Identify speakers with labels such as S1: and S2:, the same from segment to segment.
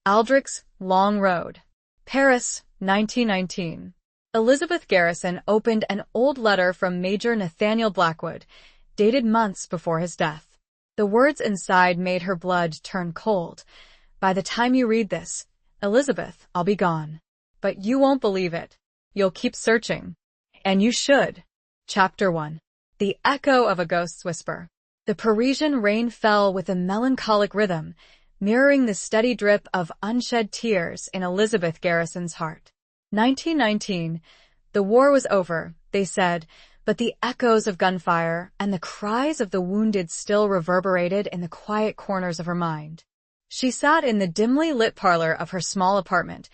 S1: Aldrics Long Road, Paris, 1919. Elizabeth Garrison opened an old letter from Major Nathaniel Blackwood, dated months before his death. The words inside made her blood turn cold. By the time you read this, Elizabeth, I'll be gone. But you won't believe it. You'll keep searching. And you should. Chapter 1. The Echo of a Ghost's Whisper. The Parisian rain fell with a melancholic rhythm, mirroring the steady drip of unshed tears in Elizabeth Garrison's heart. 1919. The war was over, they said, but the echoes of gunfire and the cries of the wounded still reverberated in the quiet corners of her mind. She sat in the dimly lit parlor of her small apartment,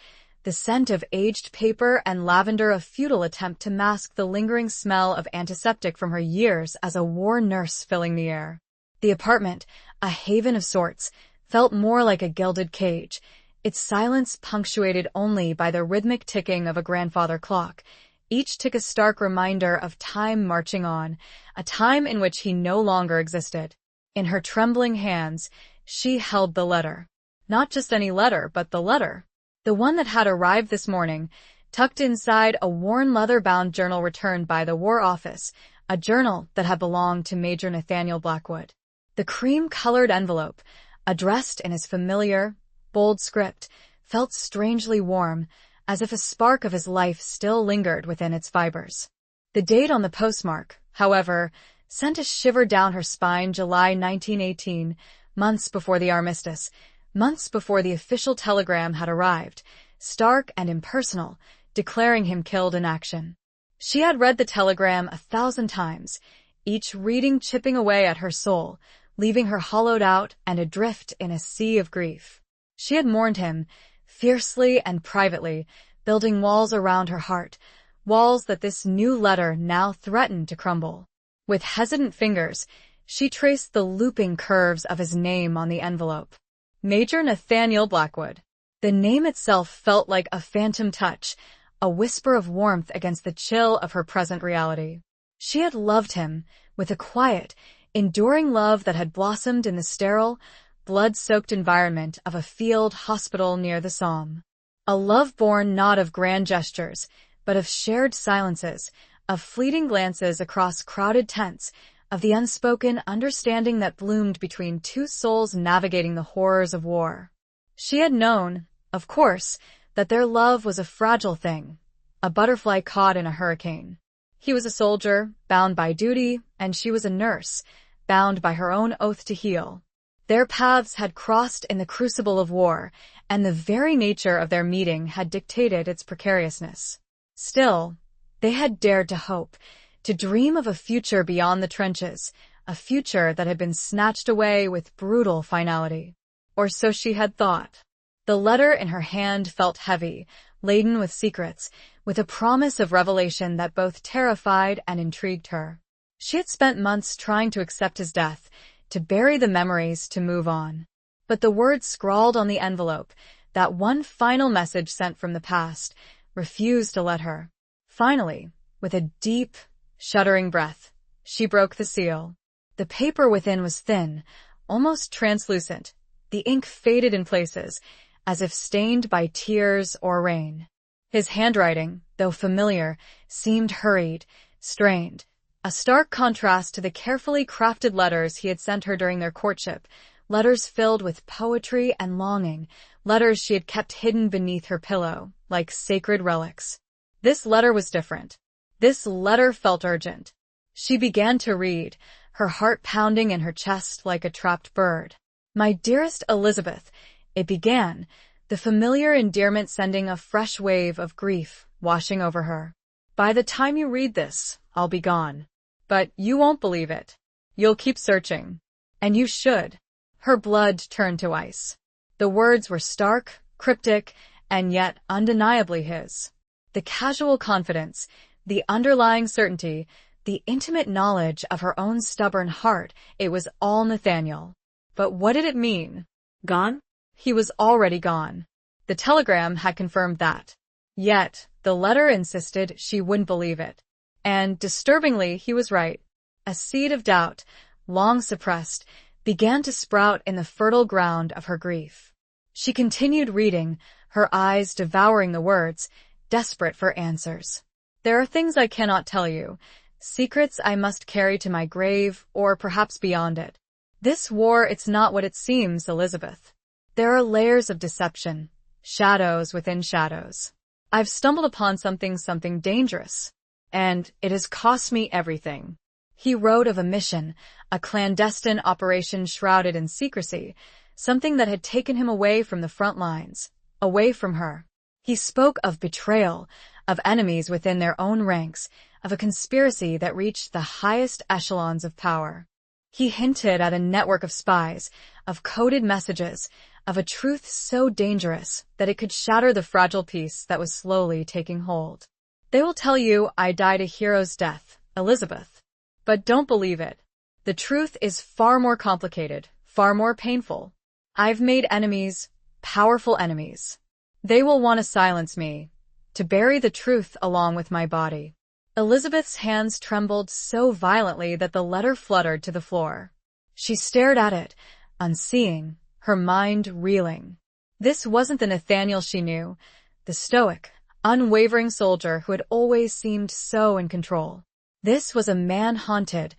S1: the scent of aged paper and lavender a futile attempt to mask the lingering smell of antiseptic from her years as a war nurse filling the air. The apartment, a haven of sorts, felt more like a gilded cage, its silence punctuated only by the rhythmic ticking of a grandfather clock, each tick a stark reminder of time marching on, a time in which he no longer existed. In her trembling hands, she held the letter. Not just any letter, but the letter. The one that had arrived this morning, tucked inside a worn leather-bound journal returned by the War Office, a journal that had belonged to Major Nathaniel Blackwood. The cream-colored envelope, addressed in his familiar, bold script, felt strangely warm, as if a spark of his life still lingered within its fibers. The date on the postmark, however, sent a shiver down her spine. July 1918, months before the armistice, months before the official telegram had arrived, stark and impersonal, declaring him killed in action. She had read the telegram 1,000 times, each reading chipping away at her soul, leaving her hollowed out and adrift in a sea of grief. She had mourned him, fiercely and privately, building walls around her heart, walls that this new letter now threatened to crumble. With hesitant fingers, she traced the looping curves of his name on the envelope. Major Nathaniel Blackwood. The name itself felt like a phantom touch, a whisper of warmth against the chill of her present reality. She had loved him, with a quiet, enduring love that had blossomed in the sterile, blood-soaked environment of a field hospital near the Somme. A love born not of grand gestures, but of shared silences, of fleeting glances across crowded tents, of the unspoken understanding that bloomed between two souls navigating the horrors of war. She had known, of course, that their love was a fragile thing, a butterfly caught in a hurricane. He was a soldier, bound by duty, and she was a nurse, bound by her own oath to heal. Their paths had crossed in the crucible of war, and the very nature of their meeting had dictated its precariousness. Still, they had dared to hope, to dream of a future beyond the trenches, a future that had been snatched away with brutal finality. Or so she had thought. The letter in her hand felt heavy, laden with secrets, with a promise of revelation that both terrified and intrigued her. She had spent months trying to accept his death, to bury the memories, to move on. But the words scrawled on the envelope, that one final message sent from the past, refused to let her. Finally, with a deep, shuddering breath, she broke the seal. The paper within was thin, almost translucent. The ink faded in places, as if stained by tears or rain. His handwriting, though familiar, seemed hurried, strained, a stark contrast to the carefully crafted letters he had sent her during their courtship, letters filled with poetry and longing, letters she had kept hidden beneath her pillow, like sacred relics. This letter was different. This letter felt urgent. She began to read, her heart pounding in her chest like a trapped bird. "My dearest Elizabeth," it began, the familiar endearment sending a fresh wave of grief washing over her. "By the time you read this, I'll be gone. But you won't believe it. You'll keep searching. And you should." Her blood turned to ice. The words were stark, cryptic, and yet undeniably his. The casual confidence, the underlying certainty, the intimate knowledge of her own stubborn heart, it was all Nathaniel. But what did it mean? Gone? He was already gone. The telegram had confirmed that. Yet, the letter insisted she wouldn't believe it. And, disturbingly, he was right. A seed of doubt, long suppressed, began to sprout in the fertile ground of her grief. She continued reading, her eyes devouring the words, desperate for answers. There are things I cannot tell you, secrets I must carry to my grave, or perhaps beyond it. This war, it's not what it seems, Elizabeth. There are layers of deception, shadows within shadows. I've stumbled upon something dangerous, and it has cost me everything. He wrote of a mission, a clandestine operation shrouded in secrecy, something that had taken him away from the front lines, away from her. He spoke of betrayal, of enemies within their own ranks, of a conspiracy that reached the highest echelons of power. He hinted at a network of spies, of coded messages, of a truth so dangerous that it could shatter the fragile peace that was slowly taking hold. They will tell you I died a hero's death, Elizabeth. But don't believe it. The truth is far more complicated, far more painful. I've made enemies, powerful enemies. They will want to silence me, to bury the truth along with my body. Elizabeth's hands trembled so violently that the letter fluttered to the floor. She stared at it, unseeing, her mind reeling. This wasn't the Nathaniel she knew, the stoic, unwavering soldier who had always seemed so in control. This was a man hunted,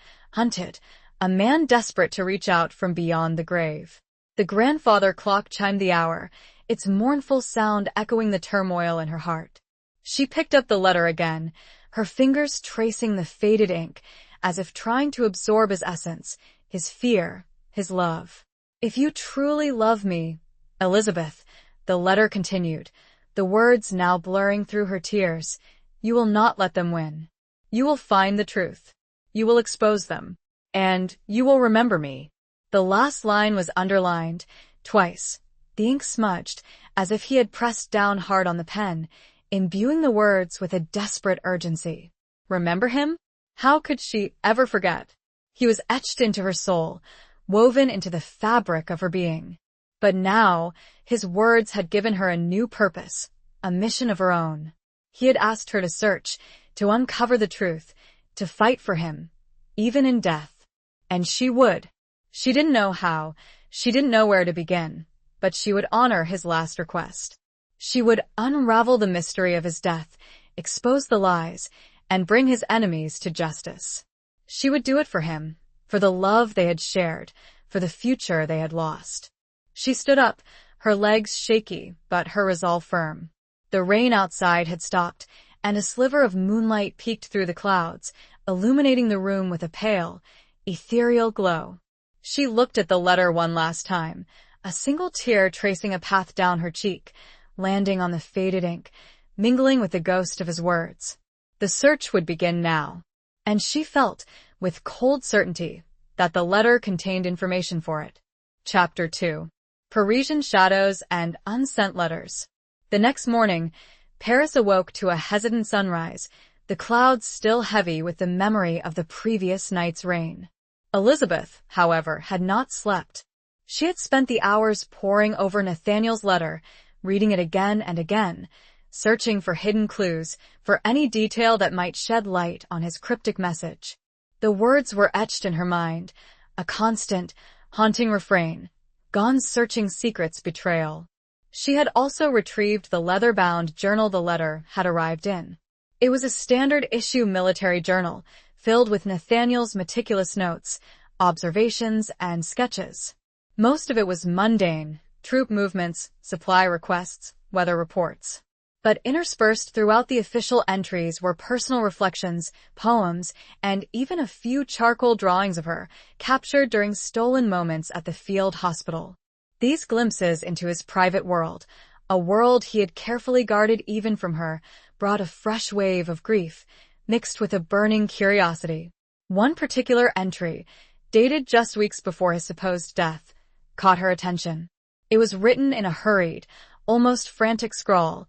S1: a man desperate to reach out from beyond the grave. The grandfather clock chimed the hour, its mournful sound echoing the turmoil in her heart. She picked up the letter again, her fingers tracing the faded ink, as if trying to absorb his essence, his fear, his love. If you truly love me, Elizabeth, the letter continued, the words now blurring through her tears, you will not let them win. You will find the truth. You will expose them. And you will remember me. The last line was underlined, twice, the ink smudged, as if he had pressed down hard on the pen, imbuing the words with a desperate urgency. Remember him? How could she ever forget? He was etched into her soul, woven into the fabric of her being. But now, his words had given her a new purpose, a mission of her own. He had asked her to search, to uncover the truth, to fight for him, even in death. And she would. She didn't know how, she didn't know where to begin, but she would honor his last request. She would unravel the mystery of his death, expose the lies, and bring his enemies to justice. She would do it for him, for the love they had shared, for the future they had lost. She stood up, her legs shaky, but her resolve firm. The rain outside had stopped, and a sliver of moonlight peeked through the clouds, illuminating the room with a pale, ethereal glow. She looked at the letter one last time, a single tear tracing a path down her cheek, landing on the faded ink, mingling with the ghost of his words. The search would begin now, and she felt, with cold certainty, that the letter contained information for it. Chapter 2. Parisian Shadows and Unsent Letters. The next morning, Paris awoke to a hesitant sunrise, the clouds still heavy with the memory of the previous night's rain. Elizabeth, however, had not slept. She had spent the hours poring over Nathaniel's letter, reading it again and again, searching for hidden clues, for any detail that might shed light on his cryptic message. The words were etched in her mind, a constant, haunting refrain, Gone's searching secrets betrayal. She had also retrieved the leather-bound journal the letter had arrived in. It was a standard-issue military journal, filled with Nathaniel's meticulous notes, observations, and sketches. Most of it was mundane, troop movements, supply requests, weather reports. But interspersed throughout the official entries were personal reflections, poems, and even a few charcoal drawings of her, captured during stolen moments at the field hospital. These glimpses into his private world, a world he had carefully guarded even from her, brought a fresh wave of grief, mixed with a burning curiosity. One particular entry, dated just weeks before his supposed death, caught her attention. It was written in a hurried, almost frantic scrawl,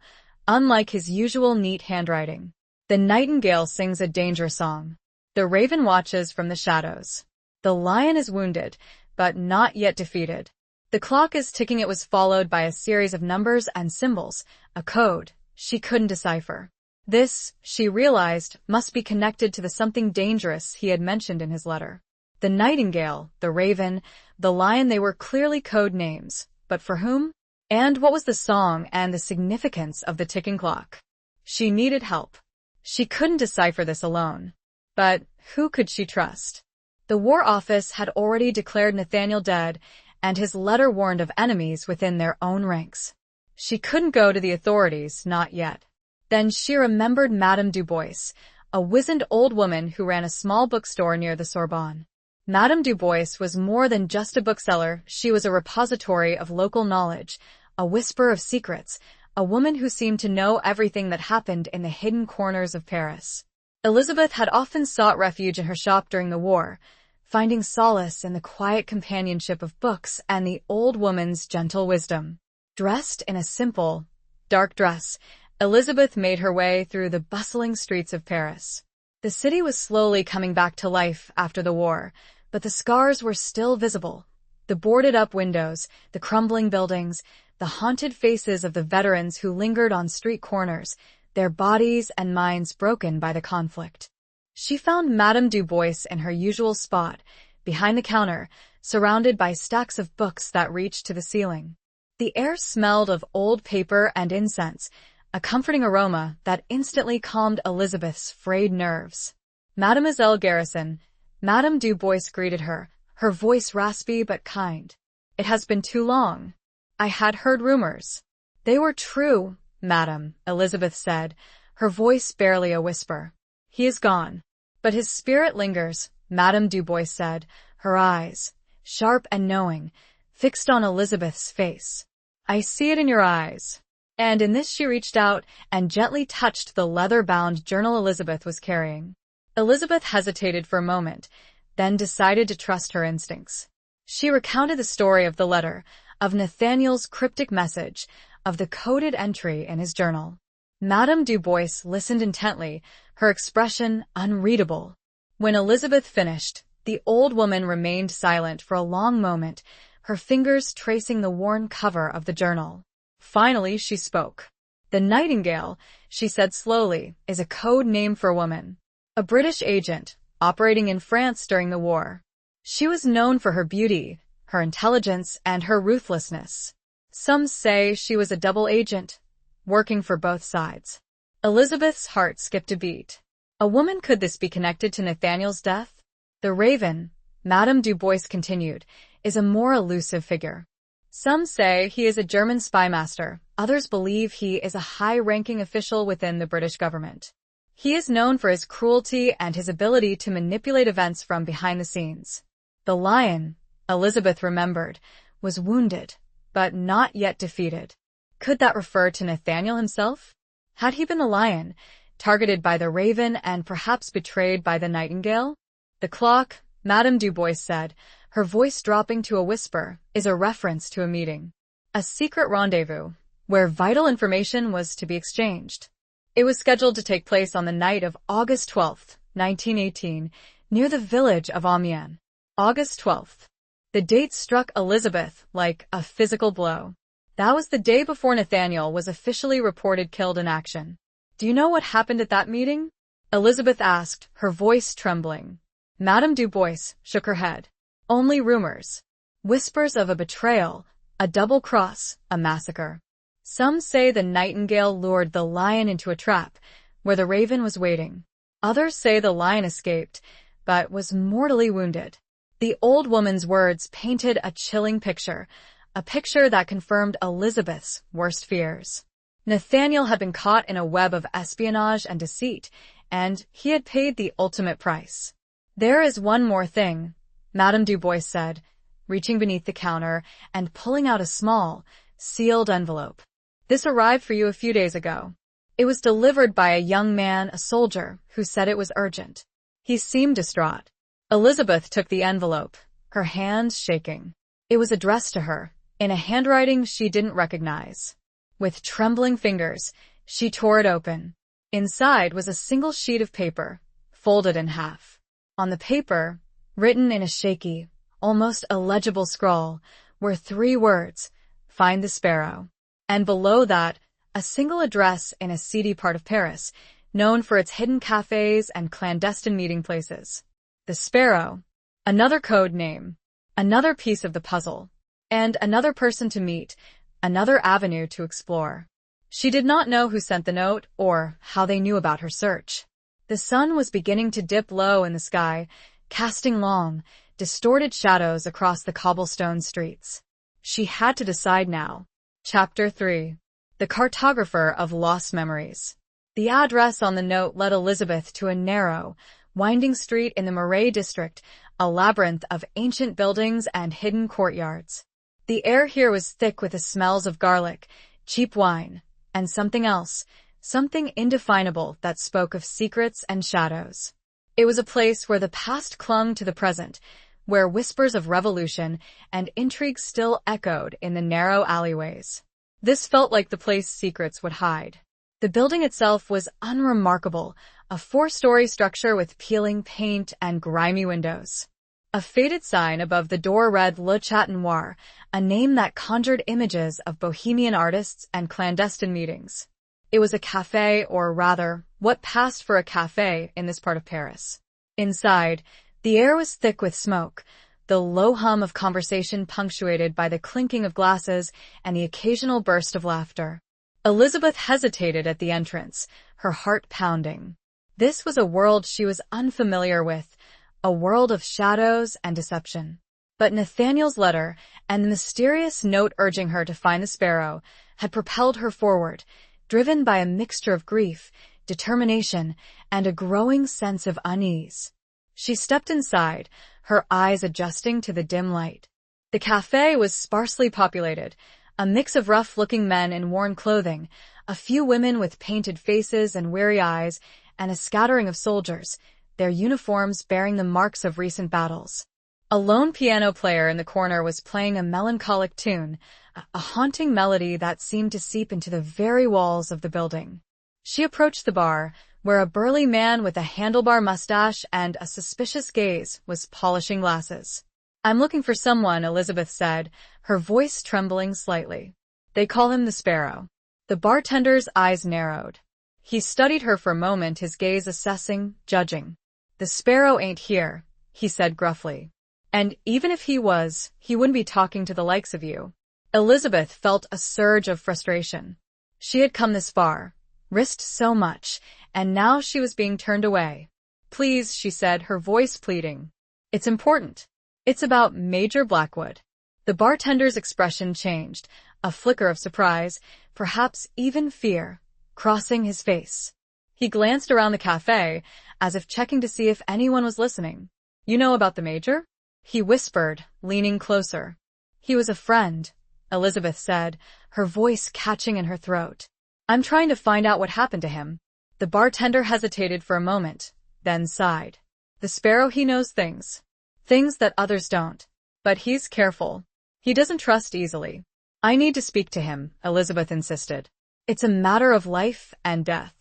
S1: unlike his usual neat handwriting. The nightingale sings a danger song. The raven watches from the shadows. The lion is wounded, but not yet defeated. The clock is ticking. It was followed by a series of numbers and symbols, a code she couldn't decipher. This, she realized, must be connected to the something dangerous he had mentioned in his letter. The nightingale, the raven, the lion, they were clearly code names, but for whom? And what was the song and the significance of the ticking clock? She needed help. She couldn't decipher this alone. But who could she trust? The War Office had already declared Nathaniel dead, and his letter warned of enemies within their own ranks. She couldn't go to the authorities, not yet. Then she remembered Madame Dubois, a wizened old woman who ran a small bookstore near the Sorbonne. Madame Dubois was more than just a bookseller. She was a repository of local knowledge, a whisper of secrets, a woman who seemed to know everything that happened in the hidden corners of Paris. Elizabeth had often sought refuge in her shop during the war, finding solace in the quiet companionship of books and the old woman's gentle wisdom. Dressed in a simple, dark dress, Elizabeth made her way through the bustling streets of Paris. The city was slowly coming back to life after the war, but the scars were still visible. The boarded-up windows, the crumbling buildings, the haunted faces of the veterans who lingered on street corners, their bodies and minds broken by the conflict. She found Madame Dubois in her usual spot, behind the counter, surrounded by stacks of books that reached to the ceiling. The air smelled of old paper and incense, a comforting aroma that instantly calmed Elizabeth's frayed nerves. Mademoiselle Garrison, Madame Dubois greeted her, her voice raspy but kind. It has been too long. I had heard rumors. They were true, Madame, Elizabeth said, her voice barely a whisper. He is gone. But his spirit lingers, Madame Dubois said, her eyes, sharp and knowing, fixed on Elizabeth's face. I see it in your eyes. And in this she reached out and gently touched the leather-bound journal Elizabeth was carrying. Elizabeth hesitated for a moment, then decided to trust her instincts. She recounted the story of the letter, of Nathaniel's cryptic message, of the coded entry in his journal. Madame Dubois listened intently, her expression unreadable. When Elizabeth finished, the old woman remained silent for a long moment, her fingers tracing the worn cover of the journal. Finally, she spoke. The Nightingale, she said slowly, is a code name for a woman. A British agent, operating in France during the war. She was known for her beauty, her intelligence, and her ruthlessness. Some say she was a double agent, working for both sides. Elizabeth's heart skipped a beat. A woman, could this be connected to Nathaniel's death? The Raven, Madame Dubois continued, is a more elusive figure. Some say he is a German spy master, others believe he is a high-ranking official within the British government. He is known for his cruelty and his ability to manipulate events from behind the scenes. The lion, Elizabeth remembered, was wounded, but not yet defeated. Could that refer to Nathaniel himself? Had he been the lion, targeted by the Raven and perhaps betrayed by the Nightingale? The clock, Madame Dubois said, her voice dropping to a whisper, is a reference to a meeting. A secret rendezvous, where vital information was to be exchanged. It was scheduled to take place on the night of August 12, 1918, near the village of Amiens. August 12th. The date struck Elizabeth like a physical blow. That was the day before Nathaniel was officially reported killed in action. Do you know what happened at that meeting? Elizabeth asked, her voice trembling. Madame Dubois shook her head. Only rumors. Whispers of a betrayal, a double cross, a massacre. Some say the Nightingale lured the lion into a trap, where the Raven was waiting. Others say the lion escaped, but was mortally wounded. The old woman's words painted a chilling picture, a picture that confirmed Elizabeth's worst fears. Nathaniel had been caught in a web of espionage and deceit, and he had paid the ultimate price. There is one more thing, Madame Dubois said, reaching beneath the counter and pulling out a small, sealed envelope. This arrived for you a few days ago. It was delivered by a young man, a soldier, who said it was urgent. He seemed distraught. Elizabeth took the envelope, her hands shaking. It was addressed to her, in a handwriting she didn't recognize. With trembling fingers, she tore it open. Inside was a single sheet of paper, folded in half. On the paper, written in a shaky, almost illegible scrawl, were 3 words, "Find the Sparrow." And below that, a single address in a seedy part of Paris, known for its hidden cafes and clandestine meeting places. The Sparrow, another code name, another piece of the puzzle, and another person to meet, another avenue to explore. She did not know who sent the note or how they knew about her search. The sun was beginning to dip low in the sky, casting long, distorted shadows across the cobblestone streets. She had to decide now. Chapter 3. The Cartographer of Lost Memories. The address on the note led Elizabeth to a narrow, winding street in the Marais district, a labyrinth of ancient buildings and hidden courtyards. The air here was thick with the smells of garlic, cheap wine, and something else, something indefinable that spoke of secrets and shadows. It was a place where the past clung to the present, where whispers of revolution and intrigue still echoed in the narrow alleyways. This felt like the place secrets would hide. The building itself was unremarkable, a 4-story structure with peeling paint and grimy windows. A faded sign above the door read Le Chat Noir, a name that conjured images of bohemian artists and clandestine meetings. It was a cafe, or rather, what passed for a cafe in this part of Paris. Inside, the air was thick with smoke, the low hum of conversation punctuated by the clinking of glasses and the occasional burst of laughter. Elizabeth hesitated at the entrance, her heart pounding. This was a world she was unfamiliar with, a world of shadows and deception. But Nathaniel's letter and the mysterious note urging her to find the sparrow had propelled her forward, driven by a mixture of grief, determination, and a growing sense of unease. She stepped inside, her eyes adjusting to the dim light. The cafe was sparsely populated, a mix of rough-looking men in worn clothing, a few women with painted faces and weary eyes, and a scattering of soldiers, their uniforms bearing the marks of recent battles. A lone piano player in the corner was playing a melancholic tune, a haunting melody that seemed to seep into the very walls of the building. She approached the bar, where a burly man with a handlebar mustache and a suspicious gaze was polishing glasses. "I'm looking for someone," Elizabeth said, her voice trembling slightly. "They call him the Sparrow." The bartender's eyes narrowed. He studied her for a moment, his gaze assessing, judging. "The Sparrow ain't here," he said gruffly. "And even if he was, he wouldn't be talking to the likes of you." Elizabeth felt a surge of frustration. She had come this far, risked so much, and now she was being turned away. "Please," she said, her voice pleading. "It's important. It's about Major Blackwood." The bartender's expression changed, a flicker of surprise, perhaps even fear, crossing his face. He glanced around the cafe, as if checking to see if anyone was listening. "You know about the Major?" he whispered, leaning closer. "He was a friend," Elizabeth said, her voice catching in her throat. "I'm trying to find out what happened to him." The bartender hesitated for a moment, then sighed. "The Sparrow, he knows things that others don't. But he's careful. He doesn't trust easily." "I need to speak to him," Elizabeth insisted. "It's a matter of life and death."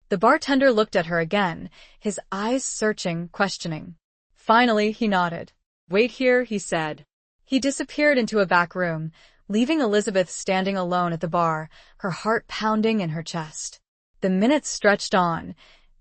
S1: The bartender looked at her again, his eyes searching, questioning. Finally, he nodded. "Wait here," he said. He disappeared into a back room, leaving Elizabeth standing alone at the bar, her heart pounding in her chest. The minutes stretched on,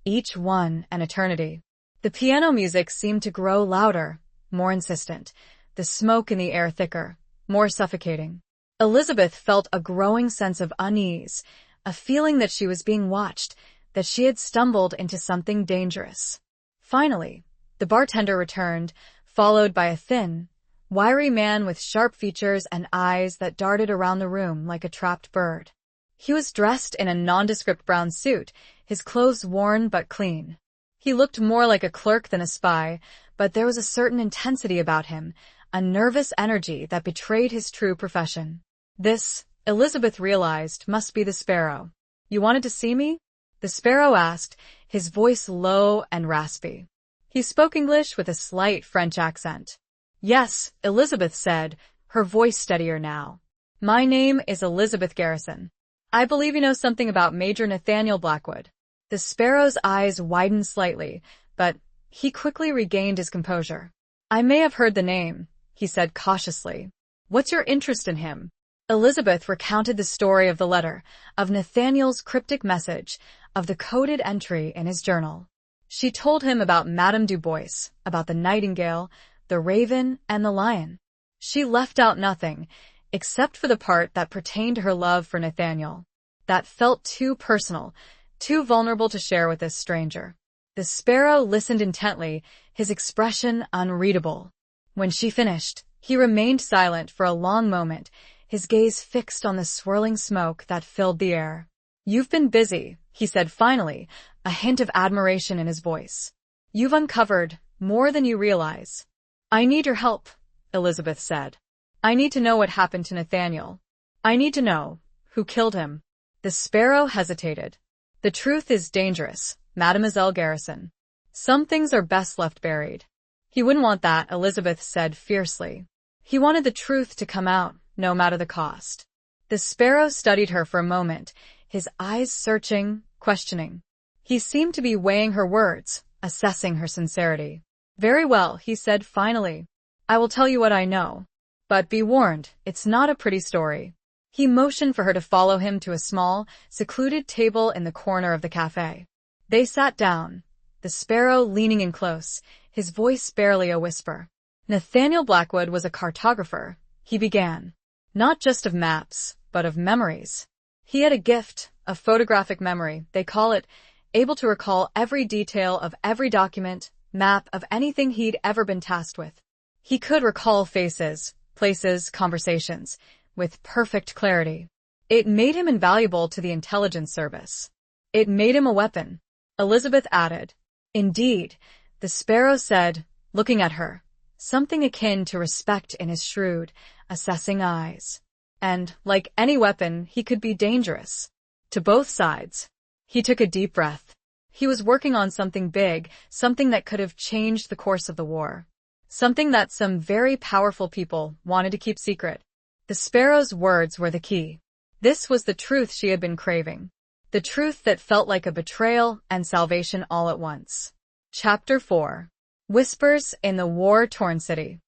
S1: each one an eternity. The piano music seemed to grow louder, more insistent, the smoke in the air thicker, more suffocating. Elizabeth felt a growing sense of unease, a feeling that she was being watched, that she had stumbled into something dangerous. Finally, the bartender returned, followed by a thin, wiry man with sharp features and eyes that darted around the room like a trapped bird. He was dressed in a nondescript brown suit, his clothes worn but clean. He looked more like a clerk than a spy, but there was a certain intensity about him, a nervous energy that betrayed his true profession. This, Elizabeth realized, must be the Sparrow. "You wanted to see me?" the Sparrow asked, his voice low and raspy. He spoke English with a slight French accent. "Yes," Elizabeth said, her voice steadier now. "My name is Elizabeth Garrison. I believe you know something about Major Nathaniel Blackwood." The Sparrow's eyes widened slightly, but he quickly regained his composure. "I may have heard the name," he said cautiously. "What's your interest in him?" Elizabeth recounted the story of the letter, of Nathaniel's cryptic message, of the coded entry in his journal. She told him about Madame Du Bois, about the nightingale, the raven, and the lion. She left out nothing, except for the part that pertained to her love for Nathaniel. That felt too personal, too vulnerable to share with this stranger. The sparrow listened intently, his expression unreadable. When she finished, he remained silent for a long moment, his gaze fixed on the swirling smoke that filled the air. "You've been busy," he said finally, a hint of admiration in his voice. "You've uncovered more than you realize." "I need your help," Elizabeth said. "I need to know what happened to Nathaniel. I need to know who killed him." The sparrow hesitated. "The truth is dangerous, Mademoiselle Garrison. Some things are best left buried." "He wouldn't want that," Elizabeth said fiercely. "He wanted the truth to come out, no matter the cost." The sparrow studied her for a moment, his eyes searching, questioning. He seemed to be weighing her words, assessing her sincerity. "Very well," he said finally. "I will tell you what I know. But be warned, it's not a pretty story." He motioned for her to follow him to a small, secluded table in the corner of the cafe. They sat down, the sparrow leaning in close, his voice barely a whisper. "Nathaniel Blackwood was a cartographer," he began. "Not just of maps, but of memories. He had a gift, a photographic memory, they call it, able to recall every detail of every document, map of anything he'd ever been tasked with. He could recall faces, places, conversations, with perfect clarity. It made him invaluable to the intelligence service. It made him a weapon," Elizabeth added. "Indeed," the sparrow said, looking at her, something akin to respect in his shrewd, assessing eyes. "And, like any weapon, he could be dangerous. To both sides." He took a deep breath. He was working on something big, something that could have changed the course of the war. Something that some very powerful people wanted to keep secret. The sparrow's words were the key. This was the truth she had been craving. The truth that felt like a betrayal and salvation all at once. Chapter 4. Whispers in the War-Torn City.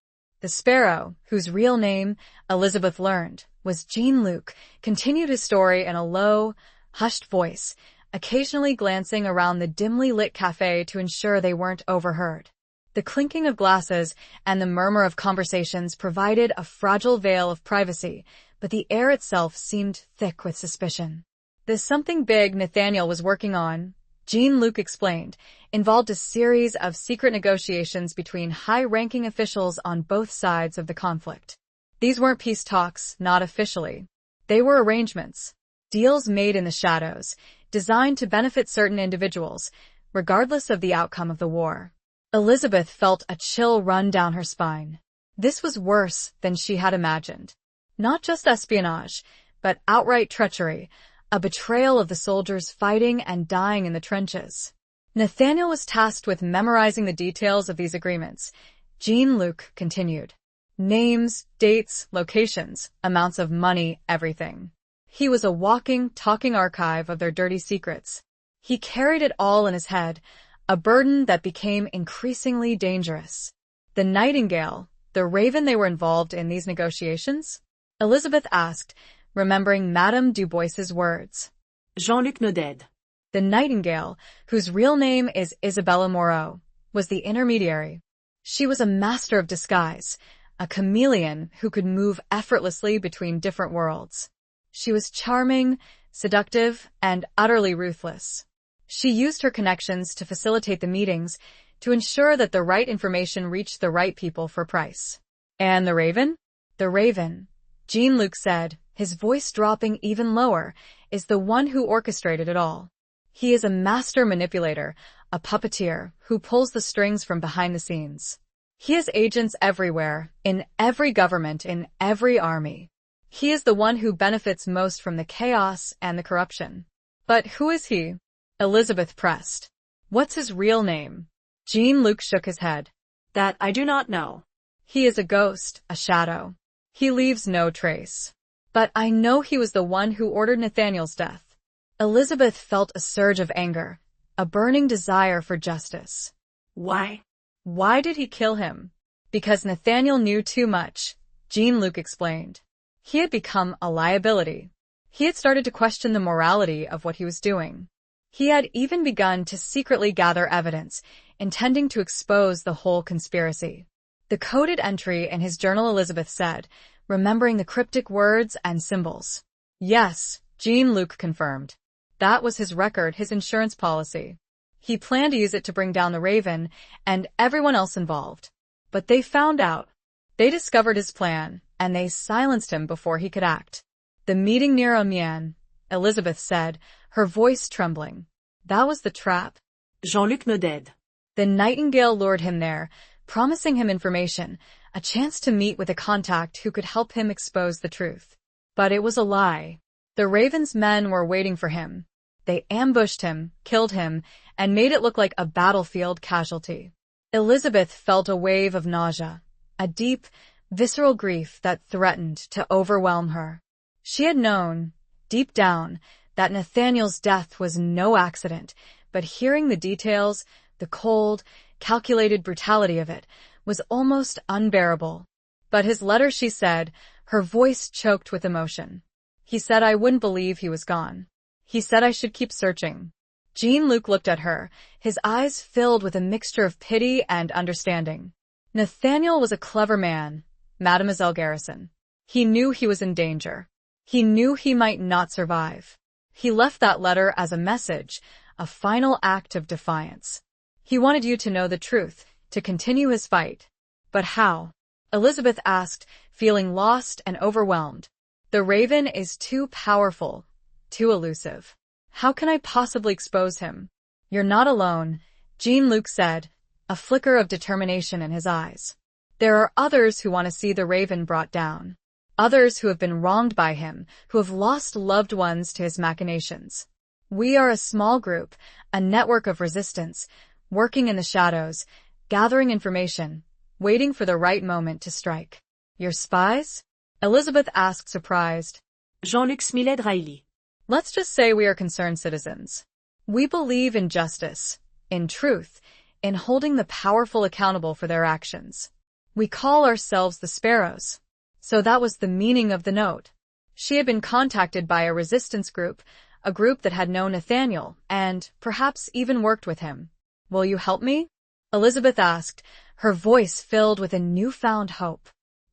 S1: The sparrow, whose real name, Elizabeth learned, was Jean-Luc, continued his story in a low, hushed voice, occasionally glancing around the dimly lit cafe to ensure they weren't overheard. The clinking of glasses and the murmur of conversations provided a fragile veil of privacy, but the air itself seemed thick with suspicion. "There's something big Nathaniel was working on," Jean-Luc explained, involved a series of secret negotiations between high-ranking officials on both sides of the conflict. These weren't peace talks, not officially. They were arrangements, deals made in the shadows, designed to benefit certain individuals, regardless of the outcome of the war. Elizabeth felt a chill run down her spine. This was worse than she had imagined. Not just espionage, but outright treachery, a betrayal of the soldiers fighting and dying in the trenches. Nathaniel was tasked with memorizing the details of these agreements. Jean-Luc continued. Names, dates, locations, amounts of money, everything. He was a walking, talking archive of their dirty secrets. He carried it all in his head, a burden that became increasingly dangerous. The nightingale, the raven they were involved in these negotiations? Elizabeth asked, remembering Madame Dubois's words.
S2: Jean-Luc nodded.
S1: The nightingale, whose real name is Isabella Moreau, was the intermediary. She was a master of disguise, a chameleon who could move effortlessly between different worlds. She was charming, seductive, and utterly ruthless. She used her connections to facilitate the meetings, to ensure that the right information reached the right people for price. And the raven? The raven, Jean-Luc said, his voice dropping even lower, is the one who orchestrated it all. He is a master manipulator, a puppeteer, who pulls the strings from behind the scenes. He has agents everywhere, in every government, in every army. He is the one who benefits most from the chaos and the corruption. But who is he? Elizabeth pressed. What's his real name? Jean-Luc shook his head.
S2: That I do not know.
S1: He is a ghost, a shadow. He leaves no trace. But I know he was the one who ordered Nathaniel's death. Elizabeth felt a surge of anger, a burning desire for justice.
S2: Why?
S1: Why did he kill him? Because Nathaniel knew too much, Jean-Luc explained. He had become a liability. He had started to question the morality of what he was doing. He had even begun to secretly gather evidence, intending to expose the whole conspiracy. The coded entry in his journal, Elizabeth said, remembering the cryptic words and symbols. Yes, Jean-Luc confirmed. That was his record, his insurance policy. He planned to use it to bring down the Raven and everyone else involved. But they found out. They discovered his plan, and they silenced him before he could act. The meeting near Amiens, Elizabeth said, her voice trembling. That was the trap.
S2: Jean-Luc nodded.
S1: The Nightingale lured him there, promising him information, a chance to meet with a contact who could help him expose the truth. But it was a lie. The Raven's men were waiting for him. They ambushed him, killed him, and made it look like a battlefield casualty. Elizabeth felt a wave of nausea, a deep, visceral grief that threatened to overwhelm her. She had known, deep down, that Nathaniel's death was no accident, but hearing the details, the cold, calculated brutality of it, was almost unbearable. But his letter, she said, her voice choked with emotion. He said I wouldn't believe he was gone. He said I should keep searching. Jean-Luc looked at her, his eyes filled with a mixture of pity and understanding. Nathaniel was a clever man, Mademoiselle Garrison. He knew he was in danger. He knew he might not survive. He left that letter as a message, a final act of defiance. He wanted you to know the truth, to continue his fight. But how? Elizabeth asked, feeling lost and overwhelmed. The Raven is too powerful, too elusive. How can I possibly expose him? You're not alone, Jean-Luc said, a flicker of determination in his eyes. There are others who want to see the Raven brought down. Others who have been wronged by him, who have lost loved ones to his machinations. We are a small group, a network of resistance, working in the shadows, gathering information, waiting for the right moment to strike. Your spies? Elizabeth asked, surprised.
S2: Jean-Luc smiled dryly.
S1: Let's just say we are concerned citizens. We believe in justice, in truth, in holding the powerful accountable for their actions. We call ourselves the Sparrows. So that was the meaning of the note. She had been contacted by a resistance group, a group that had known Nathaniel, and perhaps even worked with him. Will you help me? Elizabeth asked, her voice filled with a newfound hope.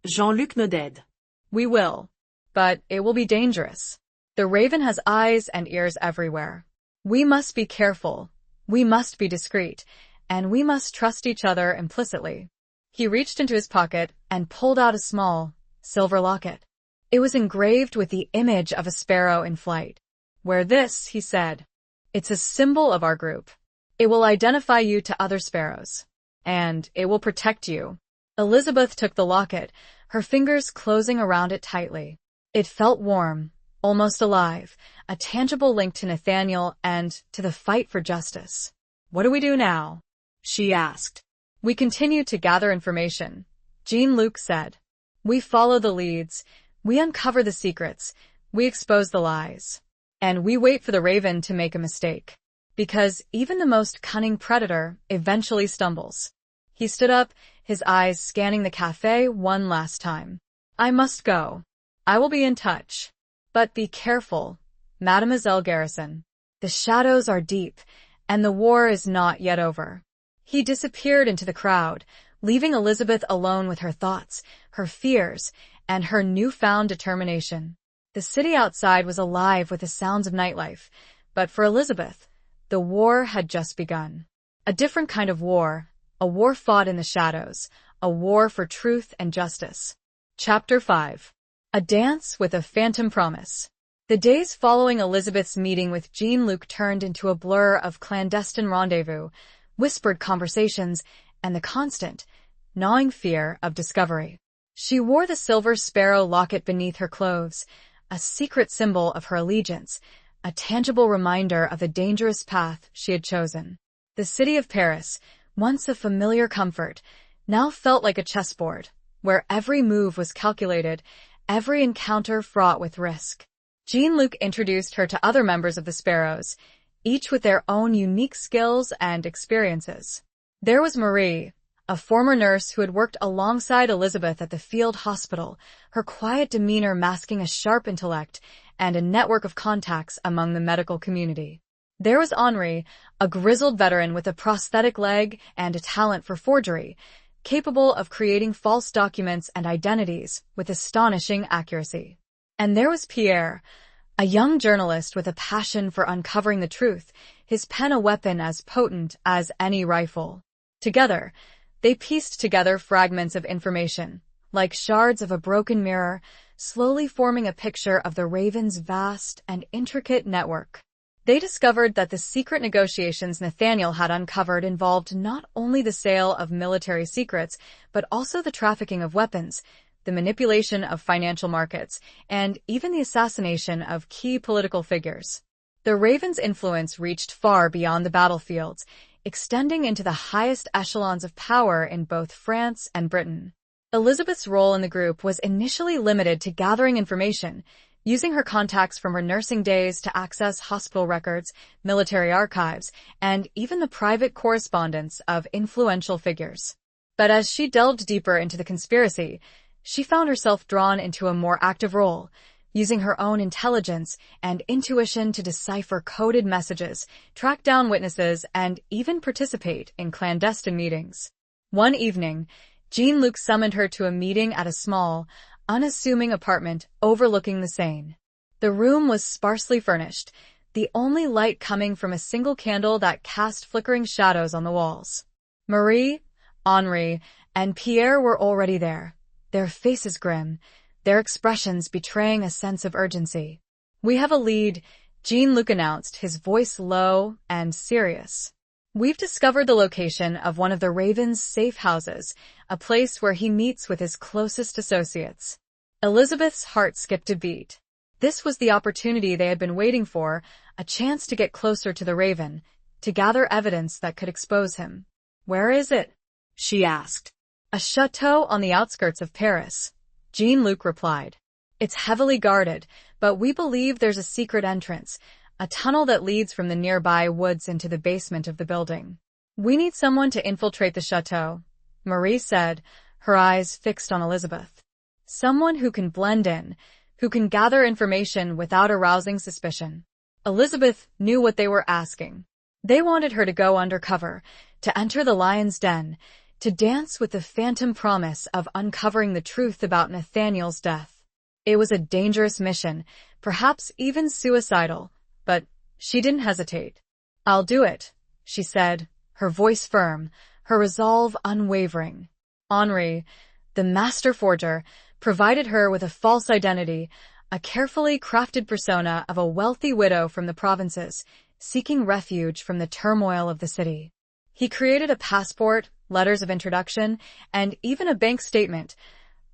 S2: Jean-Luc nodded.
S1: We will. But it will be dangerous. The Raven has eyes and ears everywhere. We must be careful. We must be discreet. And we must trust each other implicitly. He reached into his pocket and pulled out a small, silver locket. It was engraved with the image of a sparrow in flight. Wear this, he said. It's a symbol of our group. It will identify you to other sparrows. And it will protect you. Elizabeth took the locket, her fingers closing around it tightly. It felt warm, almost alive, a tangible link to Nathaniel and to the fight for justice. What do we do now? She asked. We continue to gather information, Jean-Luc said. We follow the leads, we uncover the secrets, we expose the lies. And we wait for the Raven to make a mistake. Because even the most cunning predator eventually stumbles. He stood up, his eyes scanning the cafe one last time. I must go. I will be in touch. But be careful, Mademoiselle Garrison. The shadows are deep, and the war is not yet over. He disappeared into the crowd, leaving Elizabeth alone with her thoughts, her fears, and her newfound determination. The city outside was alive with the sounds of nightlife, but for Elizabeth, the war had just begun. A different kind of war, a war fought in the shadows, a war for truth and justice. Chapter 5. A Dance with a Phantom Promise. The days following Elizabeth's meeting with Jean-Luc turned into a blur of clandestine rendezvous, whispered conversations, and the constant, gnawing fear of discovery. She wore the silver sparrow locket beneath her clothes, a secret symbol of her allegiance, a tangible reminder of the dangerous path she had chosen. The city of Paris, once a familiar comfort, now felt like a chessboard, where every move was calculated, every encounter fraught with risk. Jean-Luc introduced her to other members of the Sparrows, each with their own unique skills and experiences. There was Marie, a former nurse who had worked alongside Elizabeth at the field hospital, her quiet demeanor masking a sharp intellect and a network of contacts among the medical community. There was Henri, a grizzled veteran with a prosthetic leg and a talent for forgery, capable of creating false documents and identities with astonishing accuracy. And there was Pierre, a young journalist with a passion for uncovering the truth, his pen a weapon as potent as any rifle. Together, they pieced together fragments of information, like shards of a broken mirror, slowly forming a picture of the Raven's vast and intricate network. They discovered that the secret negotiations Nathaniel had uncovered involved not only the sale of military secrets, but also the trafficking of weapons, the manipulation of financial markets, and even the assassination of key political figures. The Raven's influence reached far beyond the battlefields, extending into the highest echelons of power in both France and Britain. Elizabeth's role in the group was initially limited to gathering information, using her contacts from her nursing days to access hospital records, military archives, and even the private correspondence of influential figures. But as she delved deeper into the conspiracy, she found herself drawn into a more active role, using her own intelligence and intuition to decipher coded messages, track down witnesses, and even participate in clandestine meetings. One evening, Jean-Luc summoned her to a meeting at a small, unassuming apartment overlooking the Seine. The room was sparsely furnished, the only light coming from a single candle that cast flickering shadows on the walls. Marie, Henri, and Pierre were already there, their faces grim, their expressions betraying a sense of urgency. "We have a lead," Jean-Luc announced, his voice low and serious. "We've discovered the location of one of the Raven's safe houses, a place where he meets with his closest associates." Elizabeth's heart skipped a beat. This was the opportunity they had been waiting for, a chance to get closer to the Raven, to gather evidence that could expose him. "Where is it?" she asked. "A chateau on the outskirts of Paris," Jean-Luc replied. "It's heavily guarded, but we believe there's a secret entrance, a tunnel that leads from the nearby woods into the basement of the building. We need someone to infiltrate the chateau," Marie said, her eyes fixed on Elizabeth. "Someone who can blend in, who can gather information without arousing suspicion." Elizabeth knew what they were asking. They wanted her to go undercover, to enter the lion's den, to dance with the phantom promise of uncovering the truth about Nathaniel's death. It was a dangerous mission, perhaps even suicidal, but she didn't hesitate. "I'll do it," she said, her voice firm, her resolve unwavering. Henri, the master forger, provided her with a false identity, a carefully crafted persona of a wealthy widow from the provinces, seeking refuge from the turmoil of the city. He created a passport, letters of introduction, and even a bank statement,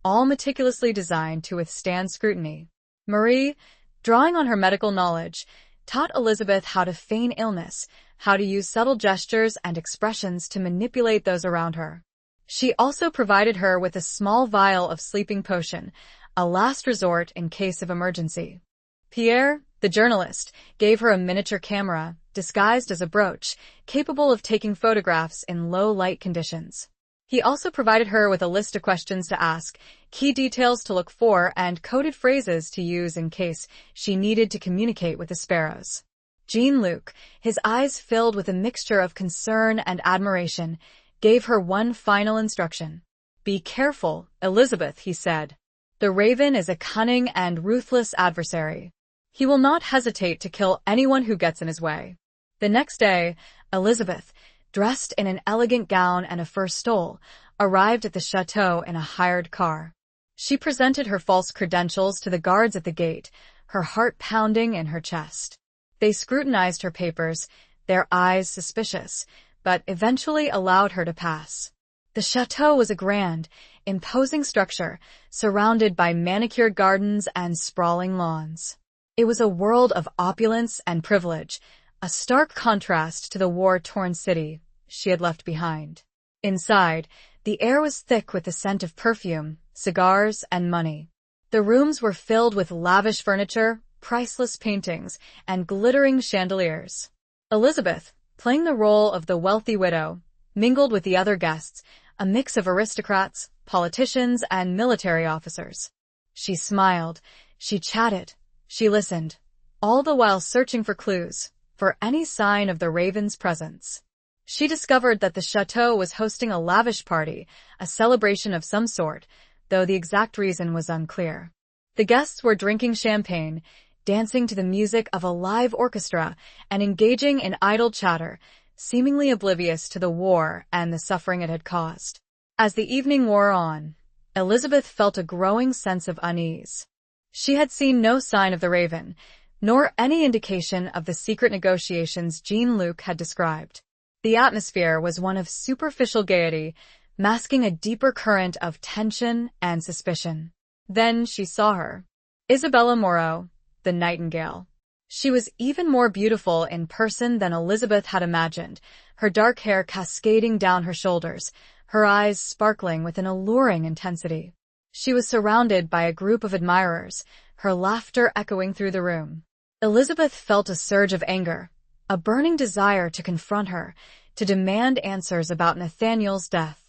S1: all meticulously designed to withstand scrutiny. Marie, drawing on her medical knowledge, taught Elizabeth how to feign illness, how to use subtle gestures and expressions to manipulate those around her. She also provided her with a small vial of sleeping potion, a last resort in case of emergency. Pierre, the journalist, gave her a miniature camera, disguised as a brooch, capable of taking photographs in low light conditions. He also provided her with a list of questions to ask, key details to look for, and coded phrases to use in case she needed to communicate with the sparrows. Jean-Luc, his eyes filled with a mixture of concern and admiration, gave her one final instruction. "Be careful, Elizabeth," he said. "The Raven is a cunning and ruthless adversary. He will not hesitate to kill anyone who gets in his way." The next day, Elizabeth, dressed in an elegant gown and a fur stole, arrived at the chateau in a hired car. She presented her false credentials to the guards at the gate, her heart pounding in her chest. They scrutinized her papers, their eyes suspicious, but eventually allowed her to pass. The chateau was a grand, imposing structure, surrounded by manicured gardens and sprawling lawns. It was a world of opulence and privilege, a stark contrast to the war-torn city she had left behind. Inside, the air was thick with the scent of perfume, cigars, and money. The rooms were filled with lavish furniture, priceless paintings, and glittering chandeliers. Elizabeth, playing the role of the wealthy widow, mingled with the other guests, a mix of aristocrats, politicians, and military officers. She smiled, she chatted, she listened, all the while searching for clues, for any sign of the Raven's presence. She discovered that the chateau was hosting a lavish party, a celebration of some sort, though the exact reason was unclear. The guests were drinking champagne, dancing to the music of a live orchestra, and engaging in idle chatter, seemingly oblivious to the war and the suffering it had caused. As the evening wore on, Elizabeth felt a growing sense of unease. She had seen no sign of the Raven, nor any indication of the secret negotiations Jean-Luc had described. The atmosphere was one of superficial gaiety, masking a deeper current of tension and suspicion. Then she saw her. Isabella Moreau, the Nightingale. She was even more beautiful in person than Elizabeth had imagined, her dark hair cascading down her shoulders, her eyes sparkling with an alluring intensity. She was surrounded by a group of admirers, her laughter echoing through the room. Elizabeth felt a surge of anger, a burning desire to confront her, to demand answers about Nathaniel's death.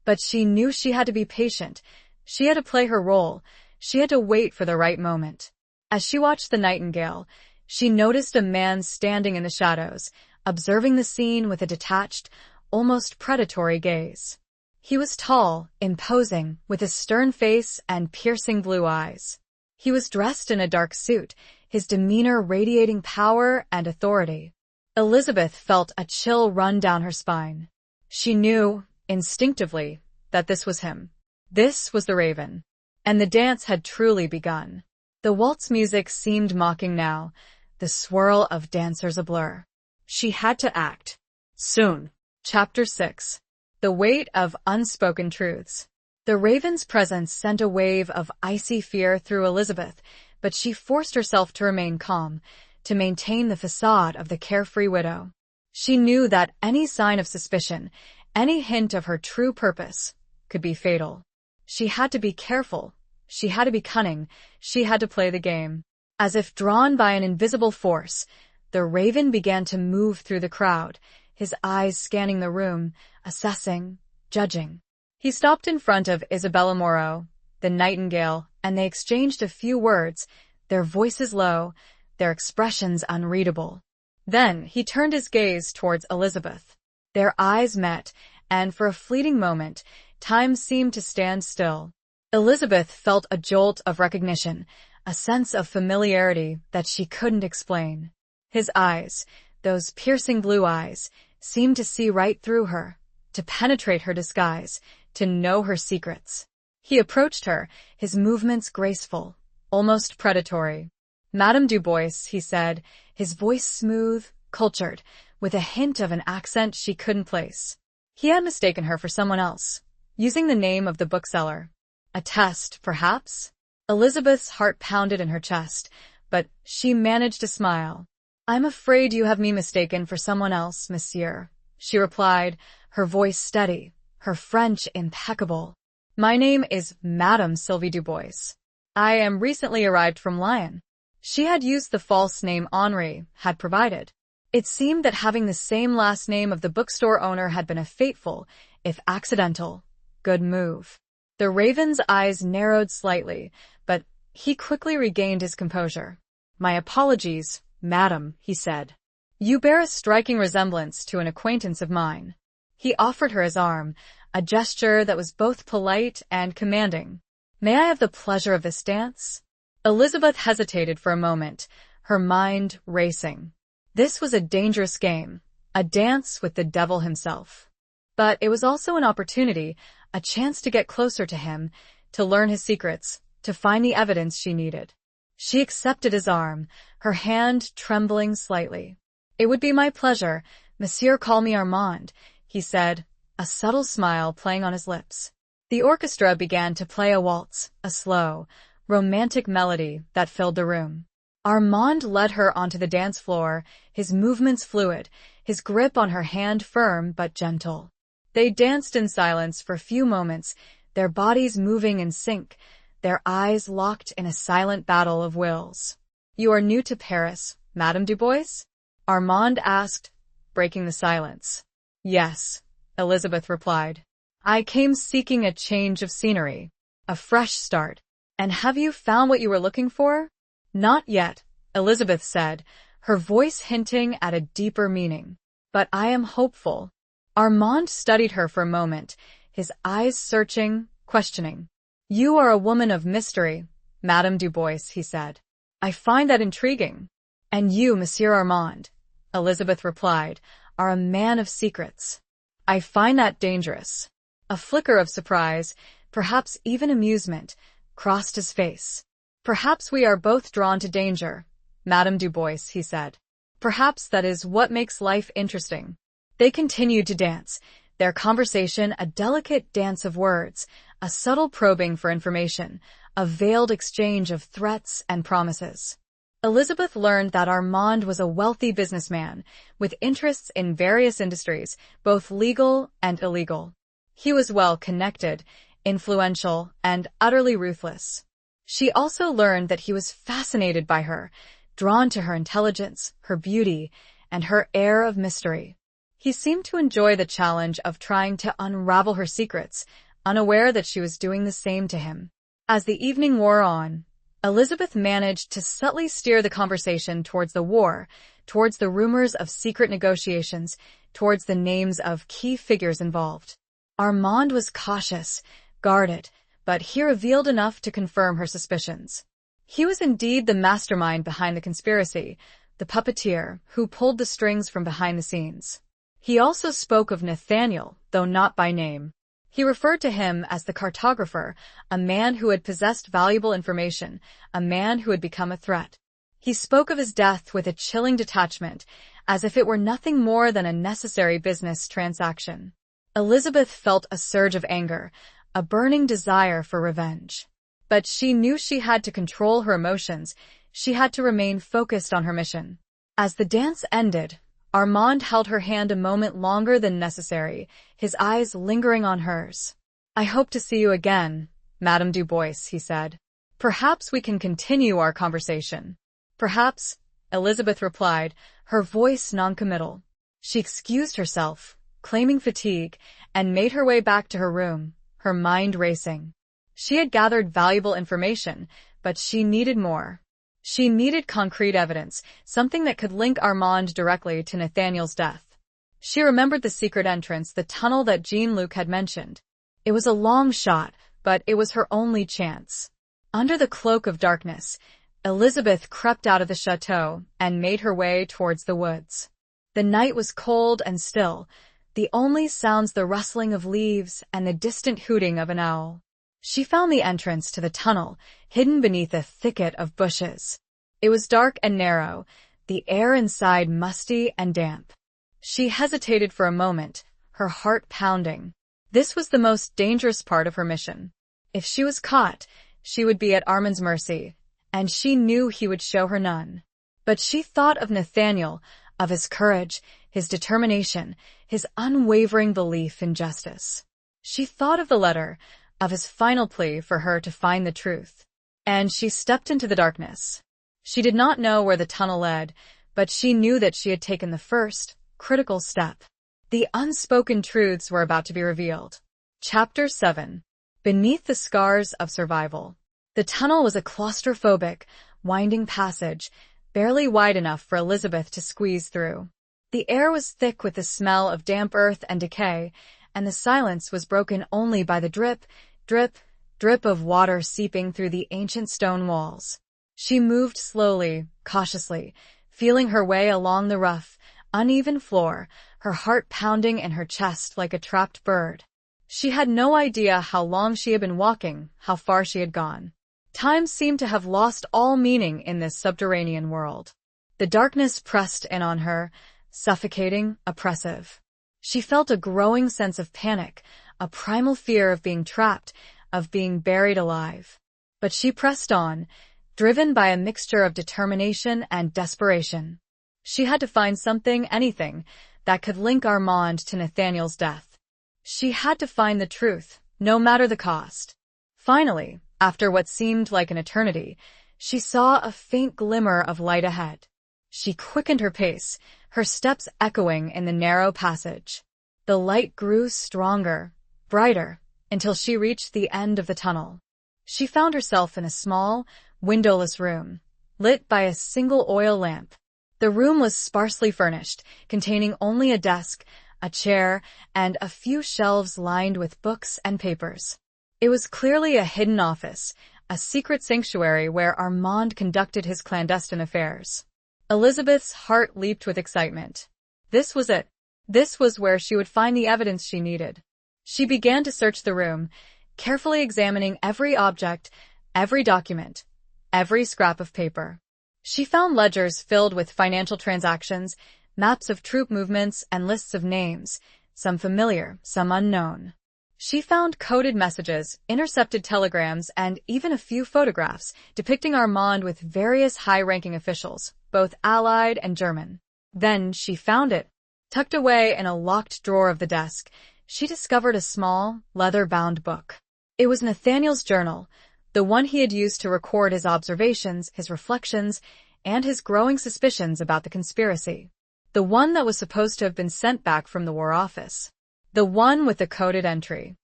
S1: But she knew she had to be patient. She had to play her role. She had to wait for the right moment. As she watched the Nightingale, she noticed a man standing in the shadows, observing the scene with a detached, almost predatory gaze. He was tall, imposing, with a stern face and piercing blue eyes. He was dressed in a dark suit, his demeanor radiating power and authority. Elizabeth felt a chill run down her spine. She knew, instinctively, that this was him. This was the Raven. And the dance had truly begun. The waltz music seemed mocking now, the swirl of dancers a blur. She had to act. Soon. Chapter 6. The Weight of Unspoken Truths. The Raven's presence sent a wave of icy fear through Elizabeth, but she forced herself to remain calm, to maintain the facade of the carefree widow. She knew that any sign of suspicion, any hint of her true purpose, could be fatal. She had to be careful. She had to be cunning. She had to play the game. As if drawn by an invisible force, the Raven began to move through the crowd, his eyes scanning the room, assessing, judging. He stopped in front of Isabella Moreau, the Nightingale, and they exchanged a few words, their voices low, their expressions unreadable. Then he turned his gaze towards Elizabeth. Their eyes met, and for a fleeting moment, time seemed to stand still. Elizabeth felt a jolt of recognition, a sense of familiarity that she couldn't explain. His eyes, those piercing blue eyes, seemed to see right through her, to penetrate her disguise, to know her secrets. He approached her, his movements graceful, almost predatory. "Madame Du Bois," he said, his voice smooth, cultured, with a hint of an accent she couldn't place. He had mistaken her for someone else, using the name of the bookseller. A test, perhaps? Elizabeth's heart pounded in her chest, but she managed to smile. "I'm afraid you have me mistaken for someone else, monsieur," she replied, her voice steady, her French impeccable. "My name is Madame Sylvie Du Bois. I am recently arrived from Lyon." She had used the false name Henri had provided. It seemed that having the same last name of the bookstore owner had been a fateful, if accidental, good move. The Raven's eyes narrowed slightly, but he quickly regained his composure. "My apologies, madam," he said. "You bear a striking resemblance to an acquaintance of mine." He offered her his arm, a gesture that was both polite and commanding. "May I have the pleasure of this dance?" Elizabeth hesitated for a moment, her mind racing. This was a dangerous game, a dance with the devil himself. But it was also an opportunity, a chance to get closer to him, to learn his secrets, to find the evidence she needed. She accepted his arm, her hand trembling slightly. "It would be my pleasure. Monsieur, call me Armand," he said, a subtle smile playing on his lips. The orchestra began to play a waltz, a slow, romantic melody that filled the room. Armand led her onto the dance floor, his movements fluid, his grip on her hand firm but gentle. They danced in silence for a few moments, their bodies moving in sync, their eyes locked in a silent battle of wills. "You are new to Paris, Madame Du Bois?" Armand asked, breaking the silence. "Yes," Elizabeth replied. "I came seeking a change of scenery, a fresh start. And have you found what you were looking for?" "Not yet," Elizabeth said, her voice hinting at a deeper meaning. "But I am hopeful." Armand studied her for a moment, his eyes searching, questioning. "You are a woman of mystery, Madame Dubois," he said. "I find that intriguing." "And you, Monsieur Armand," Elizabeth replied, "are a man of secrets. I find that dangerous." A flicker of surprise, perhaps even amusement, crossed his face. "Perhaps we are both drawn to danger, Madame Dubois," he said. "Perhaps that is what makes life interesting." They continued to dance, their conversation a delicate dance of words, a subtle probing for information, a veiled exchange of threats and promises. Elizabeth learned that Armand was a wealthy businessman with interests in various industries, both legal and illegal. He was well-connected, influential, and utterly ruthless. She also learned that he was fascinated by her, drawn to her intelligence, her beauty, and her air of mystery. He seemed to enjoy the challenge of trying to unravel her secrets, unaware that she was doing the same to him. As the evening wore on, Elizabeth managed to subtly steer the conversation towards the war, towards the rumors of secret negotiations, towards the names of key figures involved. Armand was cautious, guarded, but he revealed enough to confirm her suspicions. He was indeed the mastermind behind the conspiracy, the puppeteer who pulled the strings from behind the scenes. He also spoke of Nathaniel, though not by name. He referred to him as the cartographer, a man who had possessed valuable information, a man who had become a threat. He spoke of his death with a chilling detachment, as if it were nothing more than a necessary business transaction. Elizabeth felt a surge of anger, a burning desire for revenge. But she knew she had to control her emotions, she had to remain focused on her mission. As the dance ended, Armand held her hand a moment longer than necessary, his eyes lingering on hers. "I hope to see you again, Madame Dubois," he said. "Perhaps we can continue our conversation." "Perhaps," Elizabeth replied, her voice noncommittal. She excused herself, claiming fatigue, and made her way back to her room, her mind racing. She had gathered valuable information, but she needed more. She needed concrete evidence, something that could link Armand directly to Nathaniel's death. She remembered the secret entrance, the tunnel that Jean-Luc had mentioned. It was a long shot, but it was her only chance. Under the cloak of darkness, Elizabeth crept out of the chateau and made her way towards the woods. The night was cold and still, the only sounds the rustling of leaves and the distant hooting of an owl. She found the entrance to the tunnel, hidden beneath a thicket of bushes. It was dark and narrow, the air inside musty and damp. She hesitated for a moment, her heart pounding. This was the most dangerous part of her mission. If she was caught, she would be at Armand's mercy, and she knew he would show her none. But she thought of Nathaniel, of his courage, his determination, his unwavering belief in justice. She thought of the letter, of his final plea for her to find the truth. And she stepped into the darkness. She did not know where the tunnel led, but she knew that she had taken the first, critical step. The unspoken truths were about to be revealed. Chapter 7. Beneath the Scars of Survival. The tunnel was a claustrophobic, winding passage, barely wide enough for Elizabeth to squeeze through. The air was thick with the smell of damp earth and decay, and the silence was broken only by the drip, drip, drip of water seeping through the ancient stone walls. She moved slowly, cautiously, feeling her way along the rough, uneven floor, her heart pounding in her chest like a trapped bird. She had no idea how long she had been walking, how far she had gone. Time seemed to have lost all meaning in this subterranean world. The darkness pressed in on her, suffocating, oppressive. She felt a growing sense of panic, a primal fear of being trapped, of being buried alive. But she pressed on, driven by a mixture of determination and desperation. She had to find something, anything, that could link Armand to Nathaniel's death. She had to find the truth, no matter the cost. Finally, after what seemed like an eternity, she saw a faint glimmer of light ahead. She quickened her pace, her steps echoing in the narrow passage. The light grew stronger, brighter, until she reached the end of the tunnel. She found herself in a small, windowless room, lit by a single oil lamp. The room was sparsely furnished, containing only a desk, a chair, and a few shelves lined with books and papers. It was clearly a hidden office, a secret sanctuary where Armand conducted his clandestine affairs. Elizabeth's heart leaped with excitement. This was it. This was where she would find the evidence she needed. She began to search the room, carefully examining every object, every document, every scrap of paper. She found ledgers filled with financial transactions, maps of troop movements, and lists of names, some familiar, some unknown. She found coded messages, intercepted telegrams, and even a few photographs depicting Armand with various high-ranking officials, both Allied and German. Then she found it. Tucked away in a locked drawer of the desk, she discovered a small, leather-bound book. It was Nathaniel's journal, the one he had used to record his observations, his reflections, and his growing suspicions about the conspiracy. The one that was supposed to have been sent back from the War Office. The one with the coded entry.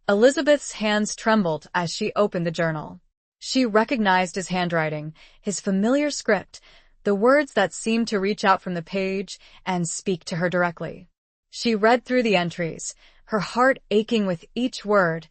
S1: Elizabeth's hands trembled as she opened the journal. She recognized his handwriting, his familiar script, the words that seemed to reach out from the page and speak to her directly. She read through the entries, her heart aching with each word,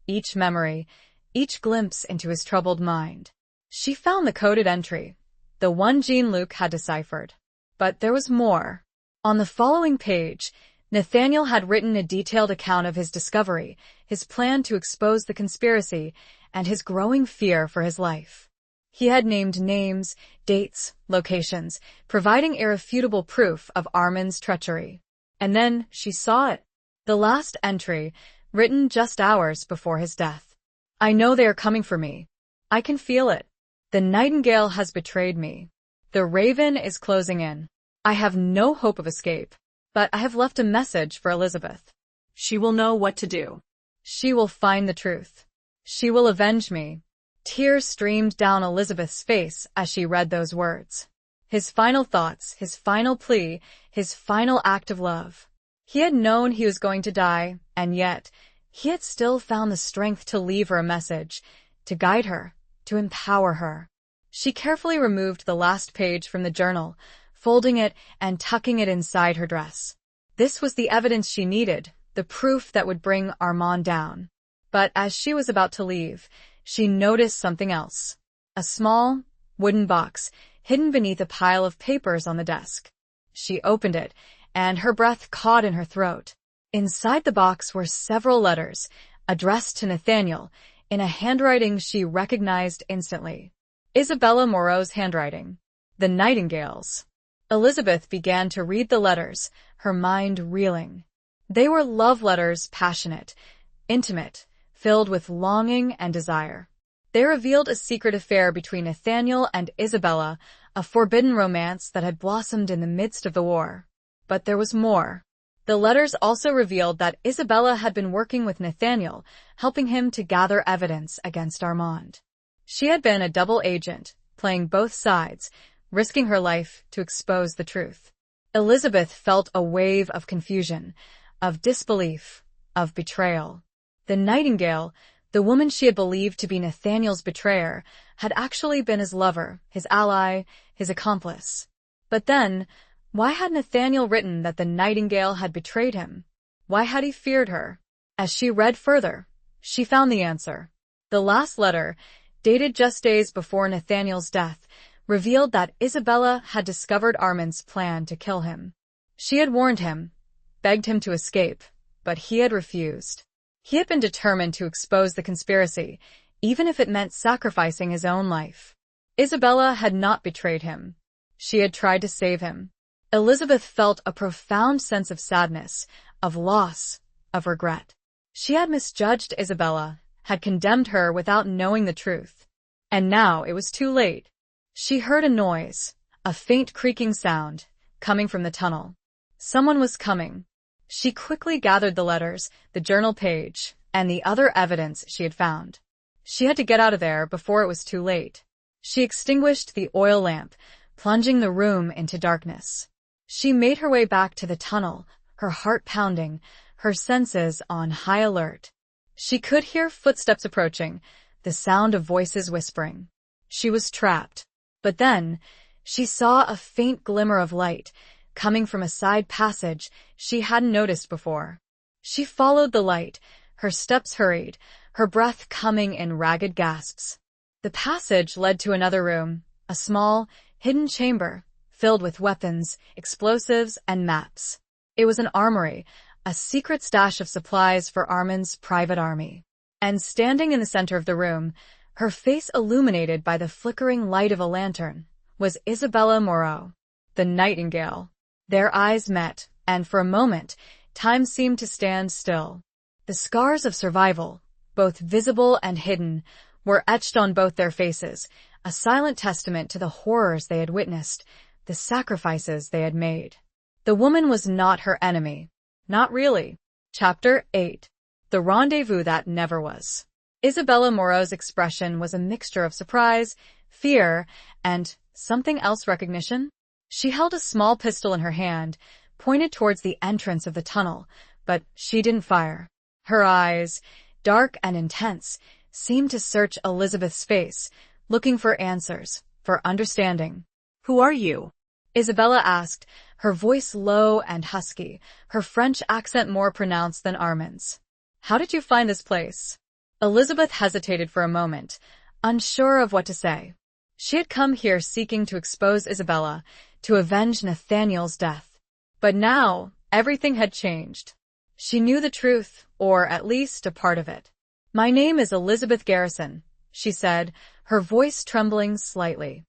S1: each memory, each glimpse into his troubled mind. She found the coded entry, the one Jean-Luc had deciphered. But there was more. On the following page, Nathaniel had written a detailed account of his discovery, his plan to expose the conspiracy, and his growing fear for his life. He had named names, dates, locations, providing irrefutable proof of Armand's treachery. And then she saw it. The last entry, written just hours before his death. I know they are coming for me. I can feel it. The nightingale has betrayed me. The raven is closing in. I have no hope of escape. But I have left a message for Elizabeth.
S2: She will know what to do.
S1: She will find the truth. She will avenge me. Tears streamed down Elizabeth's face as she read those words. His final thoughts, his final plea, his final act of love. He had known he was going to die, and yet, he had still found the strength to leave her a message, to guide her, to empower her. She carefully removed the last page from the journal, folding it and tucking it inside her dress. This was the evidence she needed, the proof that would bring Armand down. But as she was about to leave, she noticed something else. A small, wooden box, hidden beneath a pile of papers on the desk. She opened it, and her breath caught in her throat. Inside the box were several letters, addressed to Nathaniel, in a handwriting she recognized instantly. Isabella Moreau's handwriting. The Nightingale's. Elizabeth began to read the letters, her mind reeling. They were love letters, passionate, intimate, filled with longing and desire. They revealed a secret affair between Nathaniel and Isabella, a forbidden romance that had blossomed in the midst of the war. But there was more. The letters also revealed that Isabella had been working with Nathaniel, helping him to gather evidence against Armand. She had been a double agent, playing both sides, risking her life to expose the truth. Elizabeth felt a wave of confusion, of disbelief, of betrayal. The Nightingale, the woman she had believed to be Nathaniel's betrayer, had actually been his lover, his ally, his accomplice. But then, why had Nathaniel written that the Nightingale had betrayed him? Why had he feared her? As she read further, she found the answer. The last letter, dated just days before Nathaniel's death, revealed that Isabella had discovered Armand's plan to kill him. She had warned him, begged him to escape, but he had refused. He had been determined to expose the conspiracy, even if it meant sacrificing his own life. Isabella had not betrayed him. She had tried to save him. Elizabeth felt a profound sense of sadness, of loss, of regret. She had misjudged Isabella, had condemned her without knowing the truth. And now it was too late. She heard a noise, a faint creaking sound, coming from the tunnel. Someone was coming. She quickly gathered the letters, the journal page, and the other evidence she had found. She had to get out of there before it was too late. She extinguished the oil lamp, plunging the room into darkness. She made her way back to the tunnel, her heart pounding, her senses on high alert. She could hear footsteps approaching, the sound of voices whispering. She was trapped. But then, she saw a faint glimmer of light, coming from a side passage she hadn't noticed before. She followed the light, her steps hurried, her breath coming in ragged gasps. The passage led to another room, a small, hidden chamber, filled with weapons, explosives, and maps. It was an armory, a secret stash of supplies for Armin's private army. And standing in the center of the room, her face illuminated by the flickering light of a lantern, was Isabella Moreau, the Nightingale. Their eyes met, and for a moment, time seemed to stand still. The scars of survival, both visible and hidden, were etched on both their faces, a silent testament to the horrors they had witnessed, the sacrifices they had made. The woman was not her enemy. Not really. Chapter 8. The Rendezvous That Never Was. Isabella Moreau's expression was a mixture of surprise, fear, and something else, recognition. She held a small pistol in her hand, pointed towards the entrance of the tunnel, but she didn't fire. Her eyes, dark and intense, seemed to search Elizabeth's face, looking for answers, for understanding.
S2: Who are you?
S1: Isabella asked, her voice low and husky, her French accent more pronounced than Armin's. How did you find this place? Elizabeth hesitated for a moment, unsure of what to say. She had come here seeking to expose Isabella, to avenge Nathaniel's death. But now, everything had changed. She knew the truth, or at least a part of it. My name is Elizabeth Garrison, she said, her voice trembling slightly.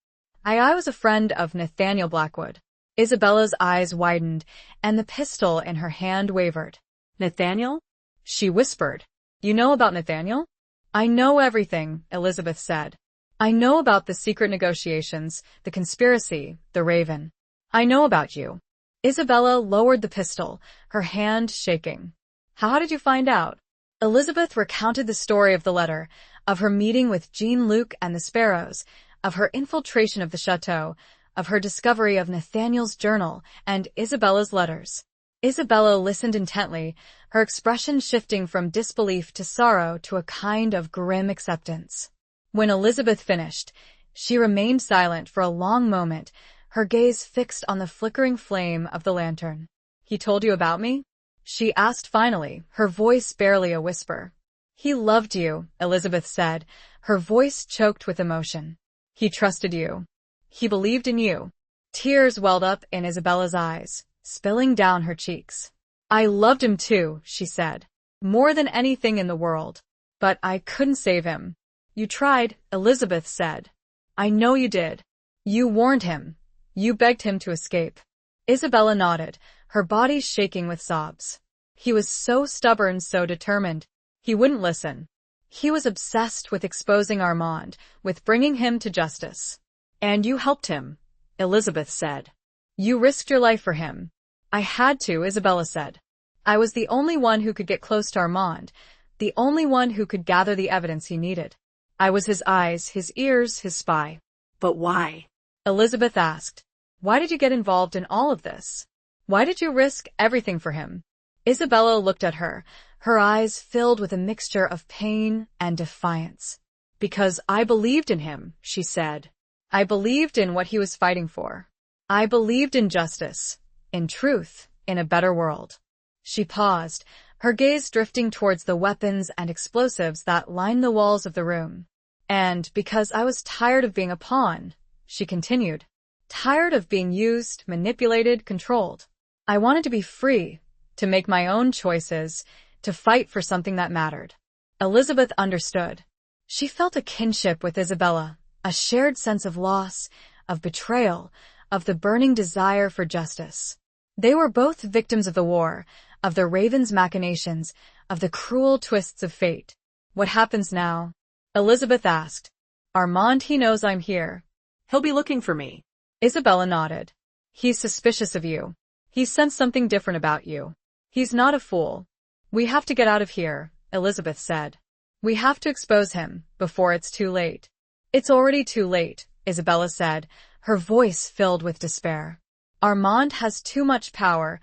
S1: I was a friend of Nathaniel Blackwood. Isabella's eyes widened, and the pistol in her hand wavered.
S2: Nathaniel?
S1: She whispered. You know about Nathaniel? I know everything, Elizabeth said. I know about the secret negotiations, the conspiracy, the Raven. I know about you. Isabella lowered the pistol, her hand shaking. How did you find out? Elizabeth recounted the story of the letter, of her meeting with Jean-Luc and the Sparrows, of her infiltration of the chateau, of her discovery of Nathaniel's journal and Isabella's letters. Isabella listened intently, her expression shifting from disbelief to sorrow to a kind of grim acceptance. When Elizabeth finished, she remained silent for a long moment, her gaze fixed on the flickering flame of the lantern. He told you about me? She asked finally, her voice barely a whisper. He loved you, Elizabeth said, her voice choked with emotion. He trusted you. He believed in you. Tears welled up in Isabella's eyes, spilling down her cheeks. I loved him too, she said. More than anything in the world. But I couldn't save him. You tried, Elizabeth said. I know you did. You warned him. You begged him to escape. Isabella nodded, her body shaking with sobs. He was so stubborn, so determined. He wouldn't listen. He was obsessed with exposing Armand, with bringing him to justice. And you helped him, Elizabeth said. You risked your life for him. I had to, Isabella said. I was the only one who could get close to Armand, the only one who could gather the evidence he needed. I was his eyes, his ears, his spy.
S2: But why?
S1: Elizabeth asked. Why did you get involved in all of this? Why did you risk everything for him? Isabella looked at her, her eyes filled with a mixture of pain and defiance. Because I believed in him, she said. I believed in what he was fighting for. I believed in justice, in truth, in a better world. She paused, her gaze drifting towards the weapons and explosives that lined the walls of the room. And because I was tired of being a pawn, she continued. Tired of being used, manipulated, controlled. I wanted to be free, to make my own choices, to fight for something that mattered. Elizabeth understood. She felt a kinship with Isabella, a shared sense of loss, of betrayal, of the burning desire for justice. They were both victims of the war, of the Raven's machinations, of the cruel twists of fate. What happens now? Elizabeth asked. Armand, he knows I'm here.
S2: He'll be looking for me.
S1: Isabella nodded. He's suspicious of you. He sensed something different about you. He's not a fool. We have to get out of here, Elizabeth said. We have to expose him, before it's too late. It's already too late, Isabella said, her voice filled with despair. Armand has too much power,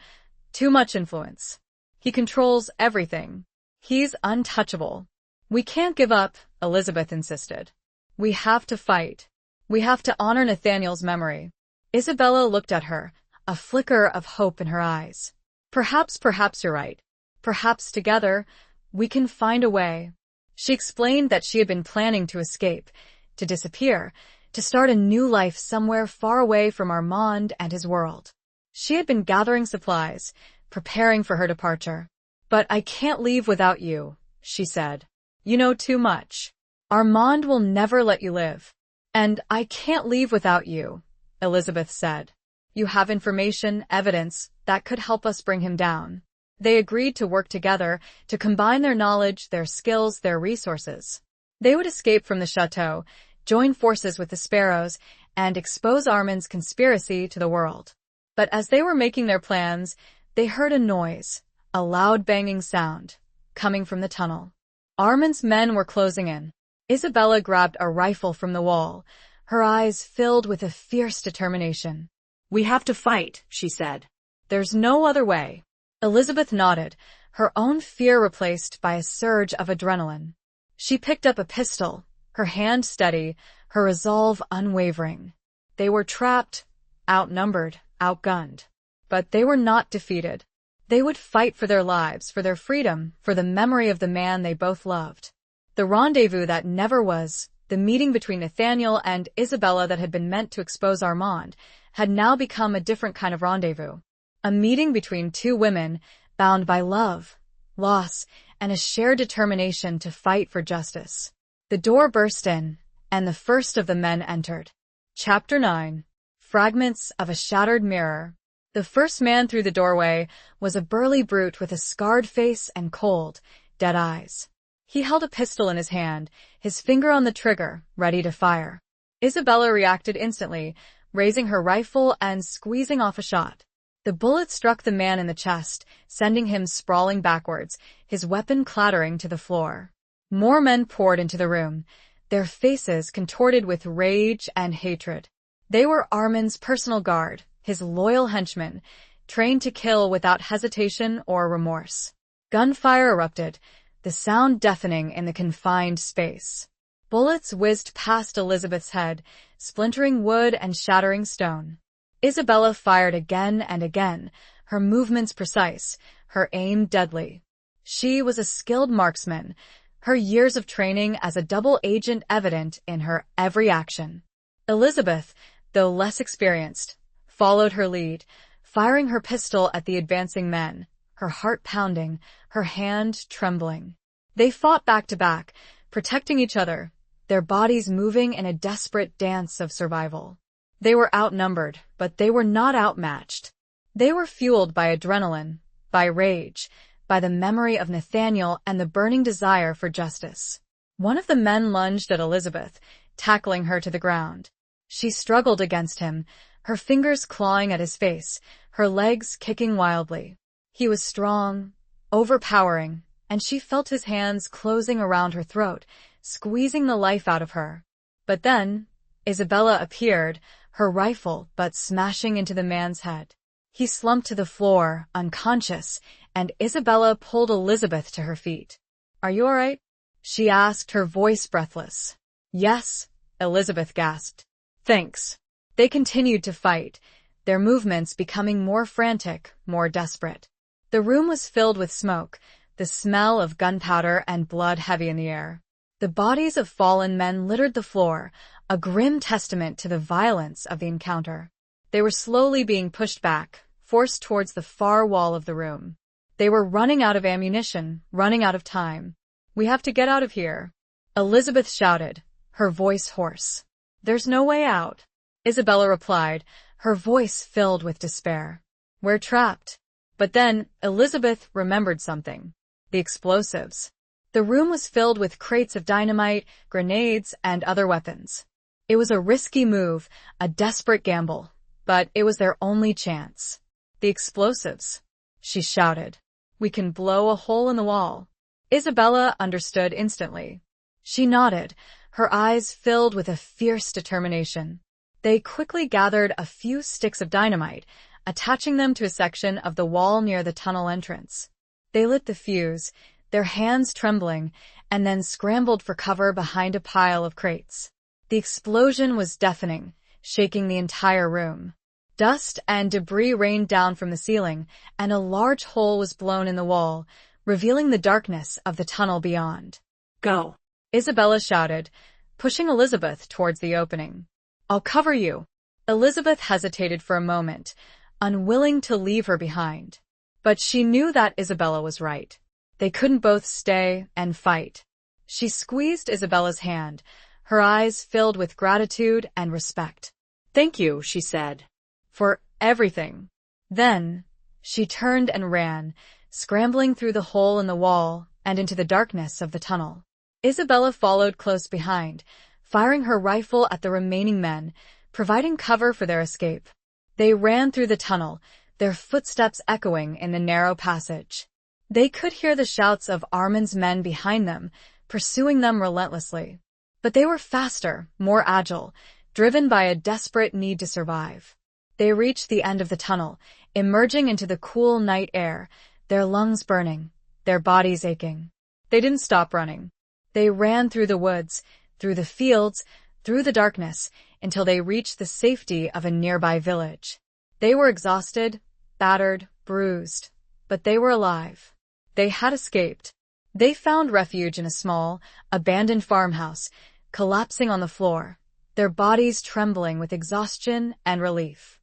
S1: too much influence. He controls everything. He's untouchable. We can't give up, Elizabeth insisted. We have to fight. We have to honor Nathaniel's memory. Isabella looked at her, a flicker of hope in her eyes. Perhaps you're right. Perhaps together, we can find a way. She explained that she had been planning to escape, to disappear, to start a new life somewhere far away from Armand and his world. She had been gathering supplies, preparing for her departure. But I can't leave without you, she said. You know too much. Armand will never let you live. And I can't leave without you, Elizabeth said. You have information, evidence, that could help us bring him down. They agreed to work together, to combine their knowledge, their skills, their resources. They would escape from the chateau, join forces with the Sparrows, and expose Armand's conspiracy to the world. But as they were making their plans, they heard a noise, a loud banging sound, coming from the tunnel. Armand's men were closing in. Isabella grabbed a rifle from the wall, her eyes filled with a fierce determination.
S2: We have to fight, she said.
S1: There's no other way. Elizabeth nodded, her own fear replaced by a surge of adrenaline. She picked up a pistol, her hand steady, her resolve unwavering. They were trapped, outnumbered, outgunned. But they were not defeated. They would fight for their lives, for their freedom, for the memory of the man they both loved. The rendezvous that never was, the meeting between Nathaniel and Isabella that had been meant to expose Armand, had now become a different kind of rendezvous. A meeting between two women, bound by love, loss, and a shared determination to fight for justice. The door burst in, and the first of the men entered. Chapter 9. Fragments of a Shattered Mirror. The first man through the doorway was a burly brute with a scarred face and cold, dead eyes. He held a pistol in his hand, his finger on the trigger, ready to fire. Isabella reacted instantly, raising her rifle and squeezing off a shot. The bullet struck the man in the chest, sending him sprawling backwards, his weapon clattering to the floor. More men poured into the room, their faces contorted with rage and hatred. They were Armand's personal guard, his loyal henchmen, trained to kill without hesitation or remorse. Gunfire erupted, the sound deafening in the confined space. Bullets whizzed past Elizabeth's head, splintering wood and shattering stone. Isabella fired again and again, her movements precise, her aim deadly. She was a skilled marksman, her years of training as a double agent evident in her every action. Elizabeth, though less experienced, followed her lead, firing her pistol at the advancing men, her heart pounding, her hand trembling. They fought back to back, protecting each other, their bodies moving in a desperate dance of survival. They were outnumbered, but they were not outmatched. They were fueled by adrenaline, by rage, by the memory of Nathaniel and the burning desire for justice. One of the men lunged at Elizabeth, tackling her to the ground. She struggled against him, her fingers clawing at his face, her legs kicking wildly. He was strong, overpowering, and she felt his hands closing around her throat, squeezing the life out of her. But then, Isabella appeared, her rifle butt smashing into the man's head. He slumped to the floor, unconscious, and Isabella pulled Elizabeth to her feet. "Are you all right?" she asked, her voice breathless. "Yes," Elizabeth gasped. "Thanks." They continued to fight, their movements becoming more frantic, more desperate. The room was filled with smoke, the smell of gunpowder and blood heavy in the air. The bodies of fallen men littered the floor, a grim testament to the violence of the encounter. They were slowly being pushed back, forced towards the far wall of the room. They were running out of ammunition, running out of time. "We have to get out of here," Elizabeth shouted, her voice hoarse. "There's no way out," Isabella replied, her voice filled with despair. "We're trapped." But then Elizabeth remembered something. The explosives. The room was filled with crates of dynamite, grenades, and other weapons. It was a risky move, a desperate gamble, but it was their only chance. "The explosives," she shouted. "We can blow a hole in the wall." Isabella understood instantly. She nodded, her eyes filled with a fierce determination. They quickly gathered a few sticks of dynamite, attaching them to a section of the wall near the tunnel entrance. They lit the fuse, their hands trembling, and then scrambled for cover behind a pile of crates. The explosion was deafening, shaking the entire room. Dust and debris rained down from the ceiling, and a large hole was blown in the wall, revealing the darkness of the tunnel beyond.
S2: Go,
S1: Isabella shouted, pushing Elizabeth towards the opening. I'll cover you. Elizabeth hesitated for a moment, unwilling to leave her behind. But she knew that Isabella was right. They couldn't both stay and fight. She squeezed Isabella's hand, her eyes filled with gratitude and respect.
S2: Thank you, she said.
S1: For everything. Then, she turned and ran, scrambling through the hole in the wall and into the darkness of the tunnel. Isabella followed close behind, firing her rifle at the remaining men, providing cover for their escape. They ran through the tunnel, their footsteps echoing in the narrow passage. They could hear the shouts of Armin's men behind them, pursuing them relentlessly. But they were faster, more agile, driven by a desperate need to survive. They reached the end of the tunnel, emerging into the cool night air, their lungs burning, their bodies aching. They didn't stop running. They ran through the woods, through the fields, through the darkness, until they reached the safety of a nearby village. They were exhausted, battered, bruised, but they were alive. They had escaped. They found refuge in a small, abandoned farmhouse, collapsing on the floor, their bodies trembling with exhaustion and relief.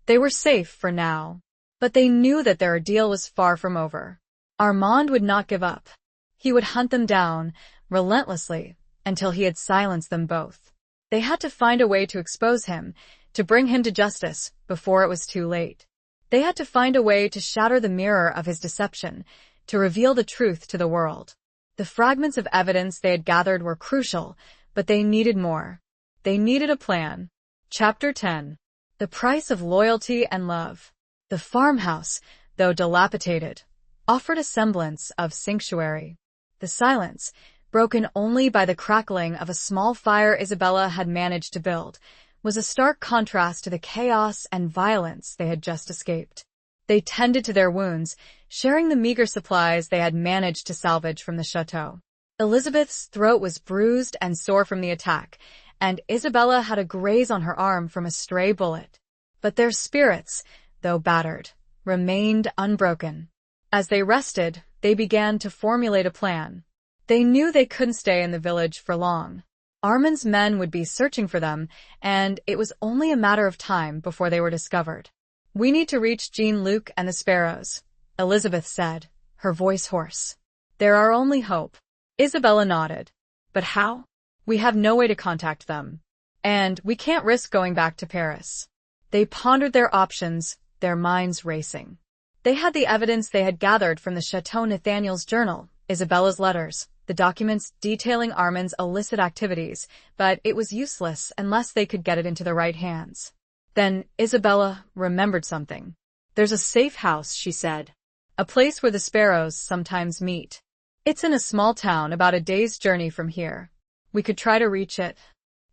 S1: They were safe for now, but they knew that their ordeal was far from over. Armand would not give up. He would hunt them down, relentlessly, until he had silenced them both. They had to find a way to expose him, to bring him to justice before it was too late. They had to find a way to shatter the mirror of his deception, to reveal the truth to the world. The fragments of evidence they had gathered were crucial, but they needed more. They needed a plan. Chapter 10. The Price of Loyalty and Love. The farmhouse, though dilapidated, offered a semblance of sanctuary. The silence, broken only by the crackling of a small fire Isabella had managed to build, was a stark contrast to the chaos and violence they had just escaped. They tended to their wounds, sharing the meager supplies they had managed to salvage from the chateau. Elizabeth's throat was bruised and sore from the attack, and Isabella had a graze on her arm from a stray bullet. But their spirits, though battered, remained unbroken. As they rested, they began to formulate a plan. They knew they couldn't stay in the village for long. Armin's men would be searching for them, and it was only a matter of time before they were discovered. We need to reach Jean-Luc and the Sparrows, Elizabeth said, her voice hoarse. They're our only hope. Isabella nodded. But how? We have no way to contact them. And we can't risk going back to Paris. They pondered their options, their minds racing. They had the evidence they had gathered from the Chateau Nathaniel's journal, Isabella's letters, the documents detailing Armin's illicit activities, but it was useless unless they could get it into the right hands. Then Isabella remembered something. There's a safe house, she said. A place where the Sparrows sometimes meet. It's in a small town about a day's journey from here. We could try to reach it.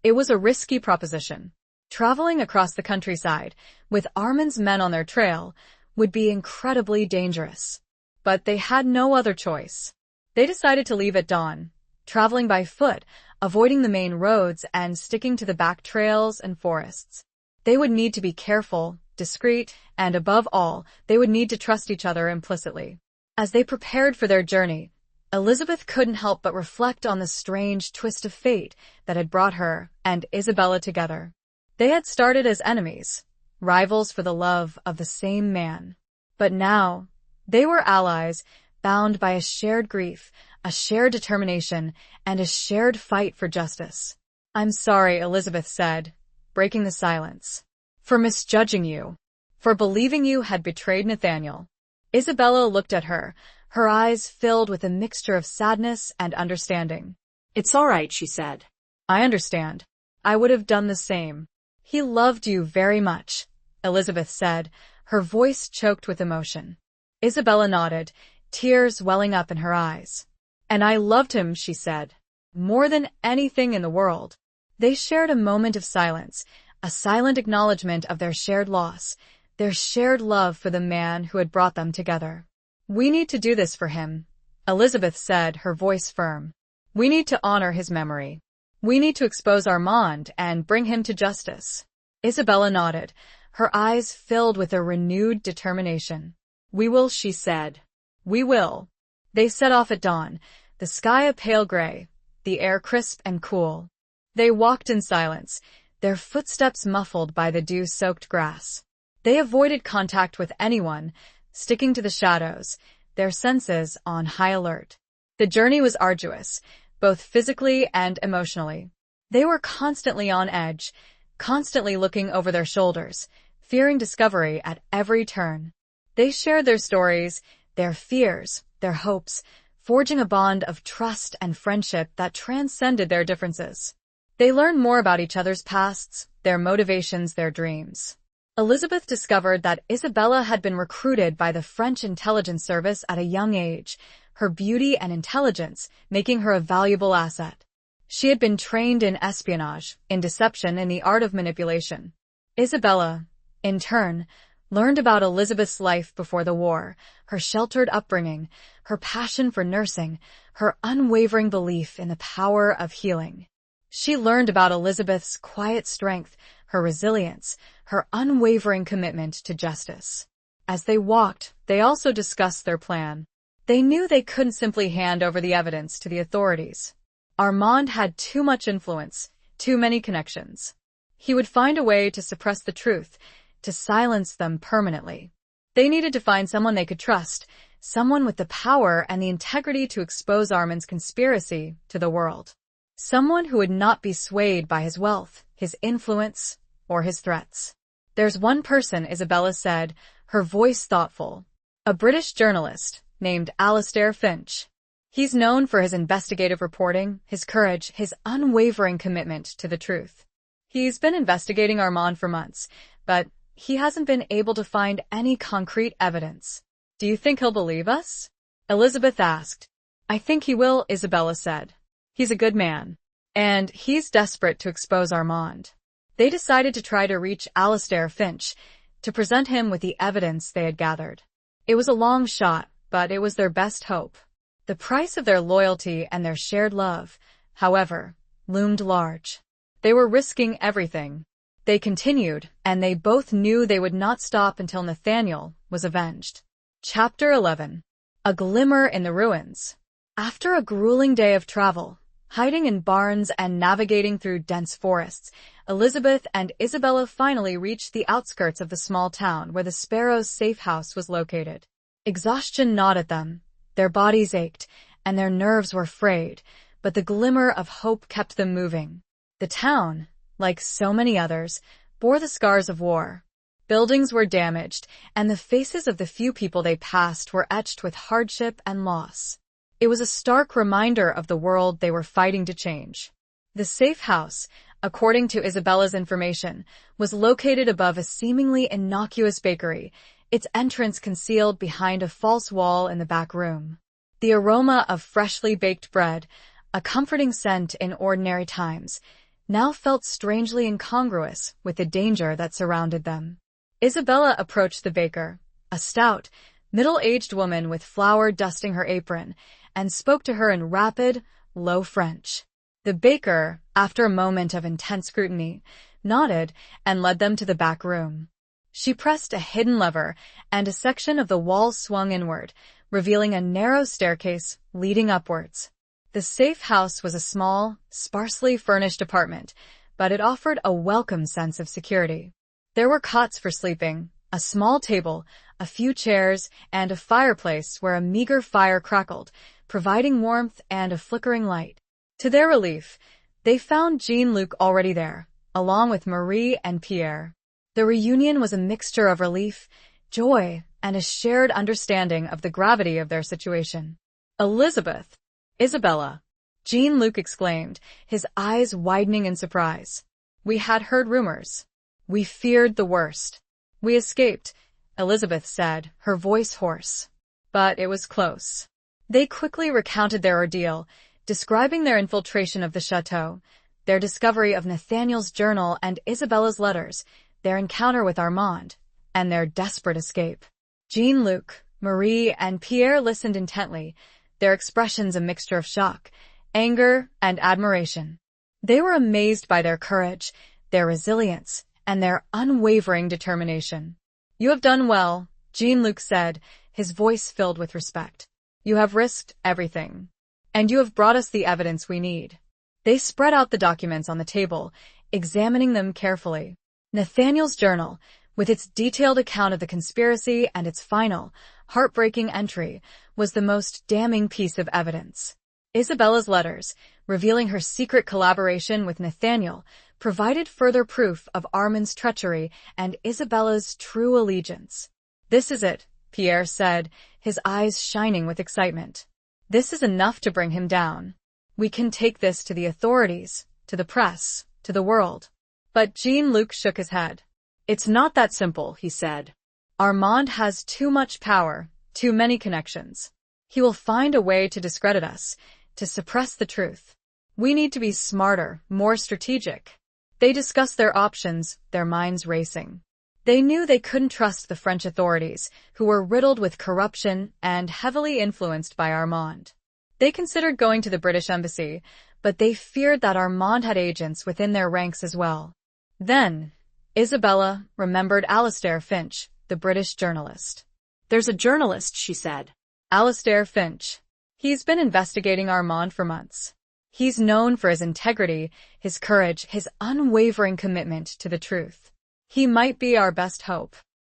S1: It was a risky proposition. Traveling across the countryside, with Armin's men on their trail, would be incredibly dangerous. But they had no other choice. They decided to leave at dawn, traveling by foot, avoiding the main roads and sticking to the back trails and forests. They would need to be careful, discreet, and above all, they would need to trust each other implicitly. As they prepared for their journey, Elizabeth couldn't help but reflect on the strange twist of fate that had brought her and Isabella together. They had started as enemies, rivals for the love of the same man. But now, they were allies, bound by a shared grief, a shared determination, and a shared fight for justice. I'm sorry, Elizabeth said, breaking the silence, for misjudging you, for believing you had betrayed Nathaniel. Isabella looked at her, her eyes filled with a mixture of sadness and understanding.
S2: It's all right, she said.
S1: I understand. I would have done the same. He loved you very much, Elizabeth said, her voice choked with emotion. Isabella nodded, tears welling up in her eyes. And I loved him, she said, more than anything in the world. They shared a moment of silence, a silent acknowledgement of their shared loss, their shared love for the man who had brought them together. We need to do this for him, Elizabeth said, her voice firm. We need to honor his memory. We need to expose Armand and bring him to justice. Isabella nodded, her eyes filled with a renewed determination. "We will," she said. "We will." They set off at dawn, the sky a pale gray, the air crisp and cool. They walked in silence, their footsteps muffled by the dew-soaked grass. They avoided contact with anyone, sticking to the shadows, their senses on high alert. The journey was arduous, both physically and emotionally. They were constantly on edge, constantly looking over their shoulders, fearing discovery at every turn. They shared their stories, their fears, their hopes, forging a bond of trust and friendship that transcended their differences. They learned more about each other's pasts, their motivations, their dreams. Elizabeth discovered that Isabella had been recruited by the French intelligence service at a young age, her beauty and intelligence making her a valuable asset. She had been trained in espionage, in deception, and the art of manipulation. Isabella, in turn, learned about Elizabeth's life before the war, her sheltered upbringing, her passion for nursing, her unwavering belief in the power of healing. She learned about Elizabeth's quiet strength, her resilience, her unwavering commitment to justice. As they walked, they also discussed their plan. They knew they couldn't simply hand over the evidence to the authorities. Armand had too much influence, too many connections. He would find a way to suppress the truth, to silence them permanently. They needed to find someone they could trust, someone with the power and the integrity to expose Armand's conspiracy to the world. Someone who would not be swayed by his wealth, his influence, or his threats. "There's one person," Isabella said, her voice thoughtful. "A British journalist named Alastair Finch. He's known for his investigative reporting, his courage, his unwavering commitment to the truth. He's been investigating Armand for months, but he hasn't been able to find any concrete evidence. Do you think he'll believe us?" Elizabeth asked. "I think he will," Isabella said. "He's a good man, and he's desperate to expose Armand." They decided to try to reach Alastair Finch, to present him with the evidence they had gathered. It was a long shot, but it was their best hope. The price of their loyalty and their shared love, however, loomed large. They were risking everything. They continued, and they both knew they would not stop until Nathaniel was avenged. Chapter 11. A Glimmer in the Ruins. After a grueling day of travel, hiding in barns and navigating through dense forests, Elizabeth and Isabella finally reached the outskirts of the small town where the Sparrows' safe house was located. Exhaustion gnawed at them, their bodies ached, and their nerves were frayed, but the glimmer of hope kept them moving. The town, like so many others, bore the scars of war. Buildings were damaged, and the faces of the few people they passed were etched with hardship and loss. It was a stark reminder of the world they were fighting to change. The safe house, according to Isabella's information, was located above a seemingly innocuous bakery, its entrance concealed behind a false wall in the back room. The aroma of freshly baked bread, a comforting scent in ordinary times, now felt strangely incongruous with the danger that surrounded them. Isabella approached the baker, a stout, middle-aged woman with flour dusting her apron, and spoke to her in rapid, low French. The baker, after a moment of intense scrutiny, nodded and led them to the back room. She pressed a hidden lever, and a section of the wall swung inward, revealing a narrow staircase leading upwards. The safe house was a small, sparsely furnished apartment, but it offered a welcome sense of security. There were cots for sleeping, a small table, a few chairs, and a fireplace where a meager fire crackled, providing warmth and a flickering light. To their relief, they found Jean-Luc already there, along with Marie and Pierre. The reunion was a mixture of relief, joy, and a shared understanding of the gravity of their situation. "Elizabeth! Isabella!" Jean-Luc exclaimed, his eyes widening in surprise. "We had heard rumors. We feared the worst. We escaped," Elizabeth said, her voice hoarse. "But it was close." They quickly recounted their ordeal, describing their infiltration of the chateau, their discovery of Nathaniel's journal and Isabella's letters, their encounter with Armand, and their desperate escape. Jean-Luc, Marie, and Pierre listened intently, their expressions a mixture of shock, anger, and admiration. They were amazed by their courage, their resilience, and their unwavering determination. "You have done well," Jean-Luc said, his voice filled with respect. "You have risked everything. And you have brought us the evidence we need." They spread out the documents on the table, examining them carefully. Nathaniel's journal, with its detailed account of the conspiracy and its final, heartbreaking entry, was the most damning piece of evidence. Isabella's letters, revealing her secret collaboration with Nathaniel, provided further proof of Armand's treachery and Isabella's true allegiance. "This is it," Pierre said, his eyes shining with excitement. "This is enough to bring him down. We can take this to the authorities, to the press, to the world." But Jean-Luc shook his head. "It's not that simple," he said. "Armand has too much power, too many connections. He will find a way to discredit us, to suppress the truth. We need to be smarter, more strategic." They discussed their options, their minds racing. They knew they couldn't trust the French authorities, who were riddled with corruption and heavily influenced by Armand. They considered going to the British embassy, but they feared that Armand had agents within their ranks as well. Then, Isabella remembered Alastair Finch, the British journalist.
S2: "There's a journalist," she said.
S1: "Alastair Finch. He's been investigating Armand for months. He's known for his integrity, his courage, his unwavering commitment to the truth. He might be our best hope."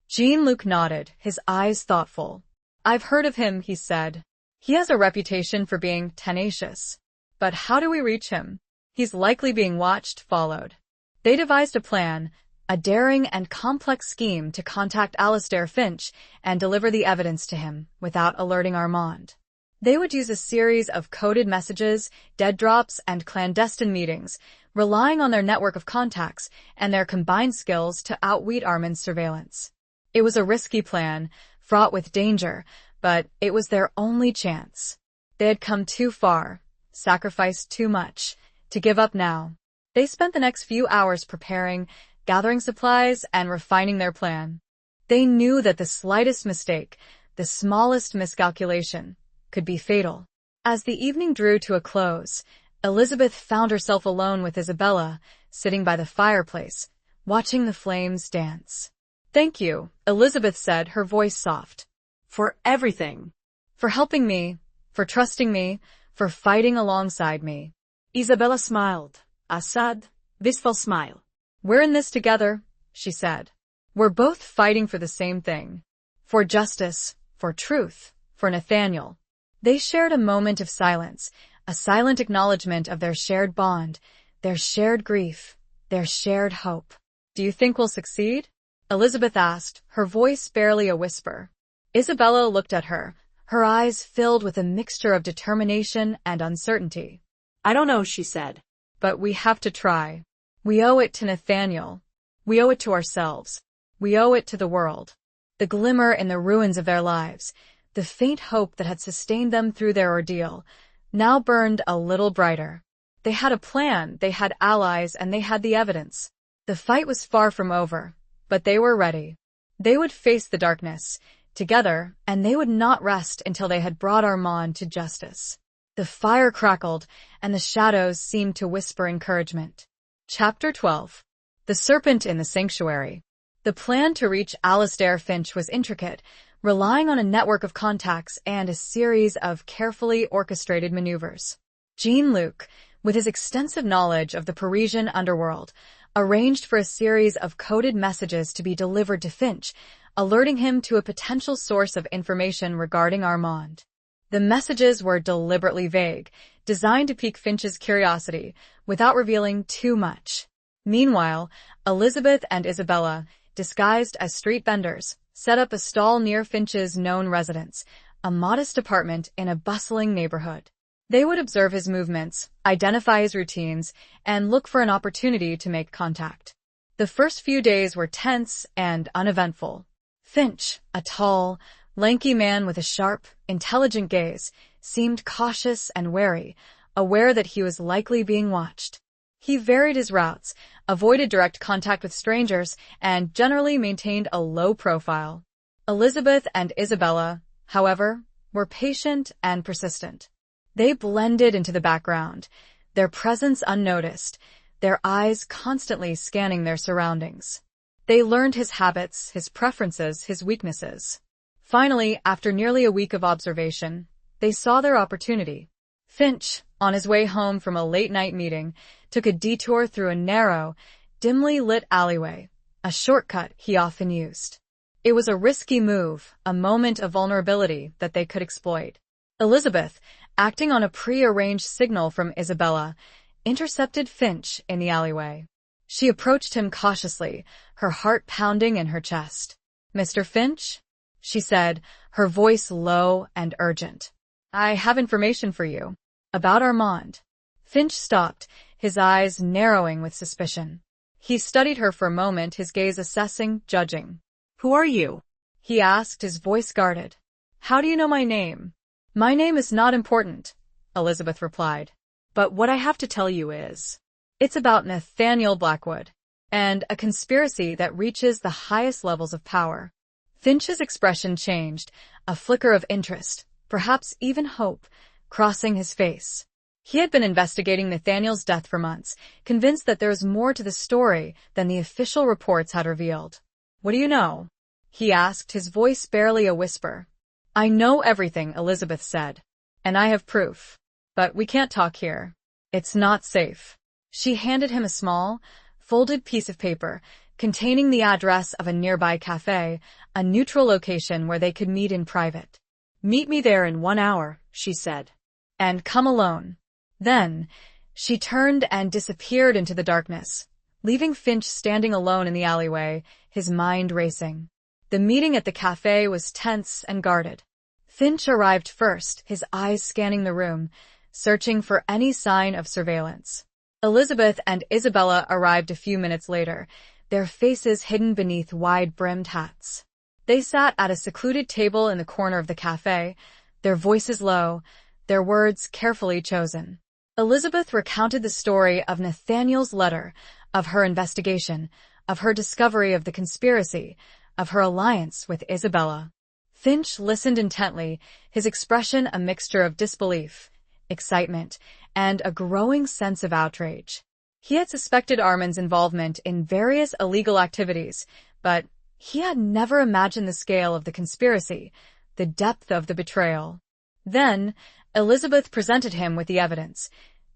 S1: Jean-Luc nodded, his eyes thoughtful. "I've heard of him," he said. "He has a reputation for being tenacious. But how do we reach him? He's likely being watched, followed." They devised a plan, a daring and complex scheme to contact Alastair Finch and deliver the evidence to him without alerting Armand. They would use a series of coded messages, dead drops, and clandestine meetings, relying on their network of contacts and their combined skills to outwit Armand's surveillance. It was a risky plan, fraught with danger, but it was their only chance. They had come too far, sacrificed too much, to give up now. They spent the next few hours preparing, gathering supplies, and refining their plan. They knew that the slightest mistake, the smallest miscalculation, could be fatal. As the evening drew to a close, Elizabeth found herself alone with Isabella, sitting by the fireplace, watching the flames dance. "Thank you," Elizabeth said, her voice soft.
S2: "For everything.
S1: "For helping me, for trusting me, for fighting alongside me."
S2: Isabella smiled, a sad, wistful smile.
S1: "We're in this together," she said. "We're both fighting for the same thing. For justice, for truth, for Nathaniel." They shared a moment of silence, a silent acknowledgement of their shared bond, their shared grief, their shared hope. "Do you think we'll succeed?" Elizabeth asked, her voice barely a whisper. Isabella looked at her, her eyes filled with a mixture of determination and uncertainty.
S2: "I don't know," she said.
S1: "But we have to try. We owe it to Nathaniel. We owe it to ourselves. We owe it to the world." The glimmer in the ruins of their lives, the faint hope that had sustained them through their ordeal, now burned a little brighter. They had a plan, they had allies, and they had the evidence. The fight was far from over, but they were ready. They would face the darkness, together, and they would not rest until they had brought Armand to justice. The fire crackled, and the shadows seemed to whisper encouragement. Chapter 12. The Serpent in the Sanctuary. The plan to reach Alastair Finch was intricate, relying on a network of contacts and a series of carefully orchestrated maneuvers. Jean-Luc, with his extensive knowledge of the Parisian underworld, arranged for a series of coded messages to be delivered to Finch, alerting him to a potential source of information regarding Armand. The messages were deliberately vague, designed to pique Finch's curiosity without revealing too much. Meanwhile, Elizabeth and Isabella, disguised as street vendors, set up a stall near Finch's known residence, a modest apartment in a bustling neighborhood. They would observe his movements, identify his routines, and look for an opportunity to make contact. The first few days were tense and uneventful. Finch, a tall, lanky man with a sharp, intelligent gaze, seemed cautious and wary, aware that he was likely being watched. He varied his routes, avoided direct contact with strangers, and generally maintained a low profile. Elizabeth and Isabella, however, were patient and persistent. They blended into the background, their presence unnoticed, their eyes constantly scanning their surroundings. They learned his habits, his preferences, his weaknesses. Finally, after nearly a week of observation, they saw their opportunity. Finch, on his way home from a late-night meeting, took a detour through a narrow, dimly lit alleyway, a shortcut he often used. It was a risky move, a moment of vulnerability that they could exploit. Elizabeth, acting on a pre-arranged signal from Isabella, intercepted Finch in the alleyway. She approached him cautiously, her heart pounding in her chest. "Mr. Finch?" she said, her voice low and urgent. "I have information for you. About Armand." Finch stopped, his eyes narrowing with suspicion. He studied her for a moment, his gaze assessing, judging.
S2: Who are you?
S1: He asked, his voice guarded. "How do you know my name?" "My name is not important," Elizabeth replied. "But what I have to tell you is, it's about Nathaniel Blackwood, and a conspiracy that reaches the highest levels of power." Finch's expression changed, a flicker of interest, perhaps even hope, crossing his face. He had been investigating Nathaniel's death for months, convinced that there was more to the story than the official reports had revealed. "What do you know?" he asked, his voice barely a whisper. "I know everything," Elizabeth said. "And I have proof. But we can't talk here. It's not safe." She handed him a small, folded piece of paper containing the address of a nearby cafe, a neutral location where they could meet in private.
S2: "Meet me there in 1 hour," she said.
S1: "And come alone." Then, she turned and disappeared into the darkness, leaving Finch standing alone in the alleyway, his mind racing. The meeting at the cafe was tense and guarded. Finch arrived first, his eyes scanning the room, searching for any sign of surveillance. Elizabeth and Isabella arrived a few minutes later, their faces hidden beneath wide-brimmed hats. They sat at a secluded table in the corner of the cafe, their voices low, their words carefully chosen. Elizabeth recounted the story of Nathaniel's letter, of her investigation, of her discovery of the conspiracy, of her alliance with Isabella. Finch listened intently, his expression a mixture of disbelief, excitement, and a growing sense of outrage. He had suspected Armand's involvement in various illegal activities, but he had never imagined the scale of the conspiracy, the depth of the betrayal. Then, Elizabeth presented him with the evidence.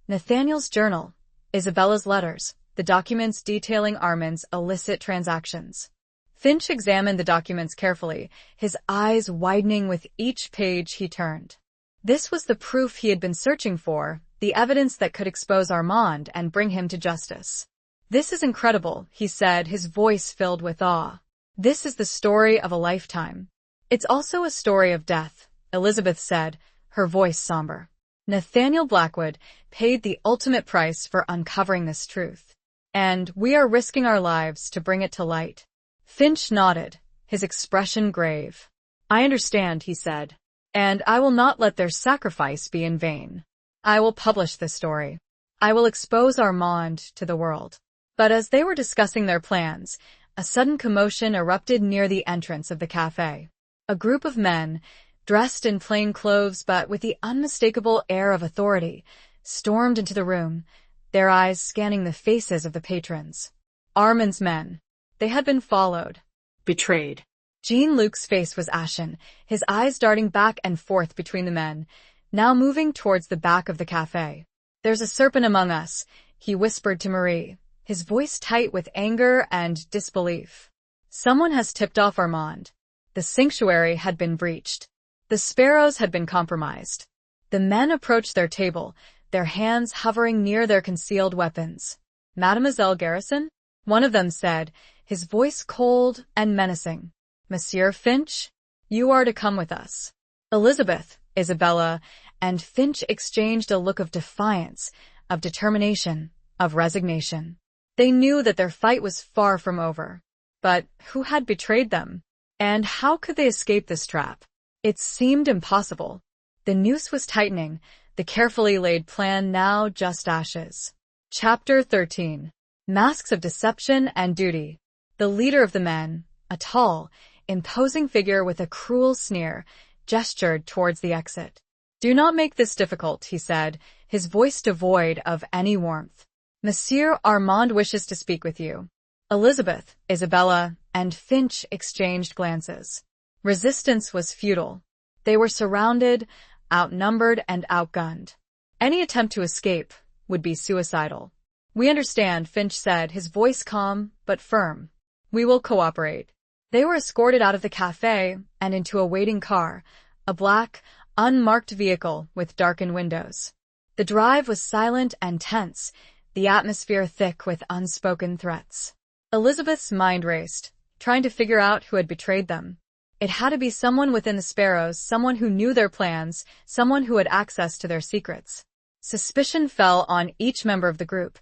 S1: Nathaniel's journal, Isabella's letters, the documents detailing Armand's illicit transactions. Finch examined the documents carefully, his eyes widening with each page he turned. This was the proof he had been searching for, the evidence that could expose Armand and bring him to justice. "This is incredible," he said, his voice filled with awe. "This is the story of a lifetime." "It's also a story of death," Elizabeth said, her voice somber. "Nathaniel Blackwood paid the ultimate price for uncovering this truth, and we are risking our lives to bring it to light." Finch nodded, his expression grave. "I understand," he said, "and I will not let their sacrifice be in vain. I will publish this story. I will expose Armand to the world." But as they were discussing their plans, a sudden commotion erupted near the entrance of the cafe. A group of men, dressed in plain clothes but with the unmistakable air of authority, stormed into the room, their eyes scanning the faces of the patrons. Armand's men. They had been followed.
S2: Betrayed.
S1: Jean-Luc's face was ashen, his eyes darting back and forth between the men, now moving towards the back of the cafe. "There's a serpent among us," he whispered to Marie, his voice tight with anger and disbelief. "Someone has tipped off Armand. The sanctuary had been breached. The sparrows had been compromised." The men approached their table, their hands hovering near their concealed weapons. "Mademoiselle Garrison?" one of them said, his voice cold and menacing. "Monsieur Finch, you are to come with us." Elizabeth, Isabella, and Finch exchanged a look of defiance, of determination, of resignation. They knew that their fight was far from over. But who had betrayed them? And how could they escape this trap? It seemed impossible. The noose was tightening, the carefully laid plan now just ashes. Chapter 13. Masks of Deception and Duty. The leader of the men, a tall, imposing figure with a cruel sneer, gestured towards the exit. "Do not make this difficult," he said, his voice devoid of any warmth. Monsieur Armand wishes to speak with you. Elizabeth, Isabella, and Finch exchanged glances. Resistance was futile. They were surrounded, outnumbered, and outgunned. Any attempt to escape would be suicidal. We understand, Finch said, his voice calm but firm. We will cooperate. They were escorted out of the cafe and into a waiting car, a black, unmarked vehicle with darkened windows. The drive was silent and tense, the atmosphere thick with unspoken threats. Elizabeth's mind raced, trying to figure out who had betrayed them. It had to be someone within the Sparrows, someone who knew their plans, someone who had access to their secrets. Suspicion fell on each member of the group,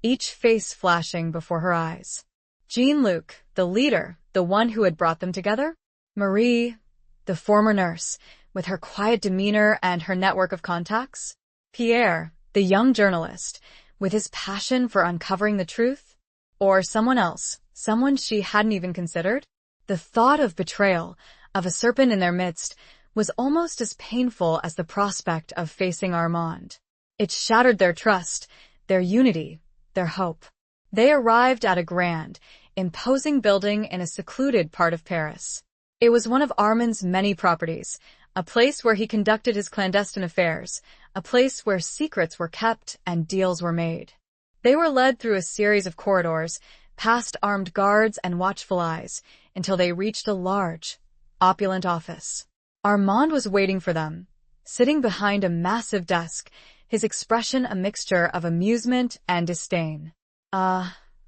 S1: each face flashing before her eyes. Jean-Luc, the leader, the one who had brought them together? Marie, the former nurse, with her quiet demeanor and her network of contacts? Pierre, the young journalist, with his passion for uncovering the truth? Or someone else, someone she hadn't even considered? The thought of betrayal, of a serpent in their midst, was almost as painful as the prospect of facing Armand. It shattered their trust, their unity, their hope. They arrived at a grand, imposing building in a secluded part of Paris. It was one of Armand's many properties, a place where he conducted his clandestine affairs, a place where secrets were kept and deals were made. They were led through a series of corridors, past armed guards and watchful eyes, until they reached a large, opulent office. Armand was waiting for them, sitting behind a massive desk, his expression a mixture of amusement and disdain.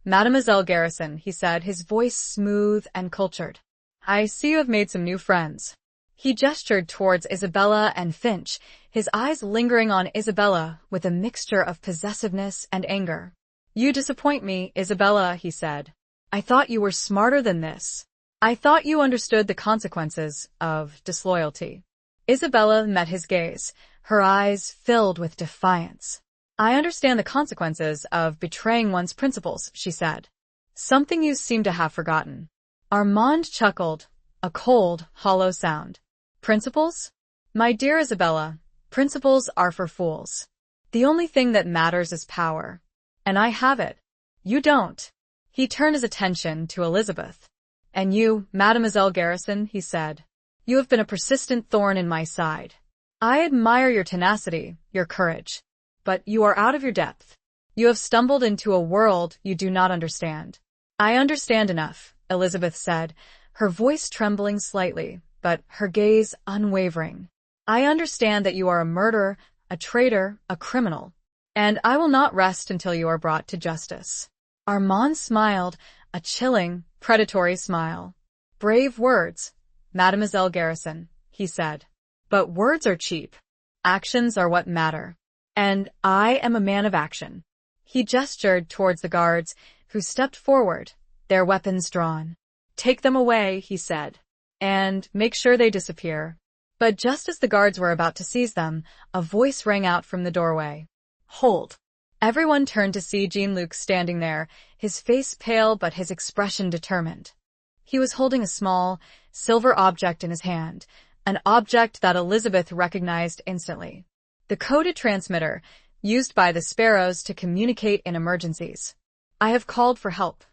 S1: Mademoiselle Garrison, he said, his voice smooth and cultured. I see you have made some new friends. He gestured towards Isabella and Finch, his eyes lingering on Isabella with a mixture of possessiveness and anger. You disappoint me, Isabella, he said. I thought you were smarter than this. I thought you understood the consequences of disloyalty. Isabella met his gaze, her eyes filled with defiance. I understand the consequences of betraying one's principles, she said. Something you seem to have forgotten. Armand chuckled, a cold, hollow sound. Principles? My dear Isabella, principles are for fools. The only thing that matters is power. And I have it. You don't. He turned his attention to Elizabeth. And you, Mademoiselle Garrison, he said. You have been a persistent thorn in my side. I admire your tenacity, your courage. But you are out of your depth. You have stumbled into a world you do not understand. I understand enough, Elizabeth said, her voice trembling slightly, but her gaze unwavering. I understand that you are a murderer, a traitor, a criminal, and I will not rest until you are brought to justice. Armand smiled, a chilling, predatory smile. Brave words, Mademoiselle Garrison, he said. But words are cheap. Actions are what matter. And I am a man of action. He gestured towards the guards, who stepped forward, their weapons drawn. Take them away, he said, and make sure they disappear. But just as the guards were about to seize them, a voice rang out from the doorway. Hold. Everyone turned to see Jean-Luc standing there, his face pale but his expression determined. He was holding a small, silver object in his hand, an object that Elizabeth recognized instantly. The coded transmitter, used by the Sparrows to communicate in emergencies. I have called for help.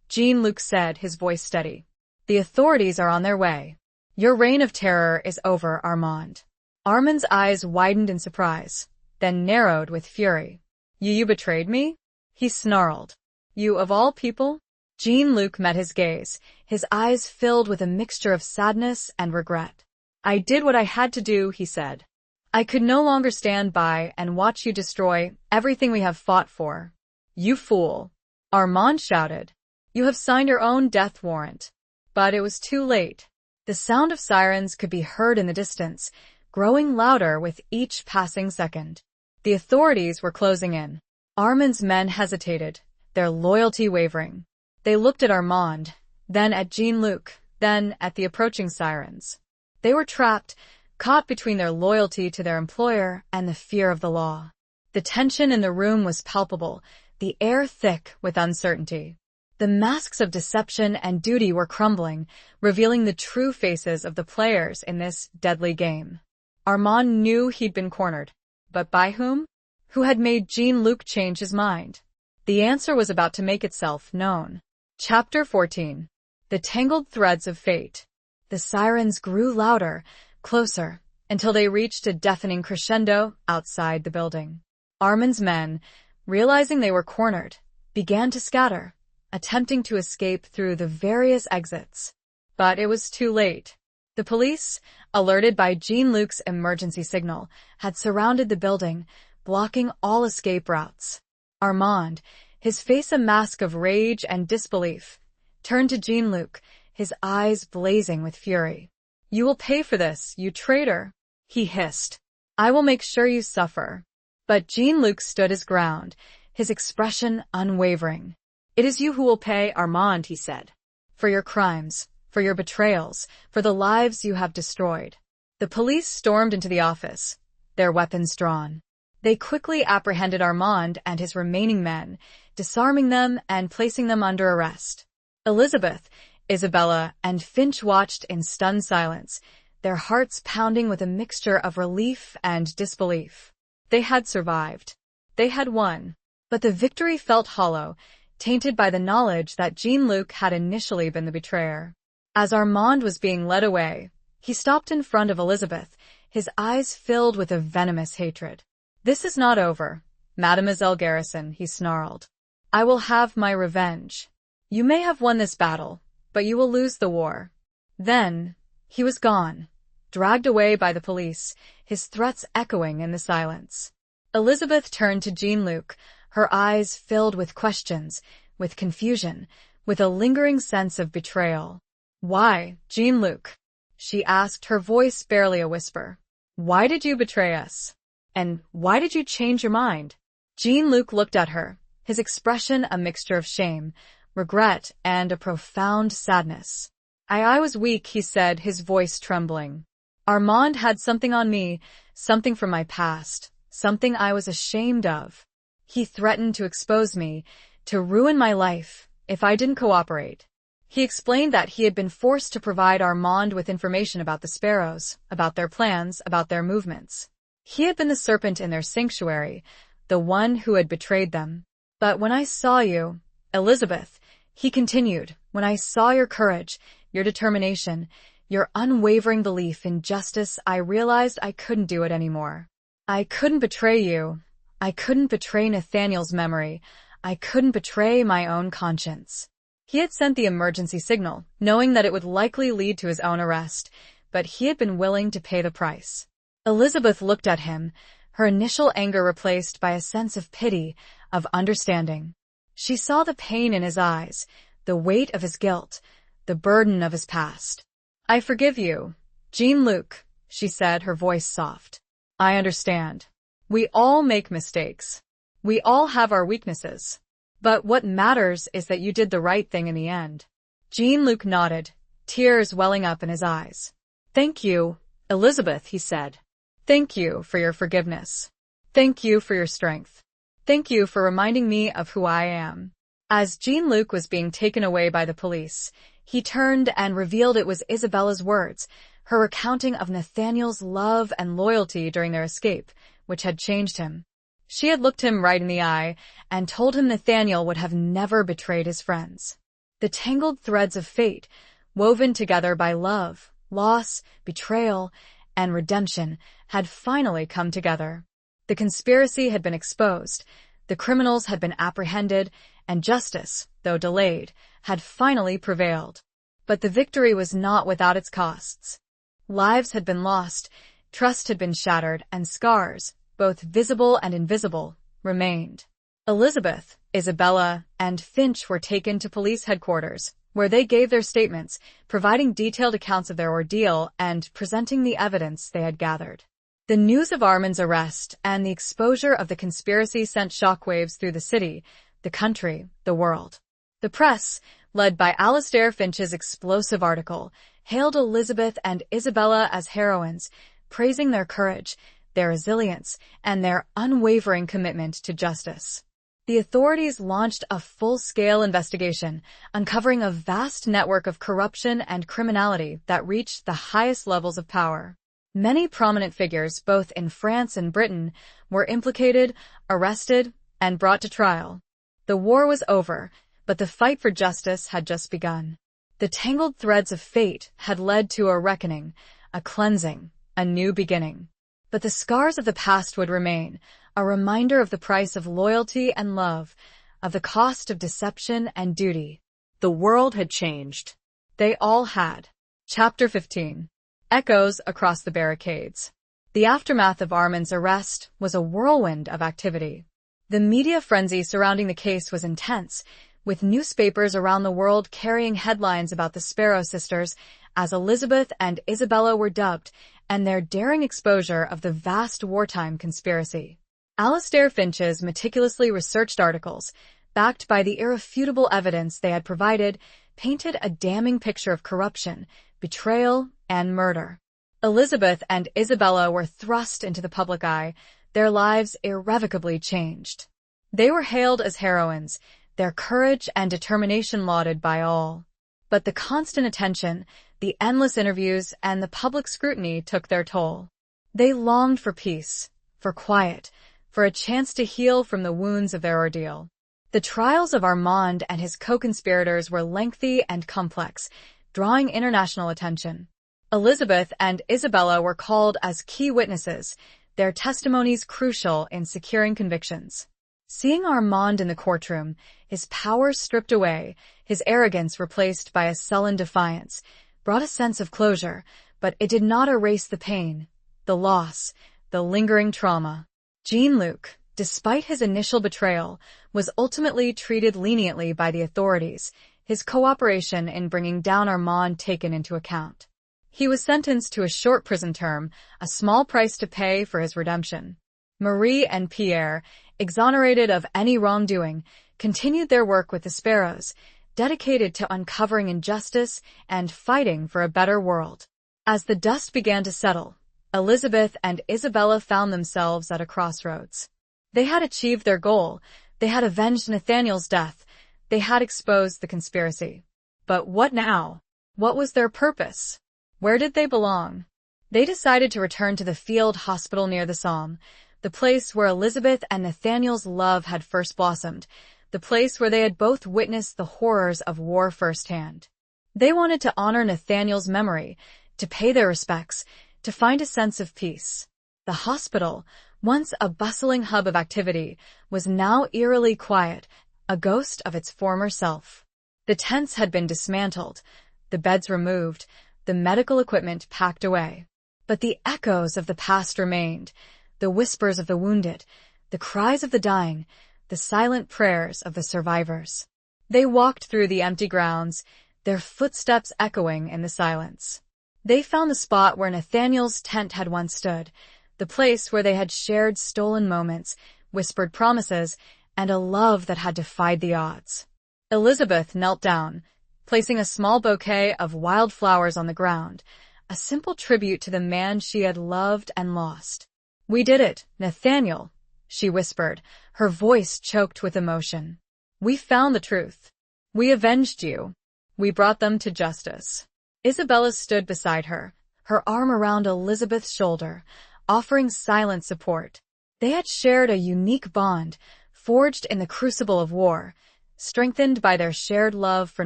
S1: Jean-Luc said, his voice steady. The authorities are on their way. Your reign of terror is over, Armand. Armand's eyes widened in surprise, then narrowed with fury. You betrayed me? He snarled. You of all people? Jean-Luc met his gaze, his eyes filled with a mixture of sadness and regret. I did what I had to do, he said. I could no longer stand by and watch you destroy everything we have fought for. You fool! Armand shouted. You have signed your own death warrant. But it was too late. The sound of sirens could be heard in the distance, growing louder with each passing second. The authorities were closing in. Armand's men hesitated, their loyalty wavering. They looked at Armand, then at Jean-Luc, then at the approaching sirens. They were trapped, caught between their loyalty to their employer and the fear of the law. The tension in the room was palpable, the air thick with uncertainty. The masks of deception and duty were crumbling, revealing the true faces of the players in this deadly game. Armand knew he'd been cornered. But by whom? Who had made Jean-Luc change his mind? The answer was about to make itself known. Chapter 14. The Tangled Threads of Fate. The sirens grew louder, closer, until they reached a deafening crescendo outside the building. Armin's men, realizing they were cornered, began to scatter, attempting to escape through the various exits. But it was too late. The police, alerted by Jean-Luc's emergency signal, had surrounded the building, blocking all escape routes. Armand, his face a mask of rage and disbelief, turned to Jean-Luc, his eyes blazing with fury. "You will pay for this, you traitor," he hissed. "I will make sure you suffer." But Jean-Luc stood his ground, his expression unwavering. "It is you who will pay, Armand," he said. "For your crimes, for your betrayals, for the lives you have destroyed." The police stormed into the office, their weapons drawn. They quickly apprehended Armand and his remaining men, disarming them and placing them under arrest. Elizabeth, Isabella, and Finch watched in stunned silence, their hearts pounding with a mixture of relief and disbelief. They had survived. They had won. But the victory felt hollow, tainted by the knowledge that Jean-Luc had initially been the betrayer. As Armand was being led away, he stopped in front of Elizabeth, his eyes filled with a venomous hatred. "This is not over, Mademoiselle Garrison," he snarled. "I will have my revenge. You may have won this battle, but you will lose the war." Then, he was gone, dragged away by the police, his threats echoing in the silence. Elizabeth turned to Jean-Luc, her eyes filled with questions, with confusion, with a lingering sense of betrayal. "Why, Jean-Luc?" she asked, her voice barely a whisper. "Why did you betray us? And why did you change your mind?" Jean-Luc looked at her, his expression a mixture of shame, regret, and a profound sadness. I was weak," he said, his voice trembling. "Armand had something on me, something from my past, something I was ashamed of. He threatened to expose me, to ruin my life, if I didn't cooperate." He explained that he had been forced to provide Armand with information about the sparrows, about their plans, about their movements. He had been the serpent in their sanctuary, the one who had betrayed them. "But when I saw you, Elizabeth," he continued, "when I saw your courage, your determination, your unwavering belief in justice, I realized I couldn't do it anymore. I couldn't betray you. I couldn't betray Nathaniel's memory. I couldn't betray my own conscience." He had sent the emergency signal, knowing that it would likely lead to his own arrest, but he had been willing to pay the price. Elizabeth looked at him, her initial anger replaced by a sense of pity, of understanding. She saw the pain in his eyes, the weight of his guilt, the burden of his past. "I forgive you, Jean-Luc," she said, her voice soft. "I understand. We all make mistakes. We all have our weaknesses. But what matters is that you did the right thing in the end." Jean-Luc nodded, tears welling up in his eyes. "Thank you, Elizabeth," he said. "Thank you for your forgiveness. Thank you for your strength. Thank you for reminding me of who I am." As Jean-Luc was being taken away by the police, he turned and revealed it was Isabella's words, her recounting of Nathaniel's love and loyalty during their escape, which had changed him. She had looked him right in the eye and told him Nathaniel would have never betrayed his friends. The tangled threads of fate, woven together by love, loss, betrayal, and redemption, had finally come together. The conspiracy had been exposed, the criminals had been apprehended, and justice, though delayed, had finally prevailed. But the victory was not without its costs. Lives had been lost, trust had been shattered, and scars, both visible and invisible, remained. Elizabeth, Isabella, and Finch were taken to police headquarters, where they gave their statements, providing detailed accounts of their ordeal and presenting the evidence they had gathered. The news of Armin's arrest and the exposure of the conspiracy sent shockwaves through the city, the country, the world. The press, led by Alistair Finch's explosive article, hailed Elizabeth and Isabella as heroines, praising their courage, their resilience, and their unwavering commitment to justice. The authorities launched a full-scale investigation, uncovering a vast network of corruption and criminality that reached the highest levels of power. Many prominent figures, both in France and Britain, were implicated, arrested, and brought to trial. The war was over, but the fight for justice had just begun. The tangled threads of fate had led to a reckoning, a cleansing, a new beginning. But the scars of the past would remain, a reminder of the price of loyalty and love, of the cost of deception and duty.
S2: The world had changed.
S1: They all had. Chapter 15. Echoes across the barricades. The aftermath of Armand's arrest was a whirlwind of activity. The media frenzy surrounding the case was intense, with newspapers around the world carrying headlines about the Sparrow sisters, as Elizabeth and Isabella were dubbed, and their daring exposure of the vast wartime conspiracy. Alastair Finch's meticulously researched articles, backed by the irrefutable evidence they had provided, painted a damning picture of corruption, betrayal, and murder. Elizabeth and Isabella were thrust into the public eye, their lives irrevocably changed. They were hailed as heroines, their courage and determination lauded by all. But the constant attention, the endless interviews, and the public scrutiny took their toll. They longed for peace, for quiet, for a chance to heal from the wounds of their ordeal. The trials of Armand and his co-conspirators were lengthy and complex, drawing international attention. Elizabeth and Isabella were called as key witnesses, their testimonies crucial in securing convictions. Seeing Armand in the courtroom, his power stripped away, his arrogance replaced by a sullen defiance, brought a sense of closure, but it did not erase the pain, the loss, the lingering trauma. Jean-Luc, despite his initial betrayal, was ultimately treated leniently by the authorities, his cooperation in bringing down Armand taken into account. He was sentenced to a short prison term, a small price to pay for his redemption. Marie and Pierre, exonerated of any wrongdoing, continued their work with the Sparrows, dedicated to uncovering injustice and fighting for a better world. As the dust began to settle, Elizabeth and Isabella found themselves at a crossroads. They had achieved their goal, they had avenged Nathaniel's death, they had exposed the conspiracy. But what now? What was their purpose? Where did they belong? They decided to return to the field hospital near the Somme, the place where Elizabeth and Nathaniel's love had first blossomed, the place where they had both witnessed the horrors of war firsthand. They wanted to honor Nathaniel's memory, to pay their respects, to find a sense of peace. The hospital, once a bustling hub of activity, was now eerily quiet, a ghost of its former self. The tents had been dismantled, the beds removed, the medical equipment packed away. But the echoes of the past remained, the whispers of the wounded, the cries of the dying, the silent prayers of the survivors. They walked through the empty grounds, their footsteps echoing in the silence. They found the spot where Nathaniel's tent had once stood, the place where they had shared stolen moments, whispered promises, and a love that had defied the odds. Elizabeth knelt down, placing a small bouquet of wild flowers on the ground, a simple tribute to the man she had loved and lost. "We did it, Nathaniel," she whispered, her voice choked with emotion. "We found the truth. We avenged you. We brought them to justice." Isabella stood beside her, her arm around Elizabeth's shoulder, offering silent support. They had shared a unique bond, forged in the crucible of war, strengthened by their shared love for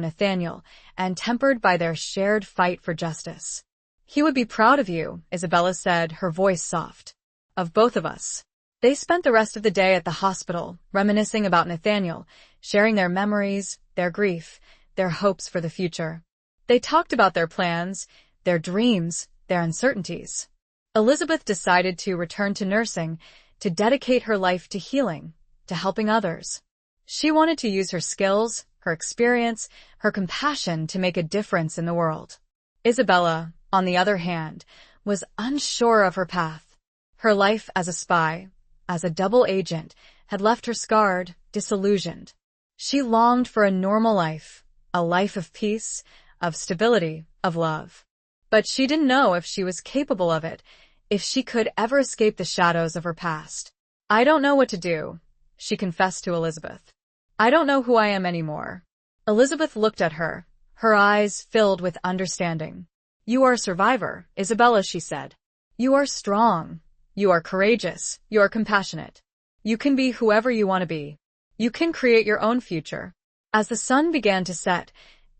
S1: Nathaniel and tempered by their shared fight for justice. "He would be proud of you," Isabella said, her voice soft. "Of both of us." They spent the rest of the day at the hospital, reminiscing about Nathaniel, sharing their memories, their grief, their hopes for the future. They talked about their plans, their dreams, their uncertainties. Elizabeth decided to return to nursing, to dedicate her life to healing, to helping others. She wanted to use her skills, her experience, her compassion to make a difference in the world. Isabella, on the other hand, was unsure of her path. Her life as a spy, as a double agent, had left her scarred, disillusioned. She longed for a normal life, a life of peace, of stability, of love. But she didn't know if she was capable of it, if she could ever escape the shadows of her past. "I don't know what to do," she confessed to Elizabeth. "I don't know who I am anymore." Elizabeth looked at her, her eyes filled with understanding. "You are a survivor, Isabella," she said. "You are strong. You are courageous. You are compassionate. You can be whoever you want to be. You can create your own future. As the sun began to set,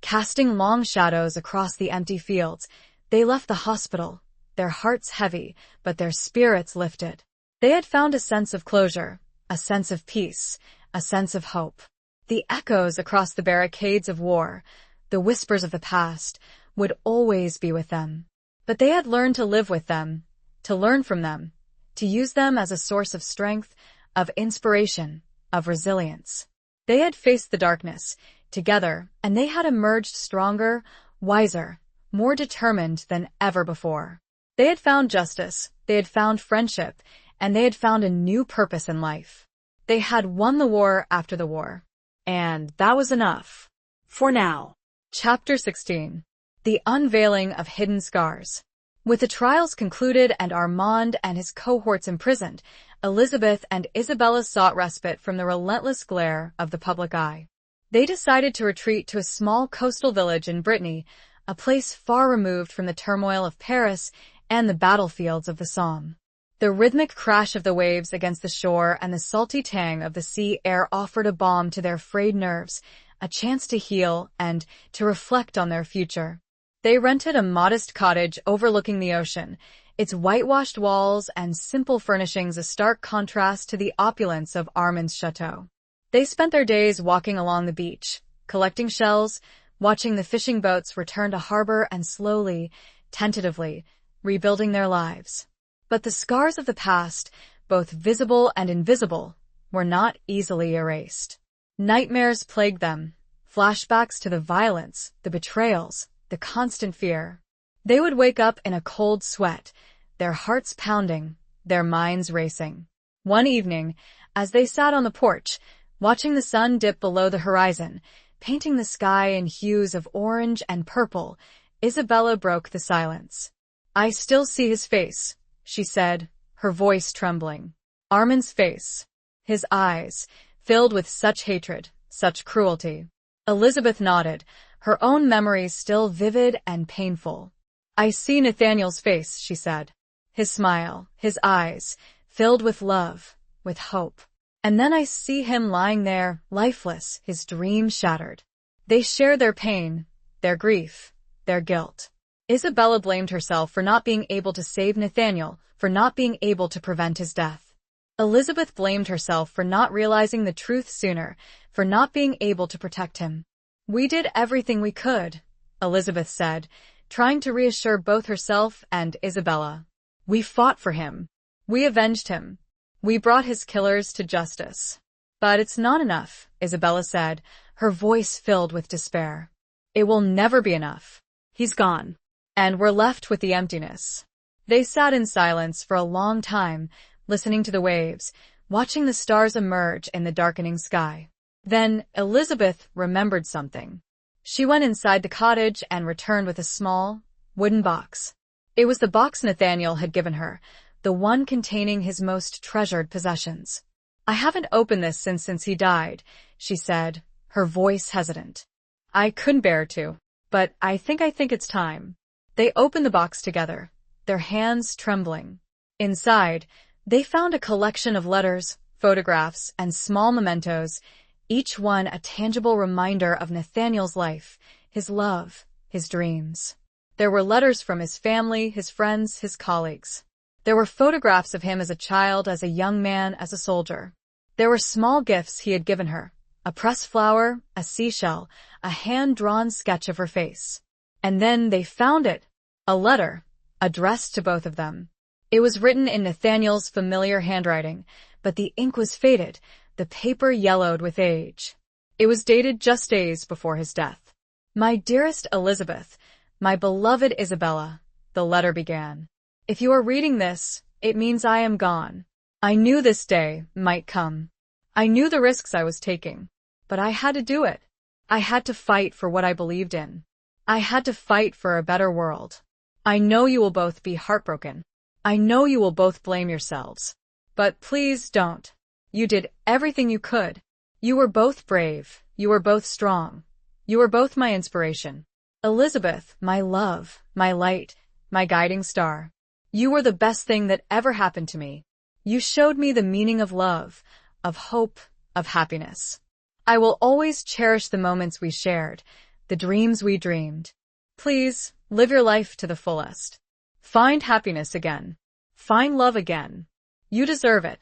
S1: casting long shadows across the empty fields, they left the hospital, their hearts heavy, but their spirits lifted. They had found a sense of closure, a sense of peace, a sense of hope. The echoes across the barricades of war, the whispers of the past, would always be with them. But they had learned to live with them, to learn from them, to use them as a source of strength, of inspiration, of resilience. They had faced the darkness, together, and they had emerged stronger, wiser, more determined than ever before. They had found justice, they had found friendship, and they had found a new purpose in life. They had won the war after the war.
S2: And that was enough. For now.
S1: Chapter 16. The Unveiling of Hidden Scars. With the trials concluded and Armand and his cohorts imprisoned, Elizabeth and Isabella sought respite from the relentless glare of the public eye. They decided to retreat to a small coastal village in Brittany, a place far removed from the turmoil of Paris and the battlefields of the Somme. The rhythmic crash of the waves against the shore and the salty tang of the sea air offered a balm to their frayed nerves, a chance to heal and to reflect on their future. They rented a modest cottage overlooking the ocean, its whitewashed walls and simple furnishings a stark contrast to the opulence of Armand's chateau. They spent their days walking along the beach, collecting shells, watching the fishing boats return to harbor and slowly, tentatively, rebuilding their lives. But the scars of the past, both visible and invisible, were not easily erased. Nightmares plagued them, flashbacks to the violence, the betrayals, the constant fear. They would wake up in a cold sweat, their hearts pounding, their minds racing. One evening, as they sat on the porch, watching the sun dip below the horizon, painting the sky in hues of orange and purple, Isabella broke the silence. "I still see his face," she said, her voice trembling. Armand's face. His eyes, filled with such hatred, such cruelty. Elizabeth nodded, her own memories still vivid and painful. "I see Nathaniel's face," she said. His smile, his eyes, filled with love, with hope. "And then I see him lying there, lifeless, his dreams shattered." They shared their pain, their grief, their guilt. Isabella blamed herself for not being able to save Nathaniel, for not being able to prevent his death. Elizabeth blamed herself for not realizing the truth sooner, for not being able to protect him. "We did everything we could," Elizabeth said, trying to reassure both herself and Isabella. "We fought for him. We avenged him. We brought his killers to justice." "But it's not enough," Isabella said, her voice filled with despair. "It will never be enough. He's gone. And we're left with the emptiness." They sat in silence for a long time, listening to the waves, watching the stars emerge in the darkening sky. Then Elizabeth remembered something. She went inside the cottage and returned with a small, wooden box. It was the box Nathaniel had given her, the one containing his most treasured possessions. "I haven't opened this since he died," she said, her voice hesitant. "I couldn't bear to, but I think it's time." They opened the box together, their hands trembling. Inside, they found a collection of letters, photographs, and small mementos, each one a tangible reminder of Nathaniel's life, his love, his dreams. There were letters from his family, his friends, his colleagues. There were photographs of him as a child, as a young man, as a soldier. There were small gifts he had given her, a pressed flower, a seashell, a hand-drawn sketch of her face. And then they found it, a letter, addressed to both of them. It was written in Nathaniel's familiar handwriting, but the ink was faded, the paper yellowed with age. It was dated just days before his death. "My dearest Elizabeth, my beloved Isabella," the letter began. "If you are reading this, it means I am gone. I knew this day might come. I knew the risks I was taking, but I had to do it. I had to fight for what I believed in. I had to fight for a better world. I know you will both be heartbroken. I know you will both blame yourselves. But please don't. You did everything you could. You were both brave. You were both strong. You were both my inspiration. Elizabeth, my love, my light, my guiding star. You were the best thing that ever happened to me. You showed me the meaning of love, of hope, of happiness. I will always cherish the moments we shared, the dreams we dreamed. Please, live your life to the fullest. Find happiness again. Find love again. You deserve it.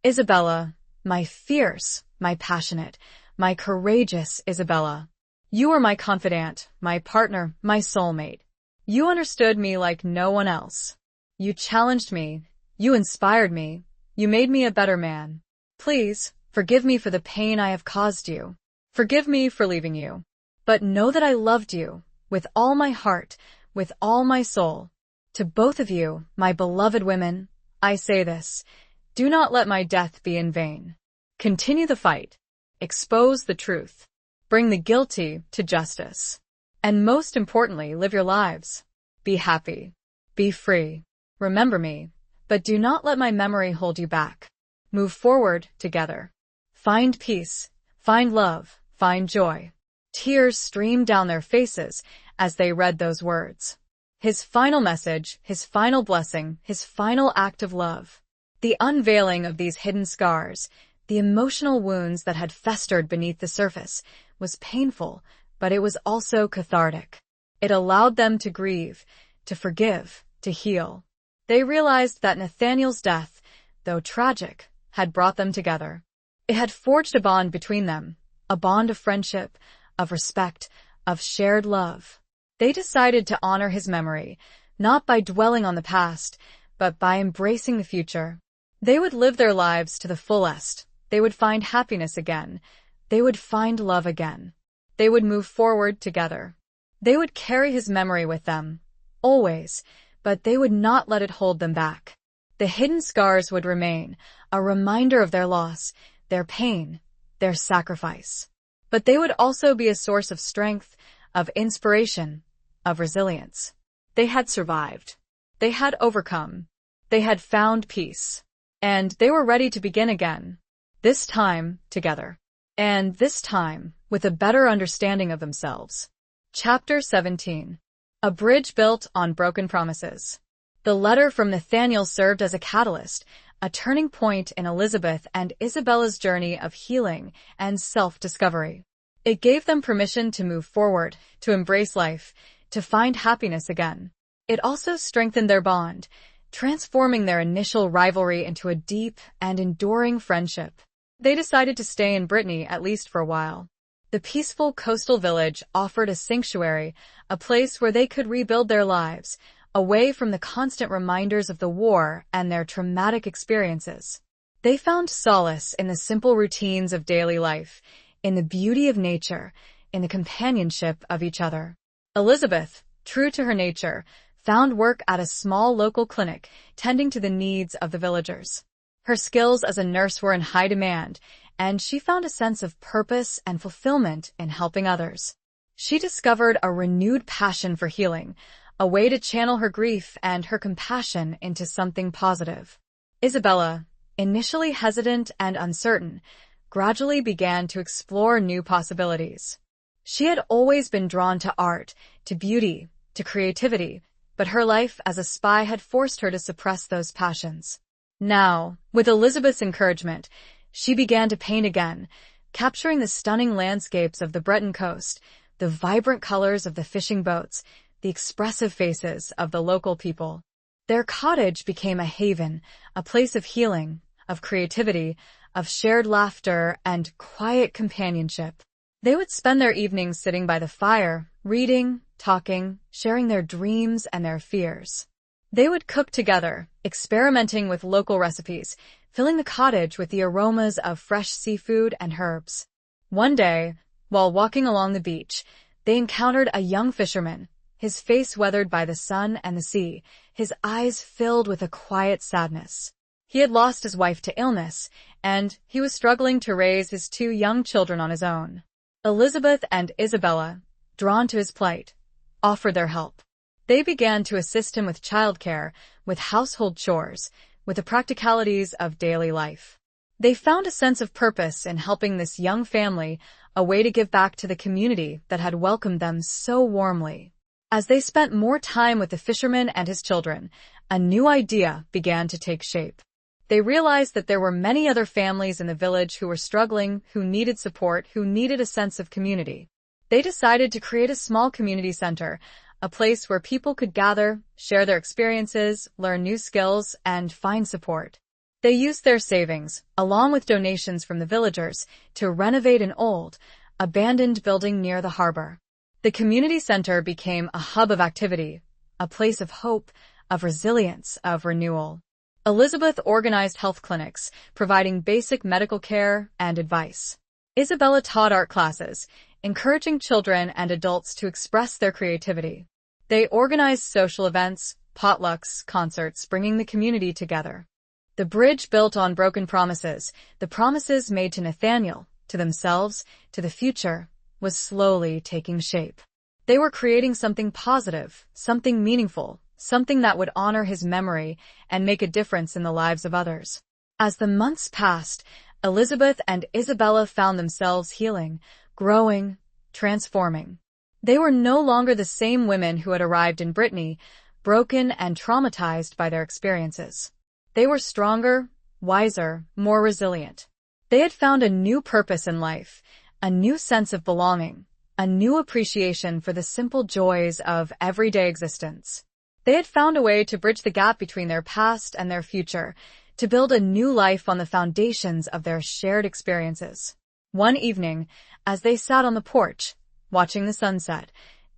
S1: Isabella, my fierce, my passionate, my courageous Isabella. You were my confidant, my partner, my soulmate. You understood me like no one else. You challenged me. You inspired me. You made me a better man. Please, forgive me for the pain I have caused you. Forgive me for leaving you. But know that I loved you, with all my heart, with all my soul. To both of you, my beloved women, I say this: do not let my death be in vain. Continue the fight. Expose the truth. Bring the guilty to justice. And most importantly, live your lives. Be happy. Be free. Remember me, but do not let my memory hold you back. Move forward together. Find peace. Find love. Find joy. Tears streamed down their faces as they read those words. His final message, his final blessing, his final act of love. The unveiling of these hidden scars, the emotional wounds that had festered beneath the surface, was painful, but it was also cathartic. It allowed them to grieve, to forgive, to heal. They realized that Nathaniel's death, though tragic, had brought them together. It had forged a bond between them, a bond of friendship, of respect, of shared love. They decided to honor his memory, not by dwelling on the past, but by embracing the future. They would live their lives to the fullest. They would find happiness again. They would find love again. They would move forward together. They would carry his memory with them, always, but they would not let it hold them back. The hidden scars would remain, a reminder of their loss, their pain, their sacrifice. But they would also be a source of strength, of inspiration, of resilience. They had survived. They had overcome. They had found peace. And they were ready to begin again. This time, together. And this time, with a better understanding of themselves. Chapter 17. A bridge built on broken promises. The letter from Nathaniel served as a catalyst, a turning point in Elizabeth and Isabella's journey of healing and self-discovery. It gave them permission to move forward, to embrace life, to find happiness again. It also strengthened their bond, transforming their initial rivalry into a deep and enduring friendship. They decided to stay in Brittany at least for a while. The peaceful coastal village offered a sanctuary, a place where they could rebuild their lives, away from the constant reminders of the war and their traumatic experiences. They found solace in the simple routines of daily life, in the beauty of nature, in the companionship of each other. Elizabeth, true to her nature, found work at a small local clinic, tending to the needs of the villagers. Her skills as a nurse were in high demand, and she found a sense of purpose and fulfillment in helping others. She discovered a renewed passion for healing, a way to channel her grief and her compassion into something positive. Isabella, initially hesitant and uncertain, gradually began to explore new possibilities. She had always been drawn to art, to beauty, to creativity, but her life as a spy had forced her to suppress those passions. Now, with Elizabeth's encouragement, she began to paint again, capturing the stunning landscapes of the Breton coast, the vibrant colors of the fishing boats, the expressive faces of the local people. Their cottage became a haven, a place of healing, of creativity, of shared laughter and quiet companionship. They would spend their evenings sitting by the fire, reading, talking, sharing their dreams and their fears. They would cook together, experimenting with local recipes, filling the cottage with the aromas of fresh seafood and herbs. One day, while walking along the beach, they encountered a young fisherman, his face weathered by the sun and the sea, his eyes filled with a quiet sadness. He had lost his wife to illness, and he was struggling to raise his 2 young children on his own. Elizabeth and Isabella, drawn to his plight, offered their help. They began to assist him with childcare, with household chores, with the practicalities of daily life. They found a sense of purpose in helping this young family, a way to give back to the community that had welcomed them so warmly. As they spent more time with the fisherman and his children, a new idea began to take shape. They realized that there were many other families in the village who were struggling, who needed support, who needed a sense of community. They decided to create a small community center, a place where people could gather, share their experiences, learn new skills, and find support. They used their savings, along with donations from the villagers, to renovate an old, abandoned building near the harbor. The community center became a hub of activity, a place of hope, of resilience, of renewal. Elizabeth organized health clinics, providing basic medical care and advice. Isabella taught art classes, encouraging children and adults to express their creativity. They organized social events, potlucks, concerts, bringing the community together. The bridge built on broken promises, the promises made to Nathaniel, to themselves, to the future, was slowly taking shape. They were creating something positive, something meaningful, something that would honor his memory and make a difference in the lives of others. As the months passed, Elizabeth and Isabella found themselves healing, growing, transforming. They were no longer the same women who had arrived in Brittany, broken and traumatized by their experiences. They were stronger, wiser, more resilient. They had found a new purpose in life, a new sense of belonging, a new appreciation for the simple joys of everyday existence. They had found a way to bridge the gap between their past and their future, to build a new life on the foundations of their shared experiences. One evening, as they sat on the porch, watching the sunset,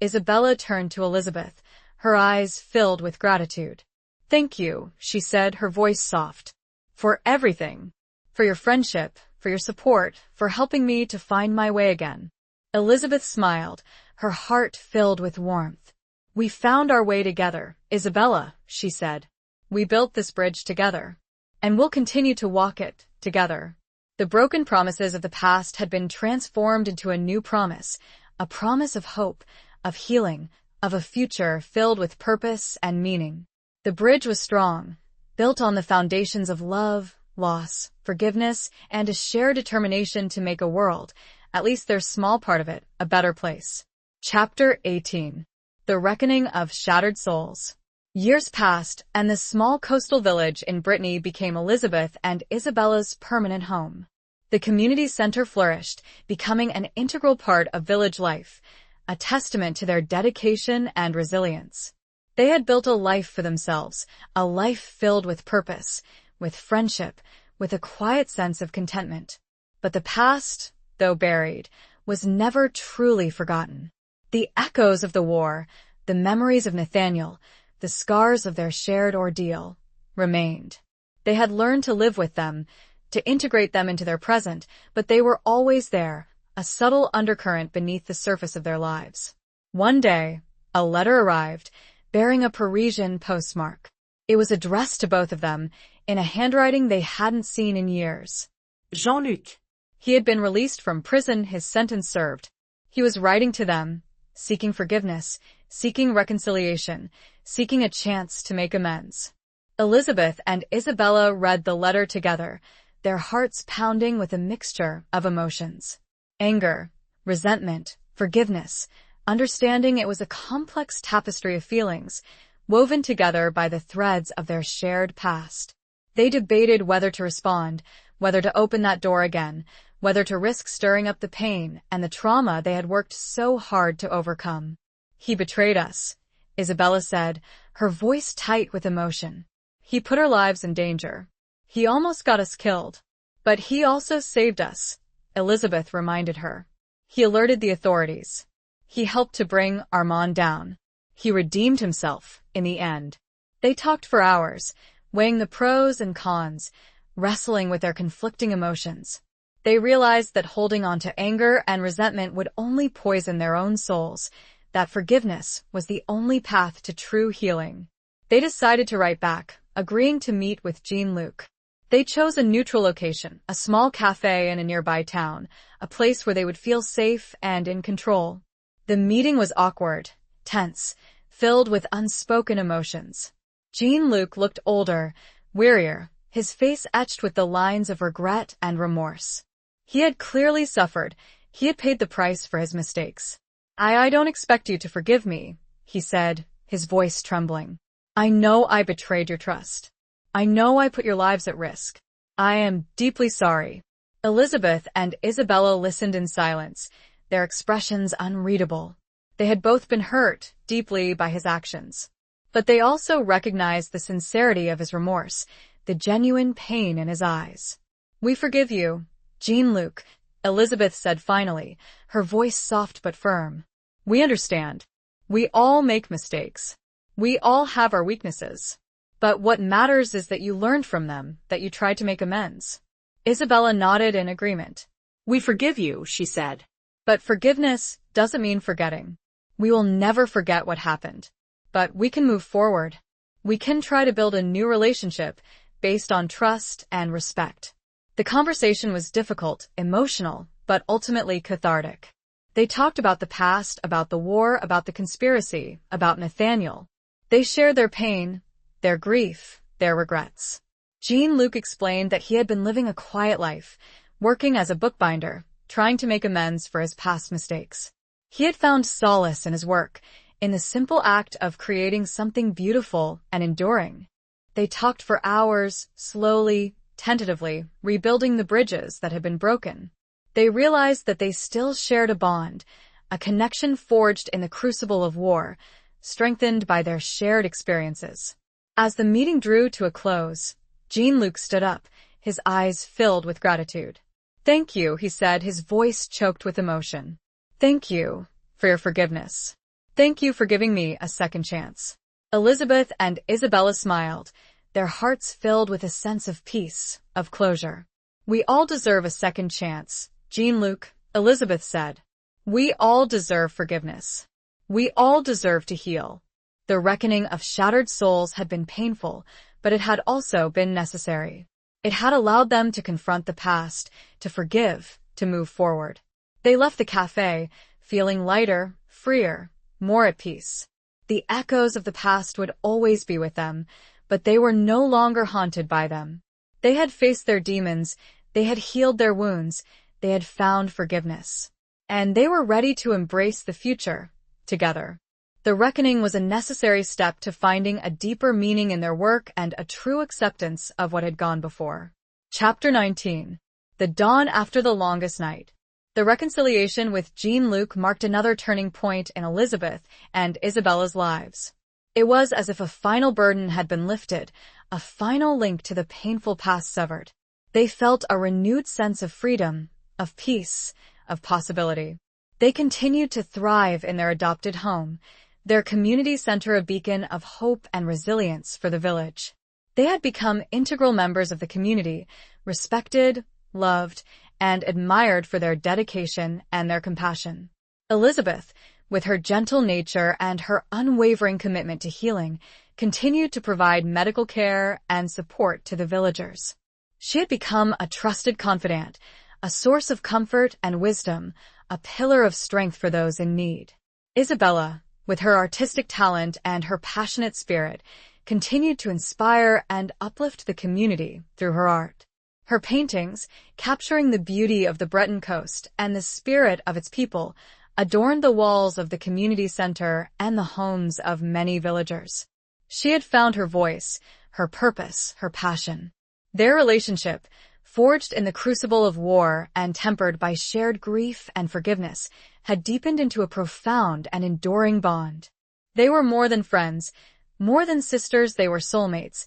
S1: Isabella turned to Elizabeth, her eyes filled with gratitude. "Thank you," she said, her voice soft. "For everything. For your friendship, for your support, for helping me to find my way again." Elizabeth smiled, her heart filled with warmth. "We found our way together, Isabella," she said. "We built this bridge together. And we'll continue to walk it together." The broken promises of the past had been transformed into a new promise, a promise of hope, of healing, of a future filled with purpose and meaning. The bridge was strong, built on the foundations of love, loss, forgiveness, and a shared determination to make a world, at least their small part of it, a better place. Chapter 18. The Reckoning of Shattered Souls. Years passed, and the small coastal village in Brittany became Elizabeth and Isabella's permanent home. The community center flourished, becoming an integral part of village life, a testament to their dedication and resilience. They had built a life for themselves, a life filled with purpose, with friendship, with a quiet sense of contentment. But the past, though buried, was never truly forgotten. The echoes of the war, the memories of Nathaniel, the scars of their shared ordeal, remained. They had learned to live with them, to integrate them into their present, but they were always there, a subtle undercurrent beneath the surface of their lives. One day, a letter arrived, bearing a Parisian postmark. It was addressed to both of them, in a handwriting they hadn't seen in years.
S2: Jean-Luc.
S1: He had been released from prison, his sentence served. He was writing to them, seeking forgiveness, seeking reconciliation, seeking a chance to make amends. Elizabeth and Isabella read the letter together, their hearts pounding with a mixture of emotions. Anger, resentment, forgiveness, understanding it was a complex tapestry of feelings, woven together by the threads of their shared past. They debated whether to respond, whether to open that door again, whether to risk stirring up the pain and the trauma they had worked so hard to overcome. "He betrayed us," Isabella said, her voice tight with emotion. "He put our lives in danger. He almost got us killed. But he also saved us," Elizabeth reminded her. "He alerted the authorities. He helped to bring Armand down. He redeemed himself in the end." They talked for hours, weighing the pros and cons, wrestling with their conflicting emotions. They realized that holding on to anger and resentment would only poison their own souls, that forgiveness was the only path to true healing. They decided to write back, agreeing to meet with Jean-Luc. They chose a neutral location, a small cafe in a nearby town, a place where they would feel safe and in control. The meeting was awkward, tense, filled with unspoken emotions. Jean-Luc looked older, wearier, his face etched with the lines of regret and remorse. He had clearly suffered. He had paid the price for his mistakes. I don't expect you to forgive me," he said, his voice trembling. "I know I betrayed your trust. I know I put your lives at risk. I am deeply sorry. Elizabeth and Isabella listened in silence, their expressions unreadable. They had both been hurt deeply by his actions. But they also recognized the sincerity of his remorse, the genuine pain in his eyes. We forgive you, Jean-Luc, Elizabeth said finally, her voice soft but firm. We understand. We all make mistakes. We all have our weaknesses. But what matters is that you learned from them, that you tried to make amends. Isabella nodded in agreement.
S2: We forgive you, she said.
S1: But forgiveness doesn't mean forgetting. We will never forget what happened. But we can move forward. We can try to build a new relationship based on trust and respect. The conversation was difficult, emotional, but ultimately cathartic. They talked about the past, about the war, about the conspiracy, about Nathaniel. They shared their pain, their grief, their regrets. Jean-Luc explained that he had been living a quiet life, working as a bookbinder, trying to make amends for his past mistakes. He had found solace in his work, in the simple act of creating something beautiful and enduring. They talked for hours, slowly, tentatively, rebuilding the bridges that had been broken. They realized that they still shared a bond, a connection forged in the crucible of war, strengthened by their shared experiences. As the meeting drew to a close, Jean-Luc stood up, his eyes filled with gratitude. Thank you, he said, his voice choked with emotion. Thank you for your forgiveness. Thank you for giving me a second chance. Elizabeth and Isabella smiled, their hearts filled with a sense of peace, of closure. We all deserve a second chance, Jean-Luc, Elizabeth said. We all deserve forgiveness. We all deserve to heal. The reckoning of shattered souls had been painful, but it had also been necessary. It had allowed them to confront the past, to forgive, to move forward. They left the cafe, feeling lighter, freer, more at peace. The echoes of the past would always be with them, but they were no longer haunted by them. They had faced their demons, they had healed their wounds, they had found forgiveness. And they were ready to embrace the future, together. The reckoning was a necessary step to finding a deeper meaning in their work and a true acceptance of what had gone before. Chapter 19. The Dawn After the Longest Night. The reconciliation with Jean-Luc marked another turning point in Elizabeth and Isabella's lives. It was as if a final burden had been lifted, a final link to the painful past severed. They felt a renewed sense of freedom, of peace, of possibility. They continued to thrive in their adopted home, their community center a beacon of hope and resilience for the village. They had become integral members of the community, respected, loved, and admired for their dedication and their compassion. Elizabeth, with her gentle nature and her unwavering commitment to healing, continued to provide medical care and support to the villagers. She had become a trusted confidant, a source of comfort and wisdom, a pillar of strength for those in need. Isabella, with her artistic talent and her passionate spirit, continued to inspire and uplift the community through her art. Her paintings, capturing the beauty of the Breton coast and the spirit of its people, adorned the walls of the community center and the homes of many villagers. She had found her voice, her purpose, her passion. Their relationship, forged in the crucible of war and tempered by shared grief and forgiveness, had deepened into a profound and enduring bond. They were more than friends, more than sisters, they were soulmates,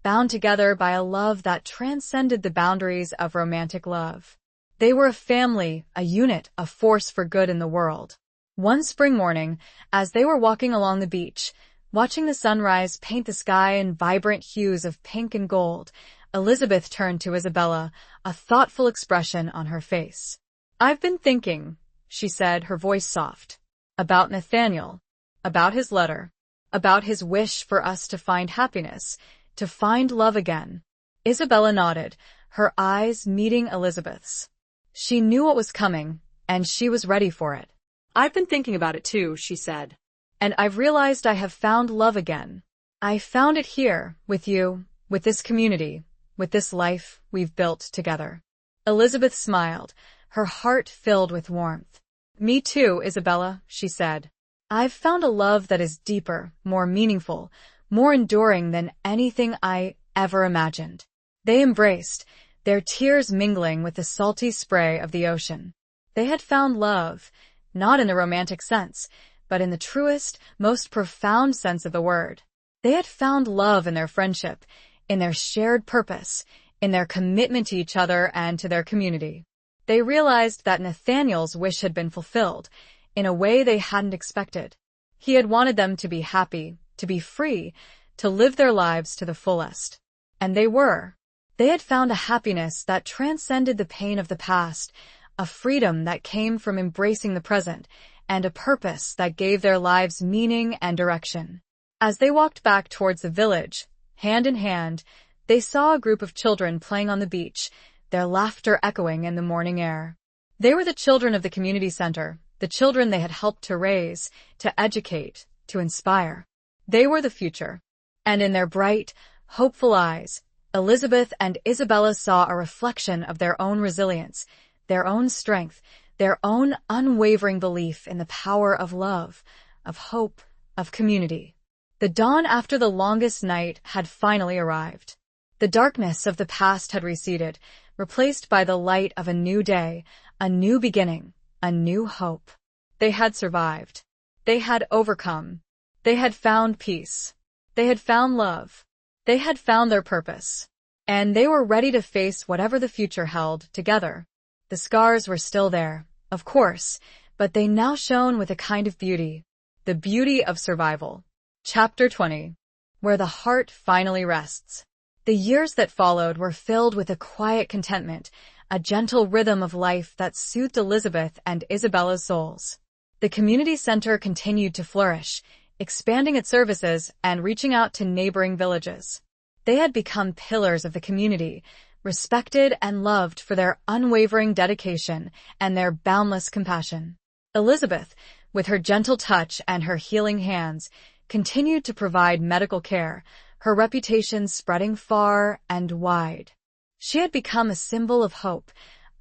S1: bound together by a love that transcended the boundaries of romantic love. They were a family, a unit, a force for good in the world. One spring morning, as they were walking along the beach, watching the sunrise paint the sky in vibrant hues of pink and gold, Elizabeth turned to Isabella, a thoughtful expression on her face. I've been thinking, she said, her voice soft, about Nathaniel, about his letter, about his wish for us to find happiness, to find love again. Isabella nodded, her eyes meeting Elizabeth's. She knew what was coming, and she was ready for it.
S2: I've been thinking about it too, she said.
S1: And I've realized I have found love again. I found it here, with you, with this community, with this life we've built together. Elizabeth smiled, her heart filled with warmth. Me too, Isabella, she said. I've found a love that is deeper, more meaningful, more enduring than anything I ever imagined. They embraced, their tears mingling with the salty spray of the ocean. They had found love, not in the romantic sense, but in the truest, most profound sense of the word. They had found love in their friendship, in their shared purpose, in their commitment to each other and to their community. They realized that Nathaniel's wish had been fulfilled, in a way they hadn't expected. He had wanted them to be happy, to be free, to live their lives to the fullest. And they were. They had found a happiness that transcended the pain of the past, a freedom that came from embracing the present, and a purpose that gave their lives meaning and direction. As they walked back towards the village, hand in hand, they saw a group of children playing on the beach, their laughter echoing in the morning air. They were the children of the community center, the children they had helped to raise, to educate, to inspire. They were the future. And in their bright, hopeful eyes, Elizabeth and Isabella saw a reflection of their own resilience, their own strength, their own unwavering belief in the power of love, of hope, of community. The dawn after the longest night had finally arrived. The darkness of the past had receded, replaced by the light of a new day, a new beginning, a new hope. They had survived. They had overcome. They had found peace. They had found love. They had found their purpose. And they were ready to face whatever the future held together. The scars were still there, of course, but they now shone with a kind of beauty. The beauty of survival. Chapter 20. Where the heart finally rests. The years that followed were filled with a quiet contentment, a gentle rhythm of life that soothed Elizabeth and Isabella's souls. The community center continued to flourish, expanding its services and reaching out to neighboring villages. They had become pillars of the community, respected and loved for their unwavering dedication and their boundless compassion. Elizabeth, with her gentle touch and her healing hands, continued to provide medical care, her reputation spreading far and wide. She had become a symbol of hope,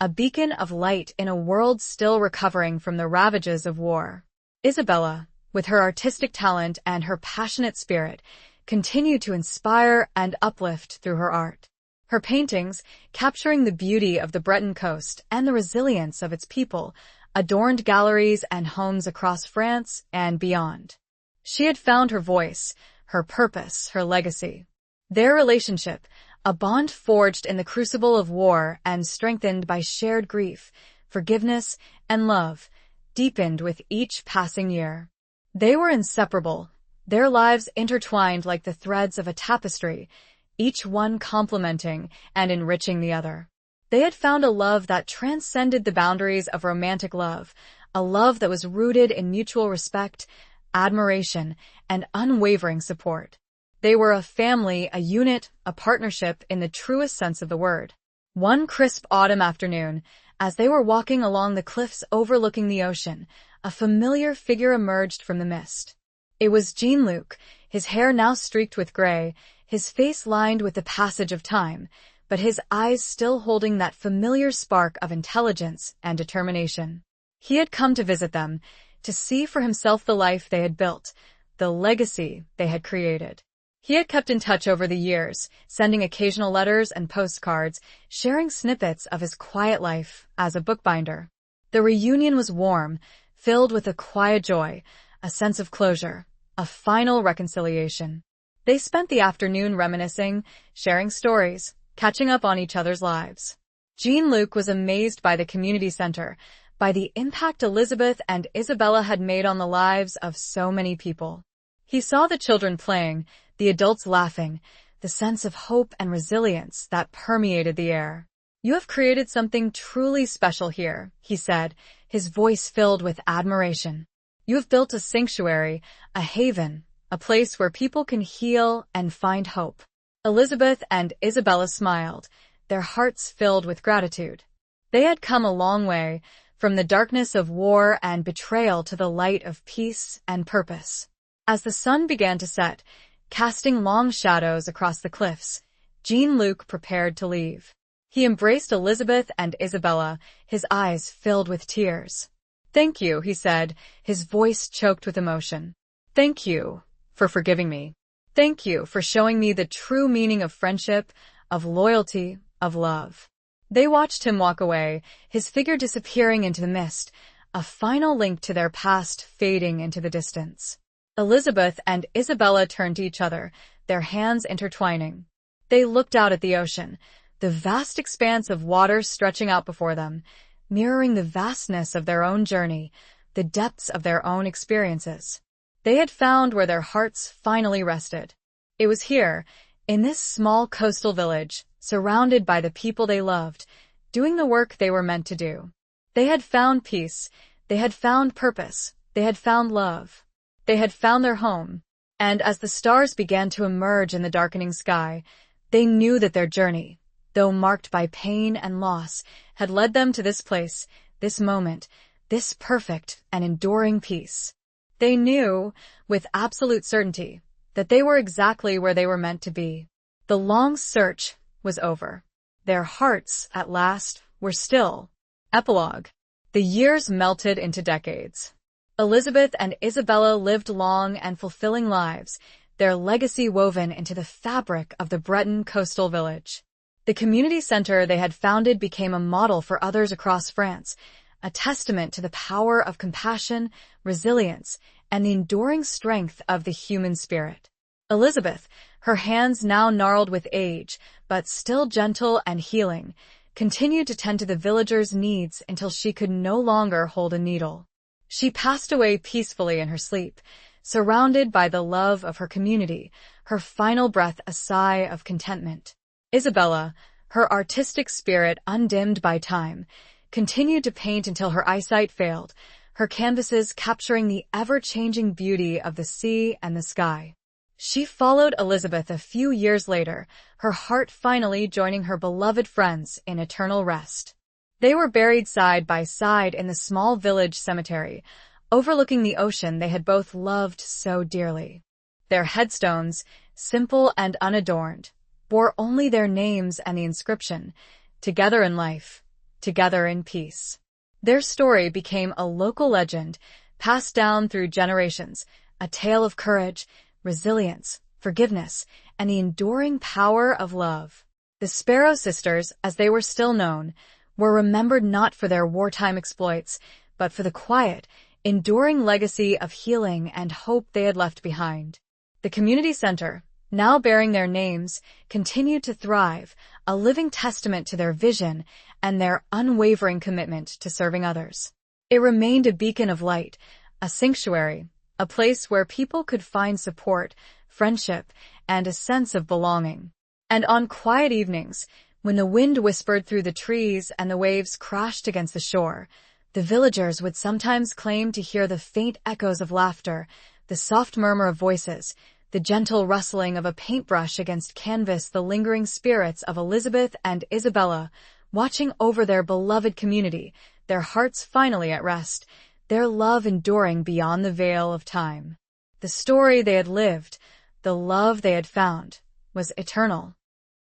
S1: a beacon of light in a world still recovering from the ravages of war. Isabella, with her artistic talent and her passionate spirit, continued to inspire and uplift through her art. Her paintings, capturing the beauty of the Breton coast and the resilience of its people, adorned galleries and homes across France and beyond. She had found her voice, her purpose, her legacy. Their relationship, a bond forged in the crucible of war and strengthened by shared grief, forgiveness, and love, deepened with each passing year. They were inseparable, their lives intertwined like the threads of a tapestry, each one complementing and enriching the other. They had found a love that transcended the boundaries of romantic love, a love that was rooted in mutual respect, admiration, and unwavering support. They were a family, a unit, a partnership in the truest sense of the word. One crisp autumn afternoon, as they were walking along the cliffs overlooking the ocean, a familiar figure emerged from the mist. It was Jean-Luc, his hair now streaked with gray, his face lined with the passage of time, but his eyes still holding that familiar spark of intelligence and determination. He had come to visit them, to see for himself the life they had built, the legacy they had created. He had kept in touch over the years, sending occasional letters and postcards, sharing snippets of his quiet life as a bookbinder. The reunion was warm, filled with a quiet joy, a sense of closure, a final reconciliation. They spent the afternoon reminiscing, sharing stories, catching up on each other's lives. Jean-Luc was amazed by the community center, by the impact Elizabeth and Isabella had made on the lives of so many people. He saw the children playing, the adults laughing, the sense of hope and resilience that permeated the air. "You have created something truly special here," he said, his voice filled with admiration. "You have built a sanctuary, a haven, a place where people can heal and find hope." Elizabeth and Isabella smiled, their hearts filled with gratitude. They had come a long way, from the darkness of war and betrayal to the light of peace and purpose. As the sun began to set, casting long shadows across the cliffs, Jean-Luc prepared to leave. He embraced Elizabeth and Isabella, his eyes filled with tears. "Thank you," he said, his voice choked with emotion. "Thank you for forgiving me. Thank you for showing me the true meaning of friendship, of loyalty, of love." They watched him walk away, his figure disappearing into the mist, a final link to their past fading into the distance. Elizabeth and Isabella turned to each other, their hands intertwining. They looked out at the ocean, the vast expanse of water stretching out before them, mirroring the vastness of their own journey, the depths of their own experiences. They had found where their hearts finally rested. It was here, in this small coastal village, surrounded by the people they loved, doing the work they were meant to do. They had found peace, they had found purpose, they had found love. They had found their home, and as the stars began to emerge in the darkening sky, they knew that their journey, though marked by pain and loss, had led them to this place, this moment, this perfect and enduring peace. They knew, with absolute certainty, that they were exactly where they were meant to be. The long search was over. Their hearts, at last, were still. Epilogue. The years melted into decades. Elizabeth and Isabella lived long and fulfilling lives, their legacy woven into the fabric of the Breton coastal village. The community center they had founded became a model for others across France, a testament to the power of compassion, resilience, and the enduring strength of the human spirit. Elizabeth, her hands now gnarled with age, but still gentle and healing, continued to tend to the villagers' needs until she could no longer hold a needle. She passed away peacefully in her sleep, surrounded by the love of her community, her final breath a sigh of contentment. Isabella, her artistic spirit undimmed by time, continued to paint until her eyesight failed, her canvases capturing the ever-changing beauty of the sea and the sky. She followed Elizabeth a few years later, her heart finally joining her beloved friends in eternal rest. They were buried side by side in the small village cemetery, overlooking the ocean they had both loved so dearly. Their headstones, simple and unadorned, bore only their names and the inscription, "Together in life, together in peace." Their story became a local legend, passed down through generations, a tale of courage, resilience, forgiveness, and the enduring power of love. The Sparrow Sisters, as they were still known, were remembered not for their wartime exploits, but for the quiet, enduring legacy of healing and hope they had left behind. The community center, now bearing their names, continued to thrive, a living testament to their vision and their unwavering commitment to serving others. It remained a beacon of light, a sanctuary, a place where people could find support, friendship, and a sense of belonging. And on quiet evenings, when the wind whispered through the trees and the waves crashed against the shore, the villagers would sometimes claim to hear the faint echoes of laughter, the soft murmur of voices, the gentle rustling of a paintbrush against canvas, the lingering spirits of Elizabeth and Isabella, watching over their beloved community, their hearts finally at rest, their love enduring beyond the veil of time. The story they had lived, the love they had found, was eternal.